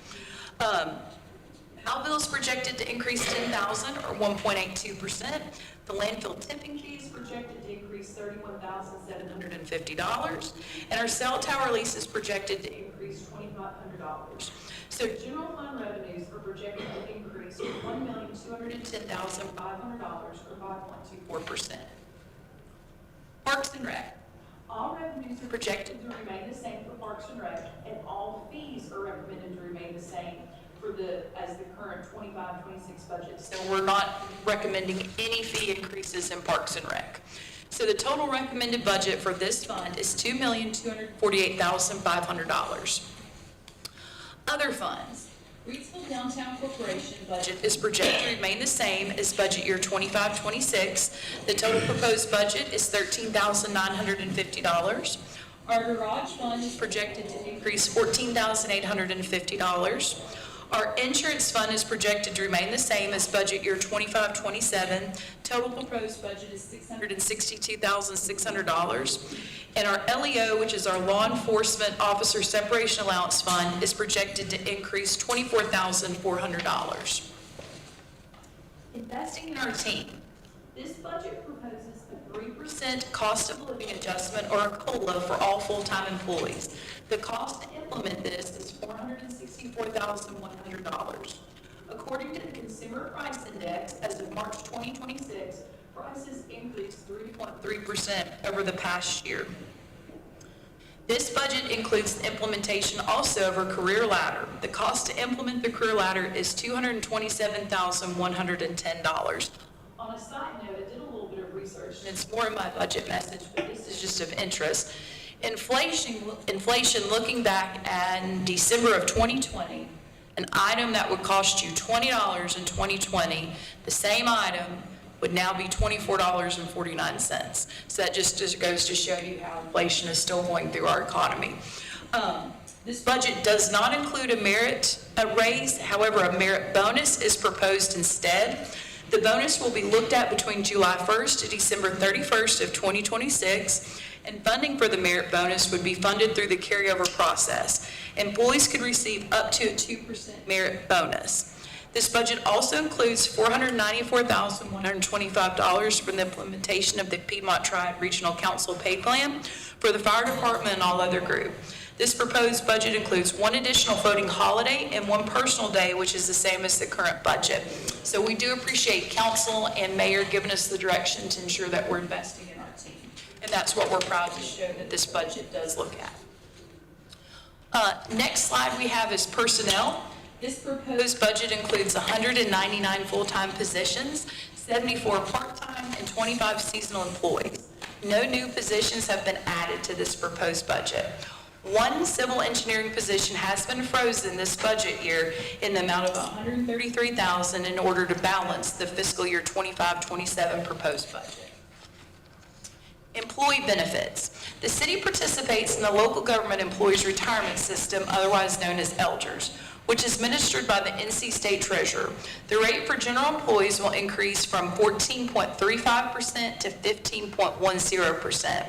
Houseville is projected to increase $10,000 or 1.82%. The landfill tipping fee is projected to increase $31,750. And our cell tower lease is projected to increase $2,500. So general fund revenues are projected to increase to $1,210,500 or 5.24%. Parks and Rec. All revenues are projected to remain the same for Parks and Rec, and all fees are recommended to remain the same as the current 25-26 budget. So we're not recommending any fee increases in Parks and Rec. So the total recommended budget for this fund is $2,248,500. Other funds. Reidsville Downtown Corporation budget is projected to remain the same as budget year 25-26. The total proposed budget is $13,950. Our garage fund is projected to increase $14,850. Our insurance fund is projected to remain the same as budget year 25-27. Total proposed budget is $662,600. And our LEO, which is our Law Enforcement Officer Separation Allowance Fund, is projected to increase $24,400. Investing in our team. This budget proposes a 3% cost of living adjustment, or a COLA, for all full-time employees. The cost to implement this is $464,100. According to the Consumer Price Index, as of March 2026, prices increased 3.3% over the past year. This budget includes the implementation also of a career ladder. The cost to implement the career ladder is $227,110. On a side note, I did a little bit of research, and it's more in my budget message, but this is just of interest. Inflation looking back at December of 2020, an item that would cost you $20 in 2020, the same item would now be $24.49. So that just goes to show you how inflation is still going through our economy. This budget does not include a merit raise. However, a merit bonus is proposed instead. The bonus will be looked at between July 1st to December 31st of 2026, and funding for the merit bonus would be funded through the carryover process. Employees could receive up to a 2% merit bonus. This budget also includes $494,125 for the implementation of the Piedmont Triad Regional Council pay plan for the fire department and all other group. This proposed budget includes one additional voting holiday and one personal day, which is the same as the current budget. So we do appreciate council and mayor giving us the direction to ensure that we're investing in our team. And that's what we're proud to show that this budget does look at. Next slide we have is personnel. This proposed budget includes 199 full-time positions, 74 part-time, and 25 seasonal employees. No new positions have been added to this proposed budget. One civil engineering position has been frozen this budget year in the amount of $133,000 in order to balance the fiscal year 25-27 proposed budget. Employee benefits. The city participates in the local government employees retirement system, otherwise known as ELDERS, which is administered by the NC State Treasurer. The rate for general employees will increase from 14.35% to 15.10%,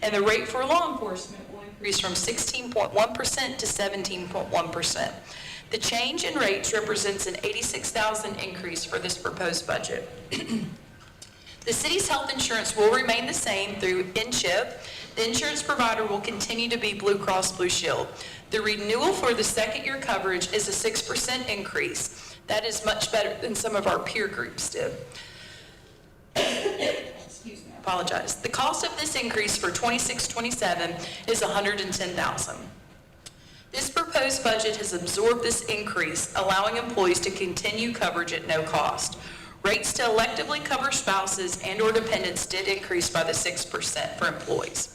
and the rate for law enforcement will increase from 16.1% to 17.1%. The change in rates represents an $86,000 increase for this proposed budget. The city's health insurance will remain the same through InChip. The insurance provider will continue to be Blue Cross Blue Shield. The renewal for the second year coverage is a 6% increase. That is much better than some of our peer groups did. Excuse me, I apologize. The cost of this increase for 26-27 is $110,000. This proposed budget has absorbed this increase, allowing employees to continue coverage at no cost. Rates to electively cover spouses and/or dependents did increase by the 6% for employees.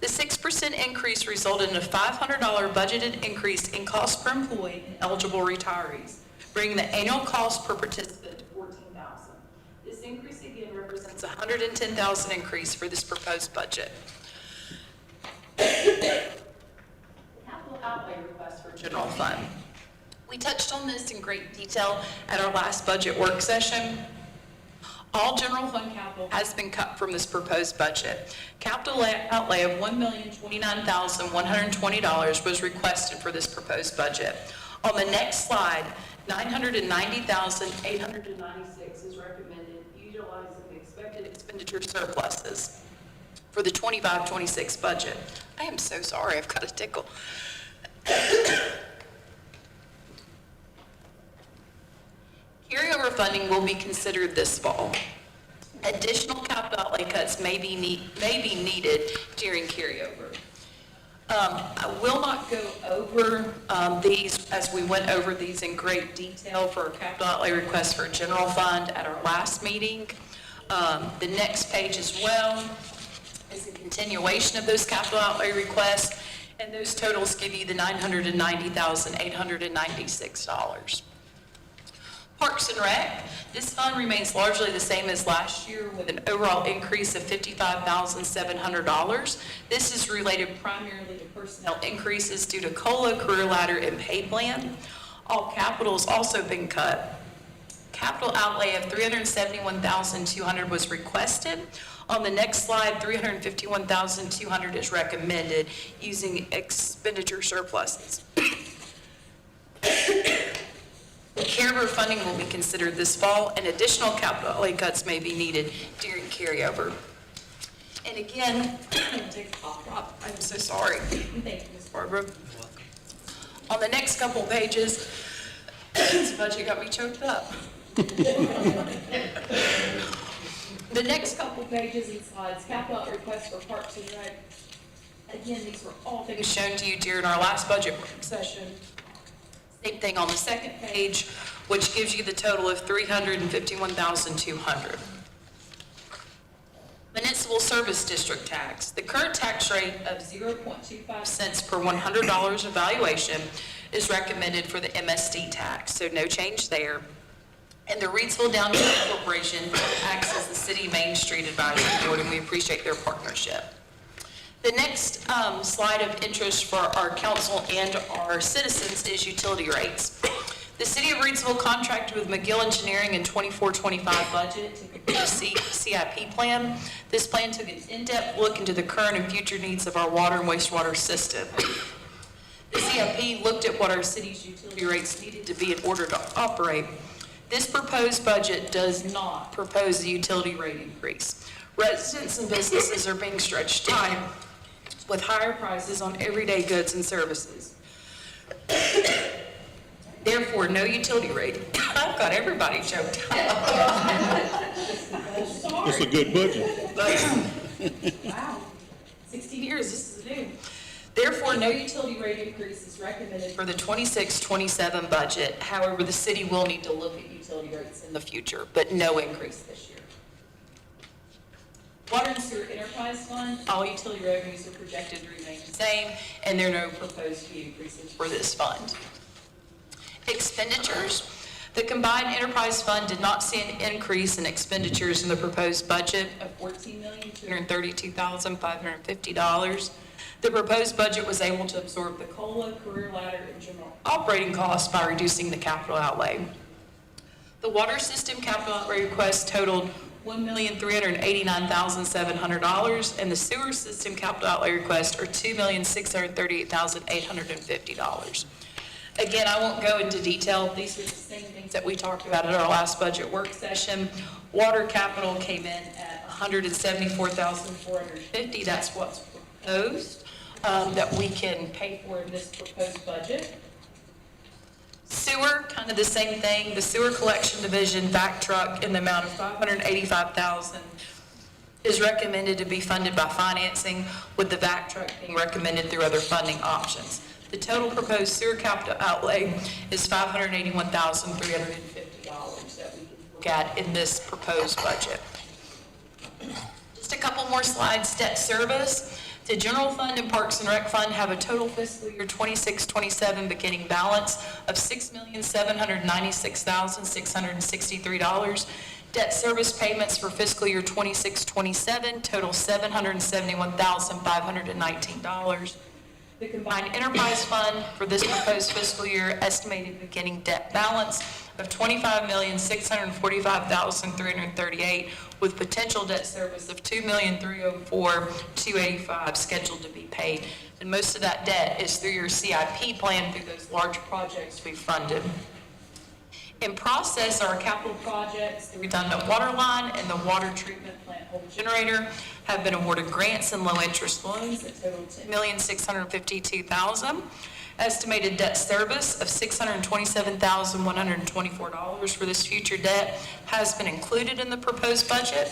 The 6% increase resulted in a $500 budgeted increase in cost per employee in eligible retirees, bringing the annual cost per participant to $14,000. This increase again represents a $110,000 increase for this proposed budget. Capital outlay request for general fund. We touched on this in great detail at our last budget work session. All general fund capital has been cut from this proposed budget. Capital outlay of $1,029,120 was requested for this proposed budget. On the next slide, $990,896 is recommended utilizing the expected expenditure surpluses for the 25-26 budget. I am so sorry, I've got a tickle. Carryover funding will be considered this fall. Additional capital outlay cuts may be needed during carryover. I will not go over these as we went over these in great detail for a capital outlay request for a general fund at our last meeting. The next page as well is a continuation of those capital outlay requests. And those totals give you the $990,896. Parks and Rec, this fund remains largely the same as last year with an overall increase of $55,700. This is related primarily to personnel increases due to COLA, career ladder, and pay plan. All capital has also been cut. Capital outlay of $371,200 was requested. On the next slide, $351,200 is recommended using expenditure surpluses. Carryover funding will be considered this fall, and additional capital outlay cuts may be needed during carryover. And again, take a pop drop. I'm so sorry. Thank you, Ms. Barbara. On the next couple pages, this budget got me choked up. The next couple pages and slides, capital requests for Parks and Rec. Again, these were all things shown to you during our last budget work session. Same thing on the second page, which gives you the total of $351,200. Municipal Service District tax. The current tax rate of 0.25 cents per $100 evaluation is recommended for the MSD tax, so no change there. And the Reidsville Downtown Corporation acts as the City Main Street Advisory Board, and we appreciate their partnership. The next slide of interest for our council and our citizens is utility rates. The City of Reidsville contracted with McGill Engineering in 24-25 budget to complete a CIP plan. This plan took an in-depth look into the current and future needs of our water and wastewater system. The CIP looked at what our city's utility rates needed to be in order to operate. This proposed budget does not propose a utility rate increase. Residents and businesses are being stretched thin with higher prices on everyday goods and services. Therefore, no utility rate. I've got everybody choked up. It's a good budget. Wow, 16 years, this is new. Therefore, no utility rate increase is recommended for the 26-27 budget. However, the city will need to look at utility rates in the future, but no increase this year. Water and Sewer Enterprise Fund, all utility revenues are projected to remain the same, and there are no proposed fee increases for this fund. Expenditures. The combined enterprise fund did not see an increase in expenditures in the proposed budget of $14,232,550. The proposed budget was able to absorb the COLA, career ladder, and general operating costs by reducing the capital outlay. The water system capital outlay request totaled $1,389,700, and the sewer system capital outlay request are $2,638,850. Again, I won't go into detail. These are the same things that we talked about at our last budget work session. Water capital came in at $174,450. That's what's proposed that we can pay for in this proposed budget. Sewer, kind of the same thing. The sewer collection division vac truck in the amount of $585,000 is recommended to be funded by financing, with the vac truck being recommended through other funding options. The total proposed sewer capital outlay is $581,350 that we can look at in this proposed budget. Just a couple more slides. Debt service. The general fund and Parks and Rec fund have a total fiscal year 26-27 beginning balance of $6,796,663. Debt service payments for fiscal year 26-27 total $771,519. The combined enterprise fund for this proposed fiscal year estimated beginning debt balance of $25,645,338 with potential debt service of $2,304,285 scheduled to be paid. And most of that debt is through your CIP plan through those large projects we funded. In process are capital projects, the redundant water line and the water treatment plant whole generator have been awarded grants and low interest loans that total $10,652,000. Estimated debt service of $627,124 for this future debt has been included in the proposed budget.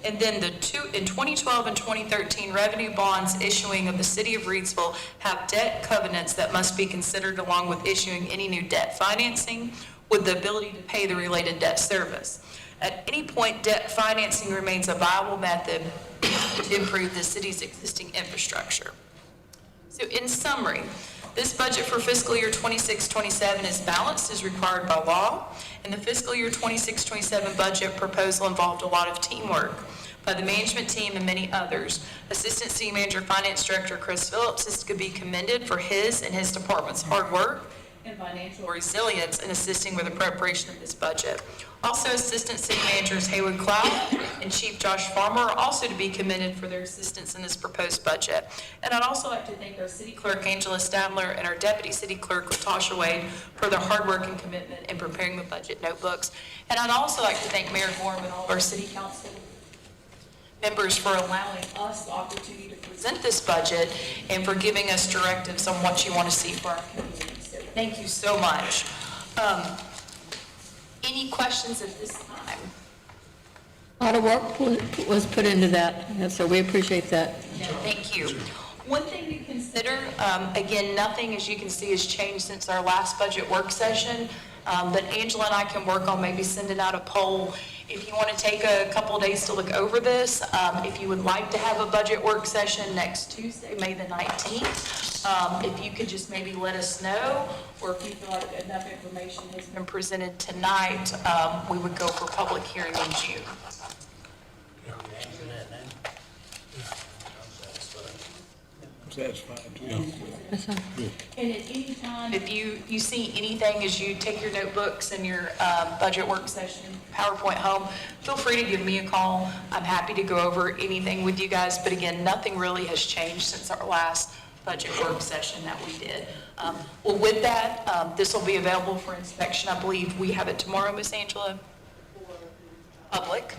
And then in 2012 and 2013 revenue bonds issuing of the City of Reidsville have debt covenants that must be considered along with issuing any new debt financing with the ability to pay the related debt service. At any point, debt financing remains a viable method to improve the city's existing infrastructure. So in summary, this budget for fiscal year 26-27 is balanced as required by law, and the fiscal year 26-27 budget proposal involved a lot of teamwork by the management team and many others. Assistant City Manager Finance Director Chris Phillips is to be commended for his and his department's hard work and financial resilience in assisting with the preparation of this budget. Also, Assistant City Managers Haywood Cloud and Chief Josh Farmer are also to be commended for their assistance in this proposed budget. And I'd also like to thank our City Clerk Angela Stadler and our Deputy City Clerk Latasha Wade for their hard work and commitment in preparing the budget notebooks. And I'd also like to thank Mayor Gorham and all of our City Council members for allowing us the opportunity to present this budget and for giving us directives on what you want to see for our community. So thank you so much. Any questions at this time? A lot of work was put into that, and so we appreciate that. Yeah, thank you. One thing to consider, again, nothing, as you can see, has changed since our last budget work session, but Angela and I can work on maybe sending out a poll. If you want to take a couple of days to look over this, if you would like to have a budget work session next Tuesday, May the 19th, if you could just maybe let us know, or if you feel like enough information has been presented tonight, we would go for public hearing in June. Satisfied. Yeah. And at any time, if you see anything as you take your notebooks and your budget work session PowerPoint home, feel free to give me a call. I'm happy to go over anything with you guys. But again, nothing really has changed since our last budget work session that we did. Well, with that, this will be available for inspection. I believe we have it tomorrow, Miss Angela? Public.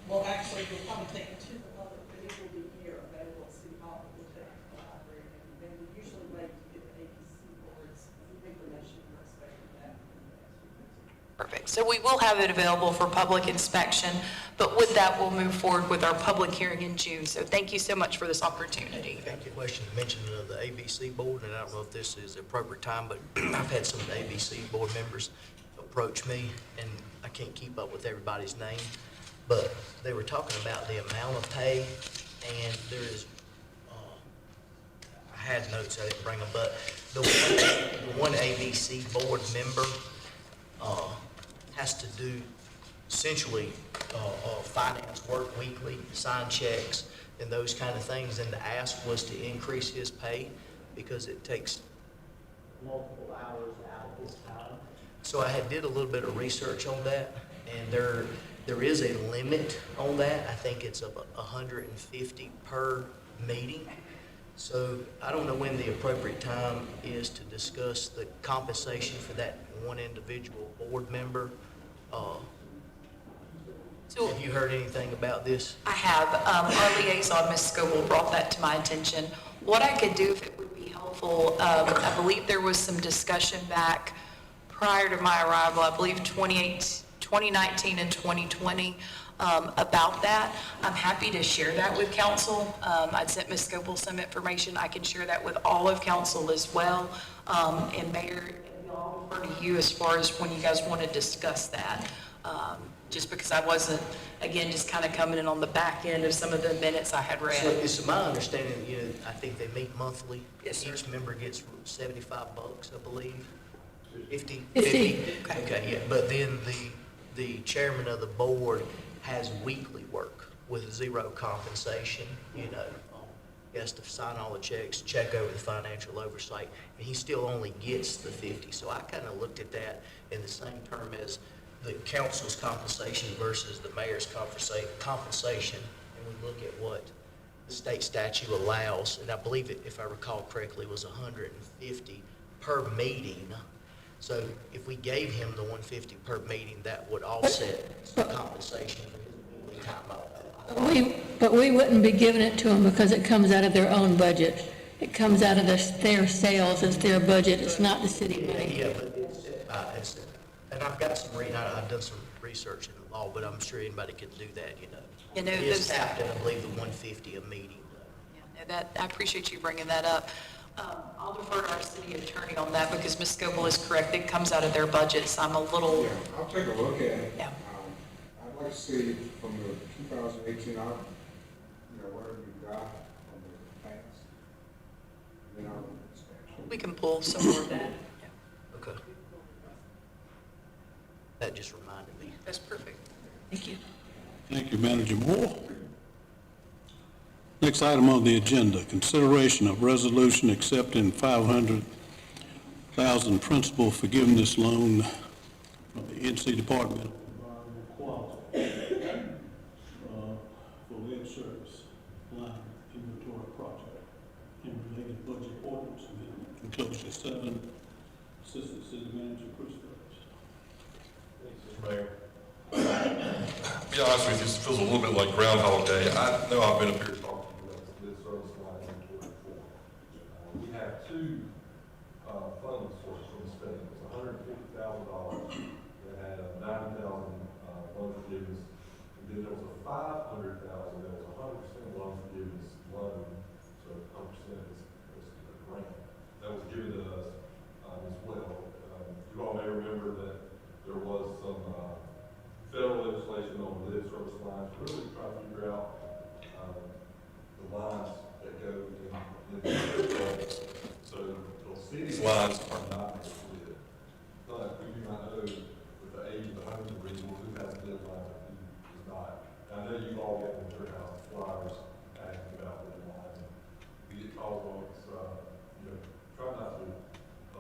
Well, actually, we'll probably take it to the public, but it will be here available at City Hall. We'll take it to the library, and we usually wait to get the ABC boards information for inspection that. Perfect. So we will have it available for public inspection, but with that, we'll move forward with our public hearing in June. So thank you so much for this opportunity. Thank you. Question mentioned the ABC board, and I don't know if this is the appropriate time, but I've had some of the ABC board members approach me, and I can't keep up with everybody's name, but they were talking about the amount of pay, and there is, I had notes, I didn't bring them, but the one ABC board member has to do essentially finance work weekly, sign checks, and those kind of things, and the ask was to increase his pay because it takes multiple hours out of his time. So I did a little bit of research on that, and there is a limit on that. I think it's of 150 per meeting. So I don't know when the appropriate time is to discuss the compensation for that one individual board member. So have you heard anything about this? I have. Our liaison, Ms. Scoble, brought that to my attention. What I could do, if it would be helpful, I believe there was some discussion back prior to my arrival, I believe 2019 and 2020, about that. I'm happy to share that with council. I'd sent Ms. Scoble some information. I can share that with all of council as well. And Mayor, I'll refer to you as far as when you guys want to discuss that. Just because I wasn't, again, just kind of coming in on the back end of some of the minutes I had read. So it's my understanding, I think they meet monthly. Yes, sir. Each member gets $75, I believe. 50? 50. Okay, yeah, but then the chairman of the board has weekly work with zero compensation, He has to sign all the checks, check over the financial oversight, and he still only gets the 50. So I kind of looked at that in the same term as the council's compensation versus the mayor's compensation, and we look at what the state statute allows, and I believe it, if I recall correctly, was 150 per meeting. So if we gave him the 150 per meeting, that would offset the compensation for his time off. But we wouldn't be giving it to them because it comes out of their own budget. It comes out of their sales, it's their budget, it's not the city money. Yeah, but it's and I've got some I've done some research in the law, but I'm sure anybody can do that, You know, It is those- capped at, I believe, the 150 a meeting. I appreciate you bringing that up. I'll defer to our city attorney on that because Ms. Scoble is correct. It comes out of their budget, so I'm a little. Yeah, I'll take a look at it. Yeah. I'd like to see from the 2018 out, whatever we got from the past. We can pull some more of that. Okay. That just reminded me. That's perfect. Thank you. Thank you, Manager Moore. Next item on the agenda, consideration of resolution accepting $500,000 principal forgiveness loan from the NC Department of Environmental Quality for lead service line inventory project and related budget ordinance amendment. Enclosure 7, Assistant City Manager Chris Phillips. Mr. Mayor. To be honest with you, this feels a little bit like Groundhog Day. I know I've been up here talking about this service line inventory before. We have two funding sources from the state. It was $150,000 that had a $90,000 loan forgiveness. And then there was a $500,000 that was 100% loan forgiveness loan. So 100% is a grant that was given to us as well. You all may remember that there was some federal legislation on lead service lines, really trying to figure out the lines that go in the so those cities lines are not lead. But we do not know with the age of the homes individual who has lead lines and who does not. And I know you've all got in your house flyers asking about lead lines. We get calls on it, try not to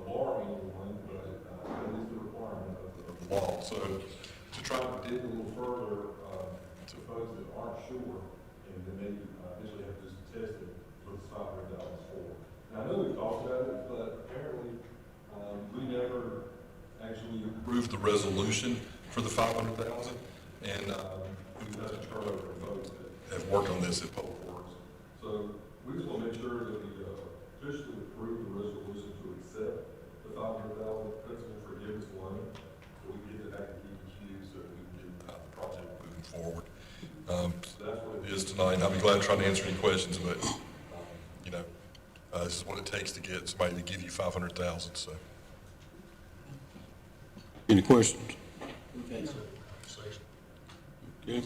alarm anyone, but at least the requirement of the law. So to try to dig a little further to folks that aren't sure, and then they eventually have to just test it for the $500 for. Now I know we've talked about it, but apparently we never actually approved the resolution for the $500,000, and we've had a turnover of folks that have worked on this at Public Works. So we just want to make sure that we officially approve the resolution to accept the $500,000 principal forgiveness loan, so we can get it back to DEQ so that we can get the project moving forward. So that's what it is tonight. I'll be glad to try to answer any questions, but this is what it takes to get somebody to give you $500,000. So, any questions? Okay.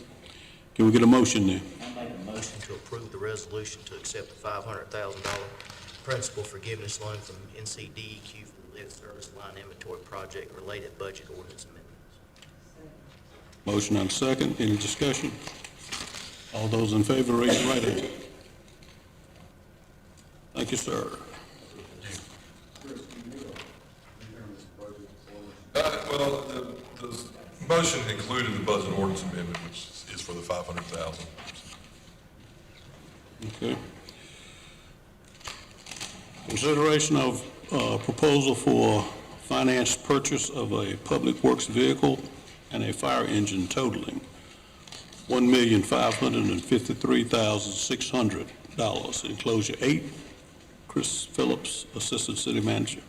Can we get a motion then? I make a motion to approve the resolution to accept the $500,000 principal forgiveness loan from NCDEQ for the lead service line inventory project related budget ordinance amendments. Motion and second. Any discussion? All those in favor, raise your right hand. Thank you, sir. Well, the motion included the budget ordinance amendment, which is for the $500,000. Okay. Consideration of proposal for finance purchase of a public works vehicle and a fire engine totaling $1,553,600. Enclosure 8, Chris Phillips, Assistant City Manager.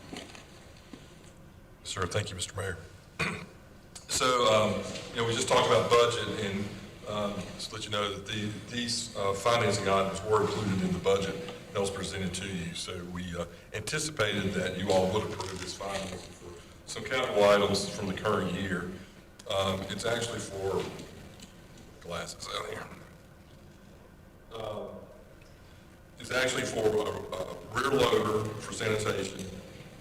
Sir, thank you, Mr. Mayor. So, we just talked about budget, and just to let you know that these financing items were included in the budget that was presented to you. So we anticipated that you all would approve this financing for some capital items from the current year. It's actually for glasses out here. It's actually for a rear loader for sanitation,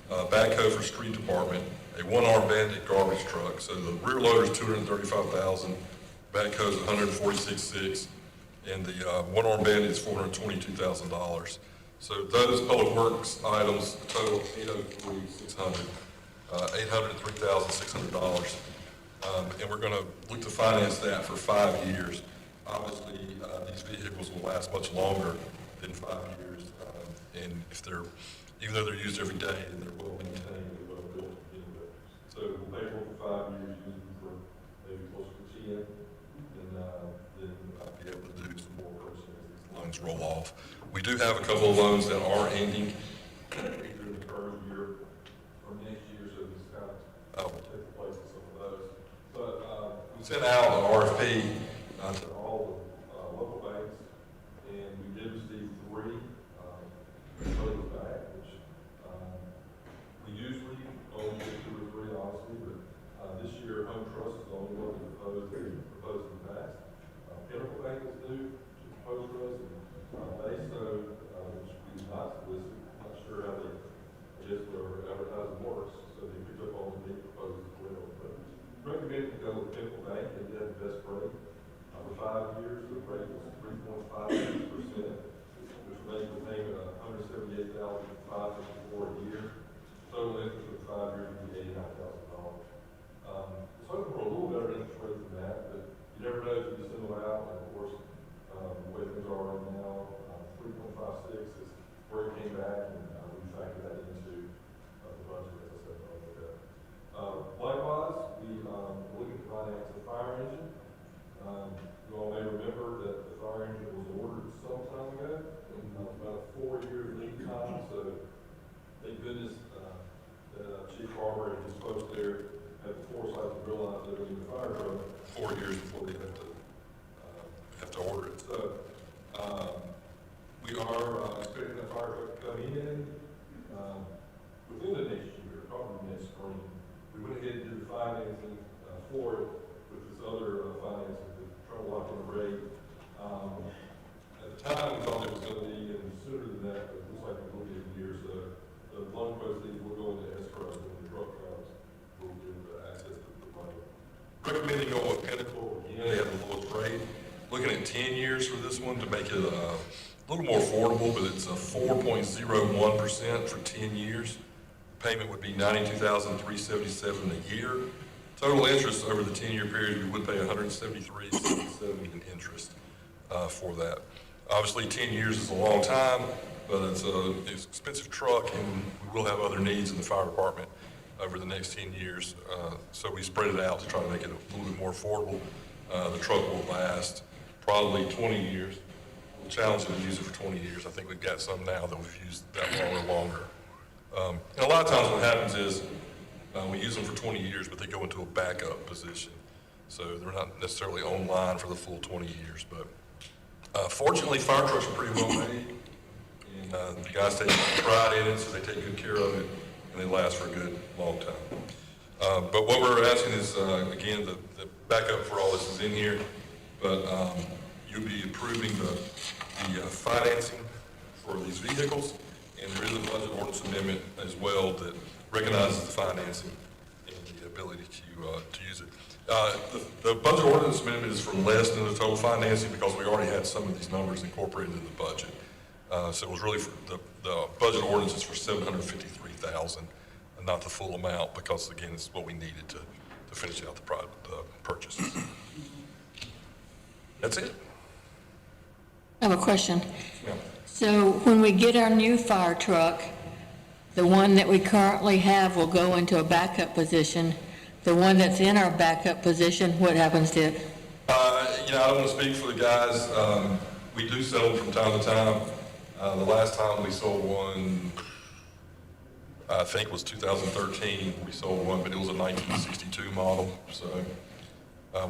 backhoe for street department, a one-arm bandit garbage truck. So the rear loader is $235,000, backhoe is $146,600, and the one-arm bandit is $422,000. So those public works items total $803,600. And we're going to look to finance that for 5 years. Obviously, these vehicles will last much longer than 5 years, and even though they're used every day, and they're well maintained, they're well built to begin with. So we'll pay for 5 years, use them for maybe close to 10, and then I'll be able to do some more purchasing as these loans roll off. We do have a couple of loans that are ending either in the current year or next year, so this kind of will take the place of some of those. But we sent out an RFP to all the local banks, and we did receive 3 proposals back, which we usually only get 2 or 3, honestly, but this year Home Trust is the only one that proposed in the past. Pinnacle Bank is due to propose to us, and BASO, which we did not solicit, I'm not sure how they Pinnacle Bank, they did the best rate. For 5 years, the rate was 3.56%, which made the payment $178,554 a year. Total interest for 5 years would be $89,000. It's hoping for a little better interest rate than that, but you never know if you send them out. And of course, the way things are right now, 3.56 is where it came back, and we factor that into the budget, as I said earlier. Likewise, we looking to finance the fire engine. You all may remember that the fire engine was ordered some time ago, about a 4-year lead time, so thank goodness that Chief Barber and his folks there had the foresight to realize that we need a fire truck 4 years before they have to order it. So we are expecting that fire truck to come in within the next year, probably next spring. We went ahead and did the financing for it with this other financing to try to lock in the rate. At the time, we thought it was going to be even sooner than that, but it looks like it will be a year. So the loan proceeds will go into escrow, and when the truck comes, we'll give access to the money. Recommending going with Pinnacle, again, they have the lowest rate. Looking at 10 years for this one to make it a little more affordable, but it's a 4.01% for 10 years. Payment would be $92,377 a year. Total interest over the 10-year period, we would pay $173.77 in interest for that. Obviously, 10 years is a long time, but it's an expensive truck, and we will have other needs in the fire department over the next 10 years. So we spread it out to try to make it a little bit more affordable. The truck will last probably 20 years. We'll challenge it to use it for 20 years. I think we've got some now that we've used that long or longer. And a lot of times what happens is we use them for 20 years, but they go into a backup position. So they're not necessarily online for the full 20 years. But fortunately, fire trucks are pretty well made. And the guys take pride in it, so they take good care of it, and they last for a good long time. But what we're asking is, again, the backup for all this is in here, but you'll be approving the financing for these vehicles, and there is a budget ordinance amendment as well that recognizes the financing and the ability to use it. The budget ordinance amendment is for less than the total financing because we already had some of these numbers incorporated in the budget. So it was really for the budget ordinance is for $753,000, and not the full amount because again, it's what we needed to finish out the purchases. That's it. I have a question. Yeah. So when we get our new fire truck, the one that we currently have will go into a backup position. The one that's in our backup position, what happens to it? I don't want to speak for the guys. We do sell them from time to time. The last time we sold one, I think was 2013. We sold one, but it was a 1962 model. So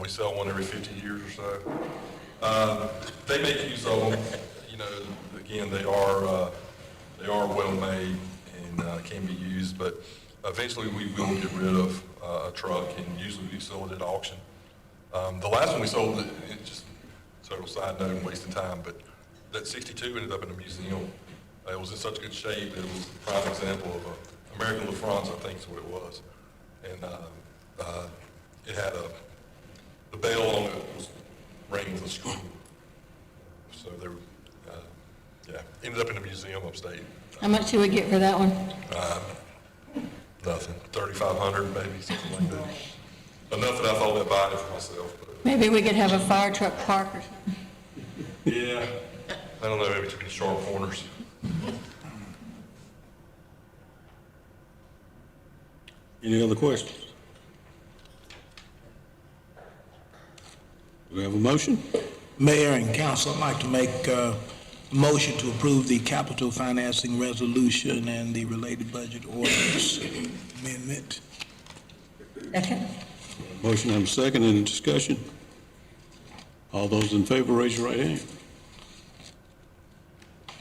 we sell one every 50 years or so. They make use of them. Again, they are well made and can be used, but eventually we will get rid of a truck, and usually we sell it at auction. The last one we sold, it just total side note and wasting time, but that 62 ended up in a museum. It was in such good shape that it was a prime example of American La France, I think is what it was. And it had the bell on it was ring with a screw. So they were, ended up in a museum upstate. How much do we get for that one? Nothing, 3,500 maybe, something like that. Enough that I thought about buying it for myself. But Maybe we could have a fire truck park or something. yeah, I don't know, maybe too many sharp corners. Any other questions? Do we have a motion? Mayor and council, I'd like to make a motion to approve the capital financing resolution and the related budget ordinance amendment. Second. Motion and a second. Any discussion? All those in favor, raise your right hand.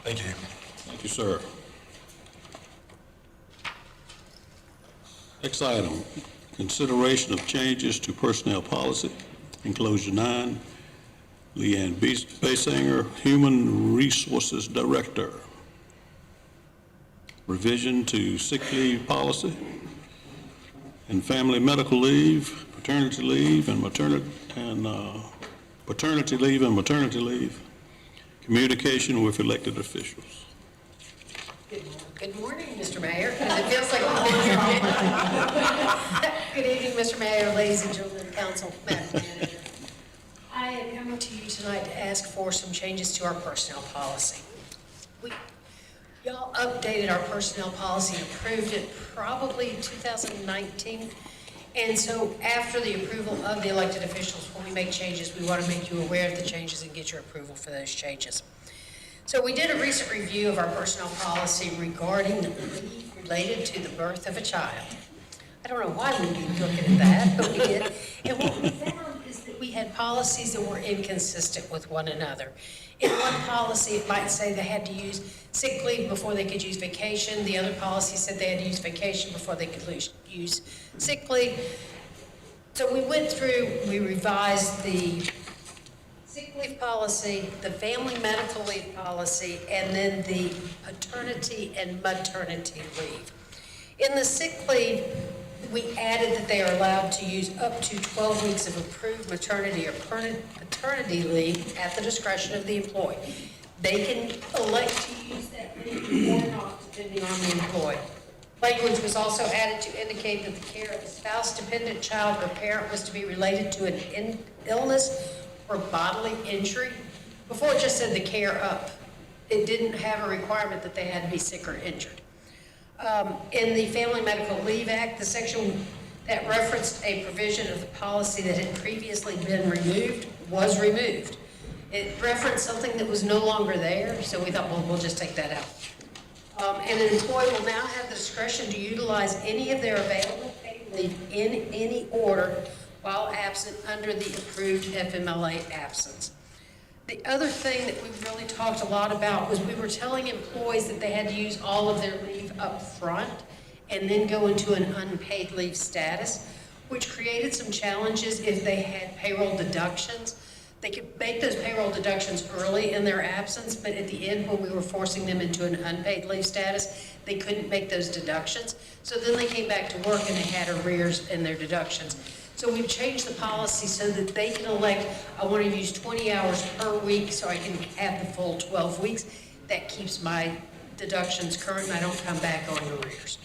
Thank you. Thank you, sir. Next item, consideration of changes to personnel policy, enclosure 9. Leanne Basinger, Human Resources Director. Revision to sick leave policy and family medical leave, paternity leave and paternity leave and maternity leave. Communication with elected officials. Good morning, Mr. Mayor, because it feels like a morning. Good evening, Mr. Mayor, ladies and gentlemen of the council, Madam Manager. I am coming to you tonight to ask for some changes to our personnel policy. Y'all updated our personnel policy and approved it probably 2019. And so after the approval of the elected officials, when we make changes, we want to make you aware of the changes and get your approval for those changes. So we did a recent review of our personnel policy regarding the leave related to the birth of a child. I don't know why we would be looking at that, but we did. And what we found is that we had policies that were inconsistent with one another. In one policy, it might say they had to use sick leave before they could use vacation. The other policy said they had to use vacation before they could use sick leave. So we went through, we revised the sick leave policy, the family medical leave policy, and then the paternity and maternity leave. In the sick leave, we added that they are allowed to use up to 12 weeks of approved maternity or paternity leave at the discretion of the employee. They can elect to use that leave or not, depending on the employee. Language was also added to indicate that the care of a spouse, dependent child, or parent was to be related to an illness or bodily injury. Before it just said the care of. It didn't have a requirement that they had to be sick or injured. In the Family Medical Leave Act, the section that referenced a provision of the policy that had previously been removed was removed. It referenced something that was no longer there, so we thought, well, we'll just take that out. And an employee will now have the discretion to utilize any of their available paid leave in any order while absent under the approved FMLA absence. The other thing that we really talked a lot about was we were telling employees that they had to use all of their leave up front and then go into an unpaid leave status, which created some challenges if they had payroll deductions. They could make those payroll deductions early in their absence, but at the end when we were forcing them into an unpaid leave status, they couldn't make those deductions. So then they came back to work and they had arrears in their deductions. So we've changed the policy so that they can elect, I want to use 20 hours per week so I can have the full 12 weeks. That keeps my deductions current and I don't come back on arrears.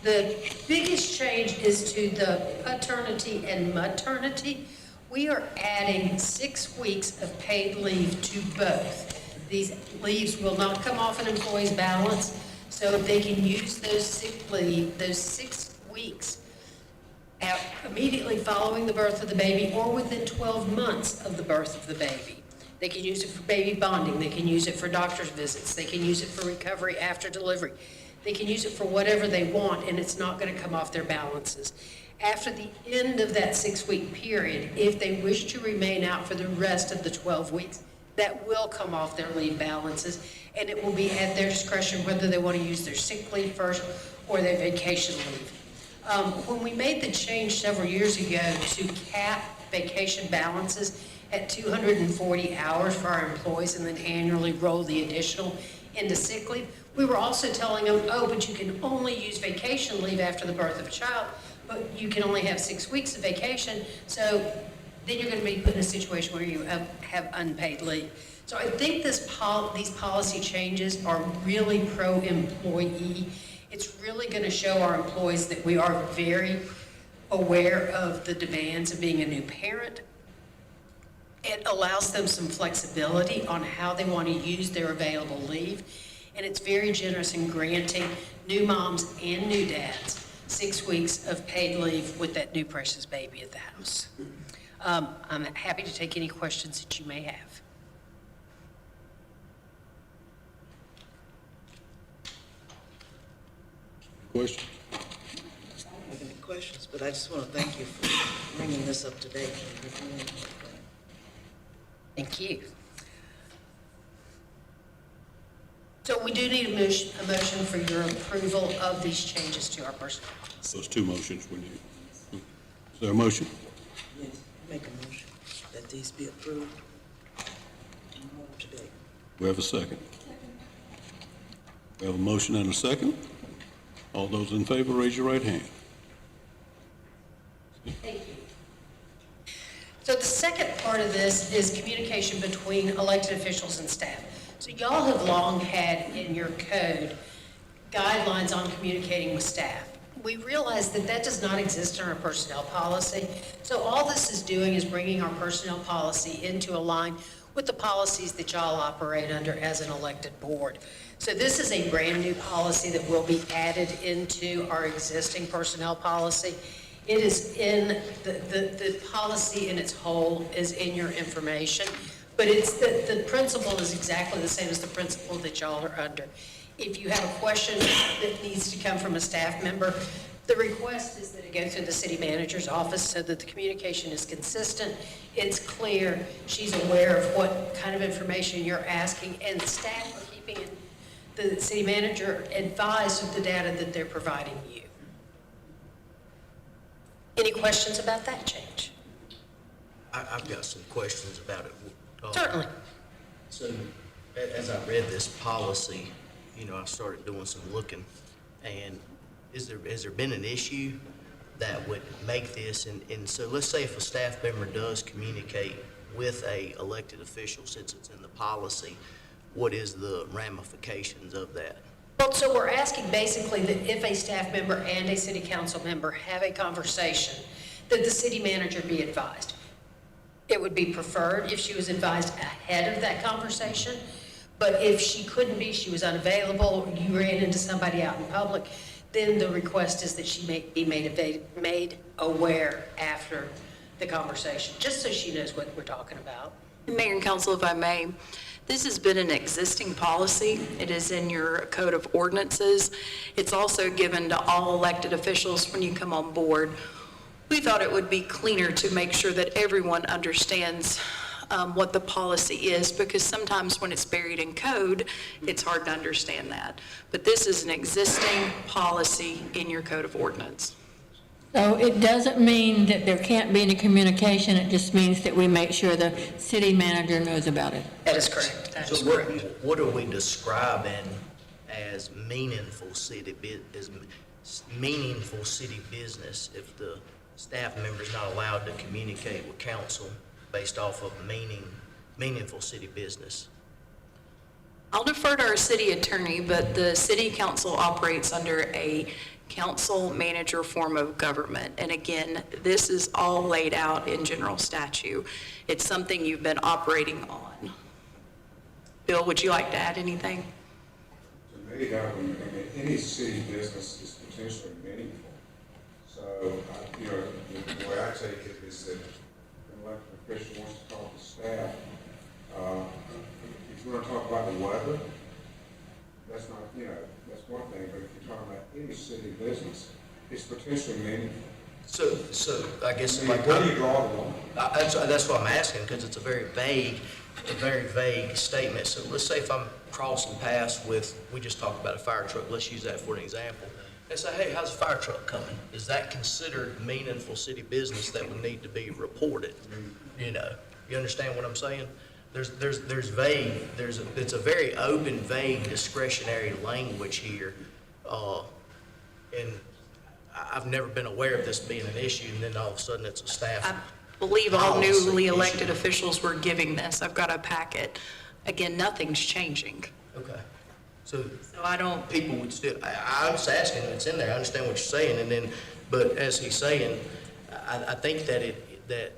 The biggest change is to the paternity and maternity. We are adding 6 weeks of paid leave to both. These leaves will not come off an employee's balance, so they can use those sick leave, those 6 weeks, immediately following the birth of the baby or within 12 months of the birth of the baby. They can use it for baby bonding. They can use it for doctor's visits. They can use it for recovery after delivery. They can use it for whatever they want, and it's not going to come off their balances. After the end of that 6-week period, if they wish to remain out for the rest of the 12 weeks, that will come off their leave balances, and it will be at their discretion whether they want to use their sick leave first or their vacation leave. When we made the change several years ago to cap vacation balances at 240 hours for our employees and then annually roll the additional into sick leave, we were also telling them, oh, but you can only use vacation leave after the birth of a child, but you can only have 6 weeks of vacation, so then you're going to be put in a situation where you have unpaid leave. So I think these policy changes are really pro-employee. It's really going to show our employees that we are very aware of the demands of being a new parent. It allows them some flexibility on how they want to use their available leave. And it's very generous in granting new moms and new dads 6 weeks of paid leave with that new precious baby at the house. I'm happy to take any questions that you may have. Question? I don't have any questions, but I just want to thank you for bringing this up to date. Thank you. So we do need a motion for your approval of these changes to our personnel policy. Those 2 motions we need. Is there a motion? Yes, make a motion that these be approved and more up to date. We have a second. We have a motion and a second. All those in favor, raise your right hand. is communication between elected officials and staff. So y'all have long had in your code guidelines on communicating with staff. We realize that that does not exist in our personnel policy. So all this is doing is bringing our personnel policy into a line with the policies that y'all operate under as an elected board. So this is a brand-new policy that will be added into our existing personnel policy. It is in, the policy in its whole is in your information, but it's the principle is exactly the same as the principle that y'all are under. If you have a question that needs to come from a staff member, the request is that it go through the city manager's office so that the communication is consistent, it's clear, she's aware of what kind of information you're asking, and the staff are keeping the city manager advised of the data that they're providing you. Any questions about that change? I've got some questions about it. Certainly. So, as I read this policy, you know, I started doing some looking, and has there been an issue that would make this, and so let's say if a staff member does communicate with a elected official, since it's in the policy, what is the ramifications of that? Well, so we're asking basically that if a staff member and a city council member have a conversation, that the city manager be advised. It would be preferred if she was advised ahead of that conversation, but if she couldn't be, she was unavailable, you ran into somebody out in public, then the request is that she be made aware after the conversation, just so she knows what we're talking about. Mayor and Council, if I may, this has been an existing policy. It is in your code of ordinances. It's also given to all elected officials when you come on board. We thought it would be cleaner to make sure that everyone understands what the policy is, because sometimes when it's buried in code, it's hard to understand that. But this is an existing policy in your code of ordinance. So it doesn't mean that there can't be any communication, it just means that we make sure the city manager knows about it. That is correct. That is So correct. what are we describing as meaningful city business if the staff member is not allowed to communicate with council based off of meaningful city business? I'll defer to our city attorney, but the city council operates under a council manager form of government. And again, this is all laid out in general statute. It's something you've been operating on. Bill, would you like to add anything? To me, any city business is potentially meaningful. So, you know, the way I take it is that an elected official wants to talk to staff. If you want to talk about the weather, that's not, you know, that's one thing, but if you're talking about any city business, it's potentially meaningful. So I guess like, where do you draw the line? That's what I'm asking, because it's a very vague statement. So let's say if I'm crossing paths with, we just talked about a fire truck, let's use that for an example. They say, hey, how's a fire truck coming? Is that considered meaningful city business that would need to be reported? You know, you understand what I'm saying? There's vague, it's a very open, vague, discretionary language here. And I've never been aware of this being an issue, and then all of a sudden it's a staff. I believe all policy newly issue. elected officials were giving this. I've got a packet. Again, nothing's changing. Okay. So I don't. People would still, I'm just asking, it's in there, I understand what you're saying, and then, but as he's saying, I think that that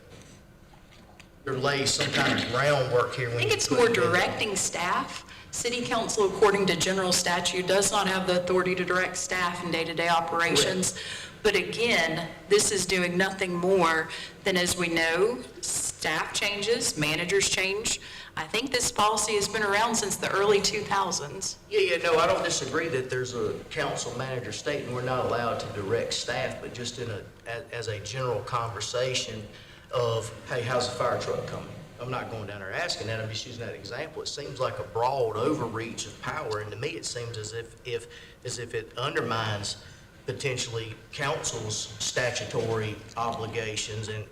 there lays some kind of groundwork here. I think it's more directing staff. City council, according to general statute, does not have the authority to direct staff in day-to-day operations. Correct. But again, this is doing nothing more than, as we know, staff changes, managers change. I think this policy has been around since the early 2000s. Yeah, no, I don't disagree that there's a council manager state and we're not allowed to direct staff, but just as a general conversation of, hey, how's the fire truck coming? I'm not going down there asking that, I'm just using that example. It seems like a broad overreach of power, and to me it seems as if it undermines potentially council's statutory obligations and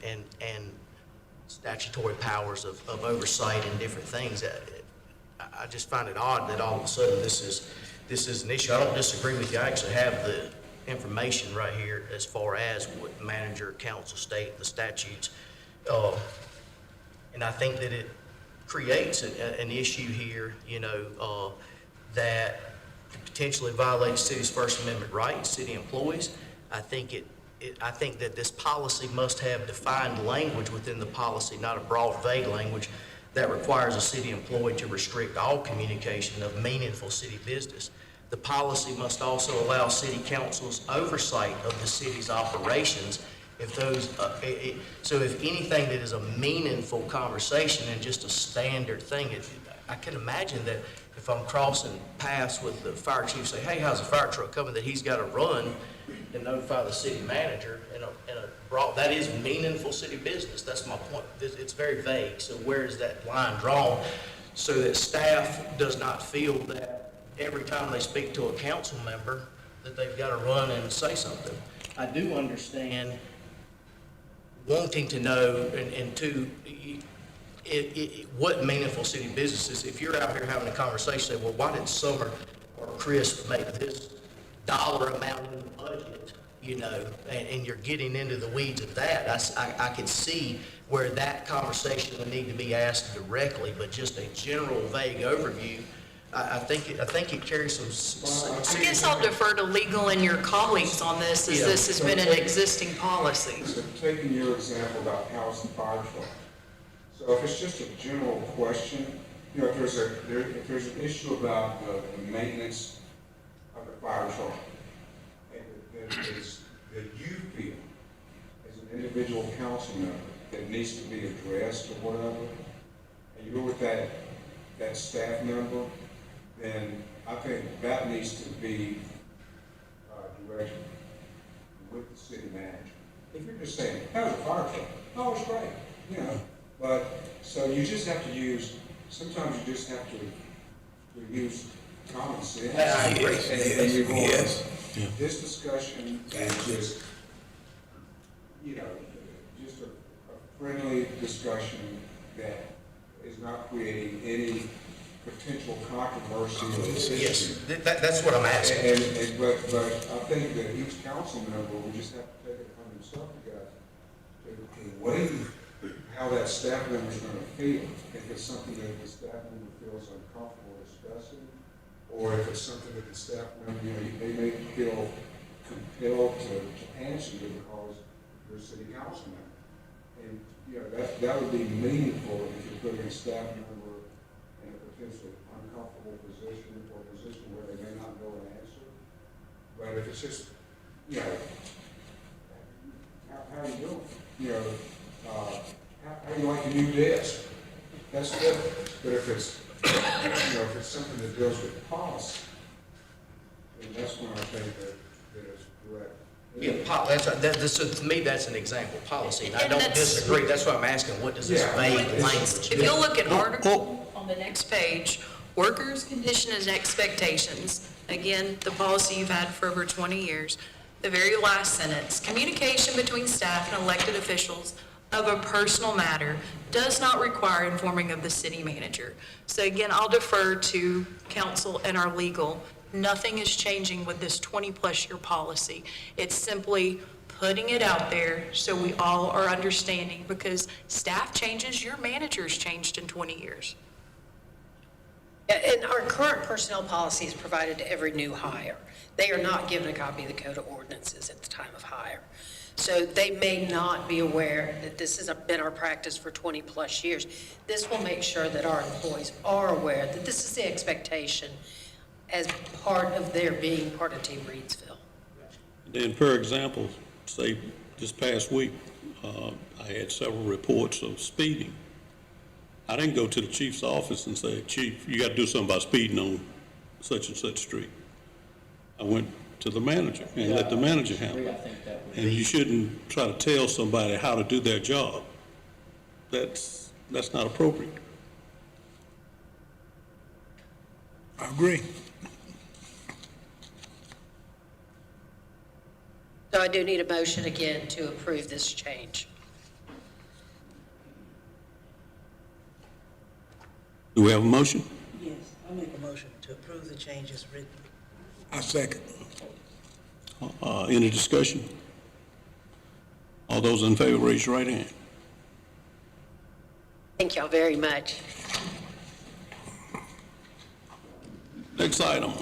statutory powers of oversight and different things. I just find it odd that all of a sudden this is an issue. I don't disagree with you. I actually have the information right here as far as what manager, council, state, the statutes. And I think that it creates an issue here, that potentially violates city's First Amendment rights, city employees. I think that this policy must have defined language within the policy, not a broad, vague language that requires a city employee to restrict all communication of meaningful city business. The policy must also allow city council's oversight of the city's operations. If anything that is a meaningful conversation and just a standard thing, I can imagine that if I'm crossing paths with the fire chief, say, hey, how's the fire truck coming, that he's got to run and notify the city manager that is meaningful city business. That's my point. It's very vague. So where is that line drawn so that staff does not feel that every time they speak to a council member that they've got to run and say something? I do understand wanting to know what meaningful city business is. If you're out here having a conversation, say, well, why did Summer or Chris make this dollar amount in the budget, and you're getting into the weeds of that. I could see where that conversation would need to be asked directly, but just a general vague overview, I think it carries some. I guess I'll defer to legal and your colleagues on this, as this has been an existing policy. So taking your example about how's the fire truck. So if it's just a general question, if there's an issue about the maintenance of the fire truck, that you feel as an individual council member that needs to be addressed or whatever, and you go with that staff member, then I think that needs to be directed with the city manager. If you're just saying, how's the fire truck? Oh, it's great, But, so you just have to sometimes you just have to use common sense. I agree. And you're going, Yes. this discussion is just, just a friendly discussion that is not creating any potential controversy or issue. Yes, that's what I'm asking. But I think that each council member will just have to take it upon themselves to weigh how that staff member is going to feel. If it's something that the staff member feels uncomfortable discussing, or if it's something that the staff member, they may feel compelled to answer you because you're a city council member. And, that would be meaningful if you're putting a staff member in a potentially uncomfortable position or a position where they may not know an answer. But if it's just, how are you doing? How do you like your new desk? That's good. But if it's, if it's something that deals with policy, then that's when I think that it's correct. Yeah, so to me, that's an example, policy, and I don't disagree. That's why I'm asking, what does this vague language do? If you'll look at article on the next page, workers' condition and expectations, again, the policy you've had for over 20 years, the very last sentence, communication between staff and elected officials of a personal matter does not require informing of the city manager. So again, I'll defer to council and our legal. Nothing is changing with this 20-plus year policy. It's simply putting it out there so we all are understanding, because staff changes, your manager's changed in 20 years. And our current personnel policy is provided to every new hire. They are not given a copy of the Code of Ordinances at the time of hire. So they may not be aware that this has been our practice for 20-plus years. This will make sure that our employees are aware that this is the expectation as part of their being part of Team Reidsville. Then, for example, say this past week, I had several reports of speeding. I didn't go to the chief's office and say, Chief, you got to do something about speeding on such and such street. I went to the manager and let the manager handle it. And you shouldn't try to tell somebody how to do their job. That's not appropriate. I agree. So I do need a motion again to approve this change. Do we have a motion? Yes, I make a motion to approve the changes written. I second. Any discussion? All those in favor, raise your right hand. Thank y'all very much. Next item.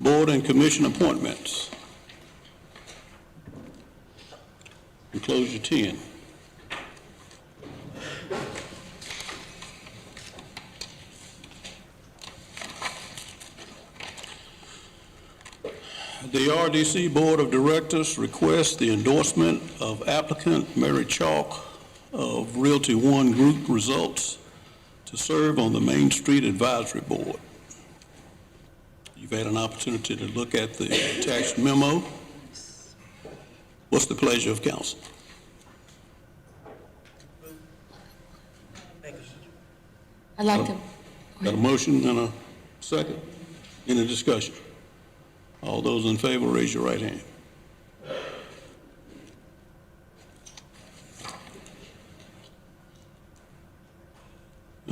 Board and commission appointments. Enclosure 10. The RDC Board of Directors requests the endorsement of applicant Mary Chalk of Realty One Group Results to serve on the Main Street Advisory Board. You've had an opportunity to look at the attached memo. What's the pleasure of council? I'd like to, Got a motion and a second? Any discussion? All those in favor, raise your right hand.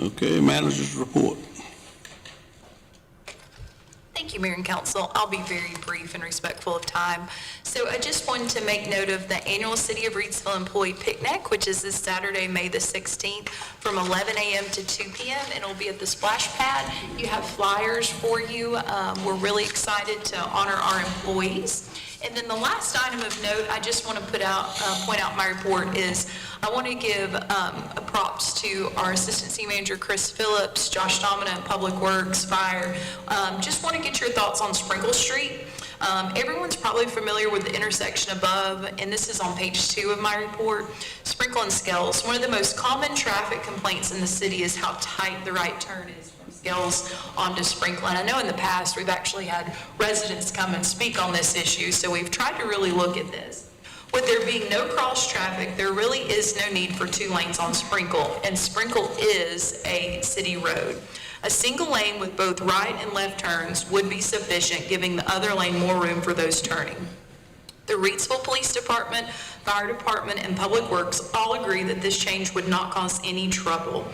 Okay, manager's report. Thank you, Mayor and Council. I'll be very brief and respectful of time. So I just wanted to make note of the annual City of Reidsville Employee Picnic, which is this Saturday, May the 16th, from 11 a.m. to 2 p.m., and it'll be at the Splash Pad. You have flyers for you. We're really excited to honor our employees. And then the last item of note I just want to point out my report is I want to give props to our Assistant City Manager, Chris Phillips, Josh Domina, Public Works, Fire. Just want to get your thoughts on Sprinkle Street. Everyone's probably familiar with the intersection above, and this is on page 2 of my report. Sprinkle and Scales. One of the most common traffic complaints in the city is how tight the right turn is from Scales onto Sprinkle. And I know in the past we've actually had residents come and speak on this issue, so we've tried to really look at this. With there being no cross traffic, there really is no need for 2 lanes on Sprinkle, and Sprinkle is a city road. A single lane with both right and left turns would be sufficient, giving the other lane more room for those turning. The Reidsville Police Department, Fire Department, and Public Works all agree that this change would not cause any trouble.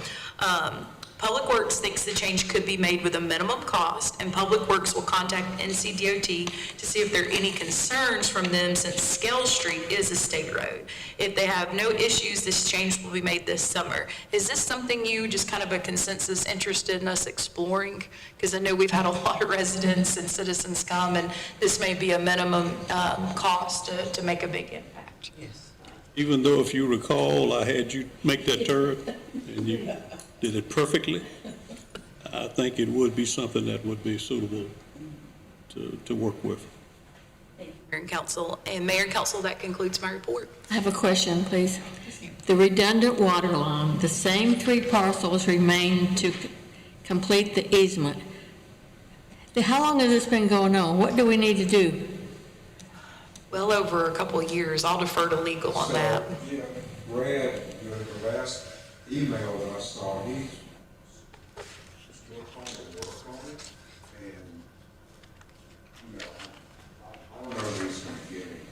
Public Works thinks the change could be made with a minimum cost, and Public Works will contact NCDOT to see if there are any concerns from them since Scales Street is a state road. If they have no issues, this change will be made this summer. Is this something you just kind of a consensus interested in us exploring? Because I know we've had a lot of residents and citizens come, and this may be a minimum cost to make a big impact. Yes. Even though, if you recall, I had you make that turn, and you did it perfectly, I think it would be something that would be suitable to work with. Mayor and Council, that concludes my report. I have a question, please. The redundant water line, the same 3 parcels remain to complete the easement. How long has this been going on? What do we need to do? Well over a couple of years. I'll defer to legal on that. Yeah, Brad, the last email that I saw, he's still trying to work on it, and, you know, I don't know if he's going to get it.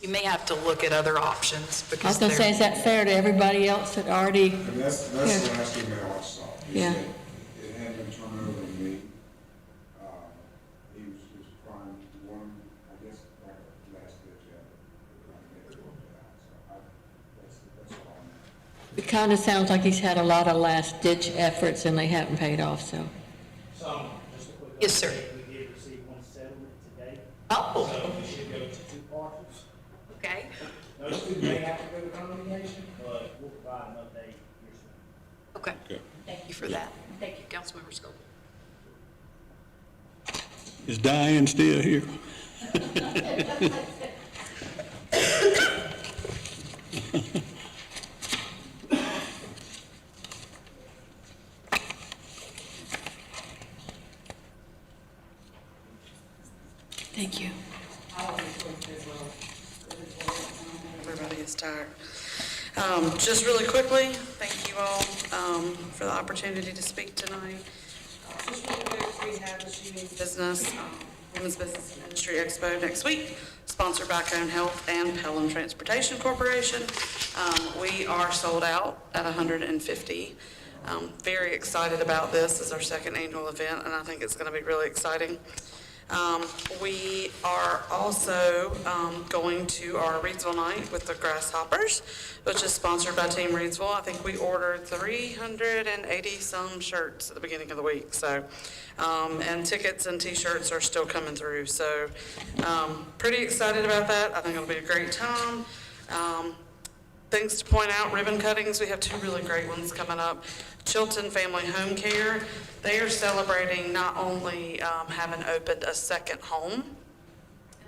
You may have to look at other options I because was going to say, is that fair to everybody else that already? And that's the last email I saw. He Yeah. said it hadn't been turned over to me. He was trying one, I guess, like a last ditch effort, trying to get it worked out. So that's all I know. It kind of sounds like he's had a lot of last-ditch efforts and they haven't paid off, so. Just a quick Yes, sir. update. We did receive one settlement today. Oh. So we should go to 2 parcels. Okay. Those 2 may have to go to condemnation, but we'll provide an update here soon. Okay. Thank you for that. Thank you, Councilmember Scobie. Is Diane still here? Thank you. Everybody is tired. Just really quickly, thank you all for the opportunity to speak tonight. Just really quick, we have the shooting business, Women's Business and Industry Expo next week, sponsored by Cone Health and Pelham Transportation Corporation. We are sold out at 150. Very excited about this. It's our 2nd annual event, and I think it's going to be really exciting. We are also going to our Reidsville night with the Grasshoppers, which is sponsored by Team Reidsville. I think we ordered 380 some shirts at the beginning of the week. So, and tickets and T-shirts are still coming through. So, pretty excited about that. I think it'll be a great time. Things to point out, ribbon cuttings, we have two really great ones coming up. Chilton Family Home Care, they are celebrating not only having opened a second home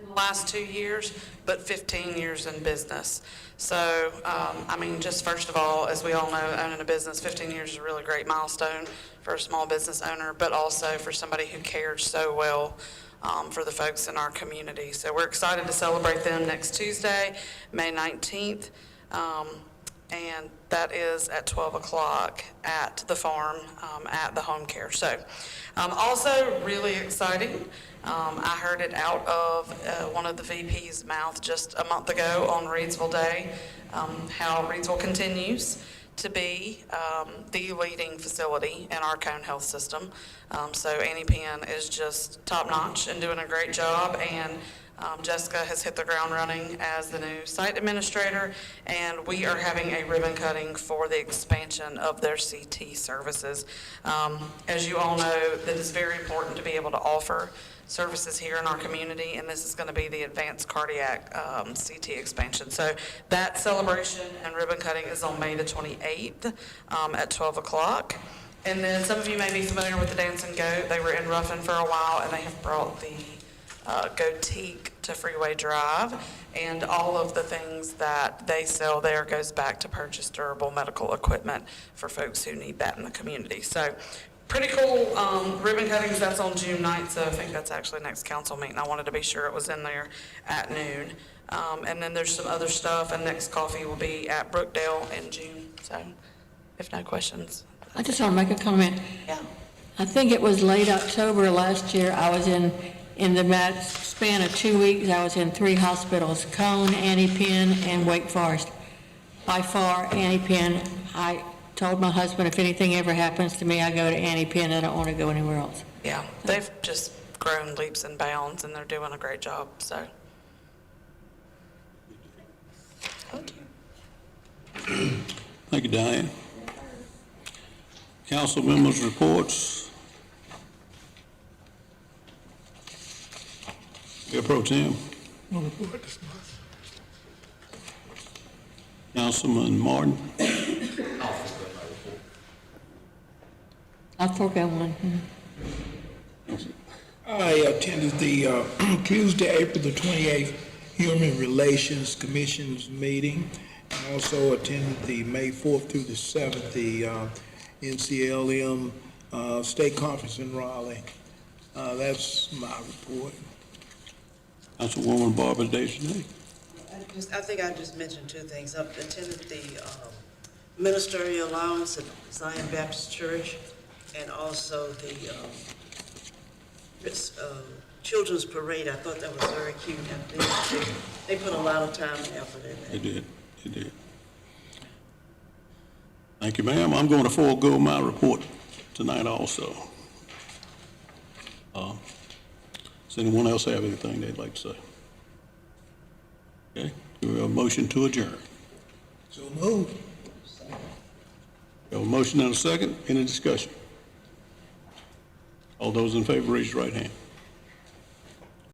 in the last 2 years, but 15 years in business. So, I mean, just first of all, as we all know, owning a business, 15 years is a really great milestone for a small business owner, but also for somebody who cares so well for the folks in our community. So we're excited to celebrate them next Tuesday, May 19th. And that is at 12 o'clock at the farm, at the home care. So, also really exciting, I heard it out of one of the VP's mouth just a month ago on Reidsville Day, how Reidsville continues to be the leading facility in our Cone Health system. So Annie Penn is just top-notch and doing a great job, and Jessica has hit the ground running as the new site administrator, and we are having a ribbon cutting for the expansion of their CT services. As you all know, it is very important to be able to offer services here in our community, and this is going to be the advanced cardiac CT expansion. So that celebration and ribbon cutting is on May the 28th at 12 o'clock. And then some of you may be familiar with the Dancing Goat. They were in Ruffin for a while, and they have brought the Goatique to Freeway Drive, and all of the things that they sell there goes back to purchase durable medical equipment for folks who need that in the community. So pretty cool ribbon cuttings. That's on June 9th, so I think that's actually next council meeting. I wanted to be sure it was in there at noon. And then there's some other stuff, and next coffee will be at Brookdale in June. So if no questions. I just want to make a comment. Yeah. I think it was late October last year, I was in the span of 2 weeks, I was in 3 hospitals, Cone, Annie Penn, and Wake Forest. By far, Annie Penn, I told my husband if anything ever happens to me, I go to Annie Penn, I don't want to go anywhere else. Yeah, they've just grown leaps and bounds, and they're doing a great job, so. Thank you. Thank you, Diane. Council members' reports. Mayor Pro Tem. No report this month. Councilman Martin. I forgot one. I attended the Tuesday, April the 28th Human Relations Commission's meeting, and also attended the May 4th through the 7th, the NCLM State Conference in Raleigh. That's my report. Councilwoman Barbara Deschanel. I think I just mentioned 2 things. I attended the ministerial allowance at Zion Baptist Church, and also the children's parade. I thought that was very cute. They put a lot of time and effort in that. They did. They did. Thank you, ma'am. I'm going to forego my report tonight also. Does anyone else have anything they'd like to say? Okay, do we have a motion to adjourn? So moved. We have a motion and a second. Any discussion? All those in favor, raise your right hand.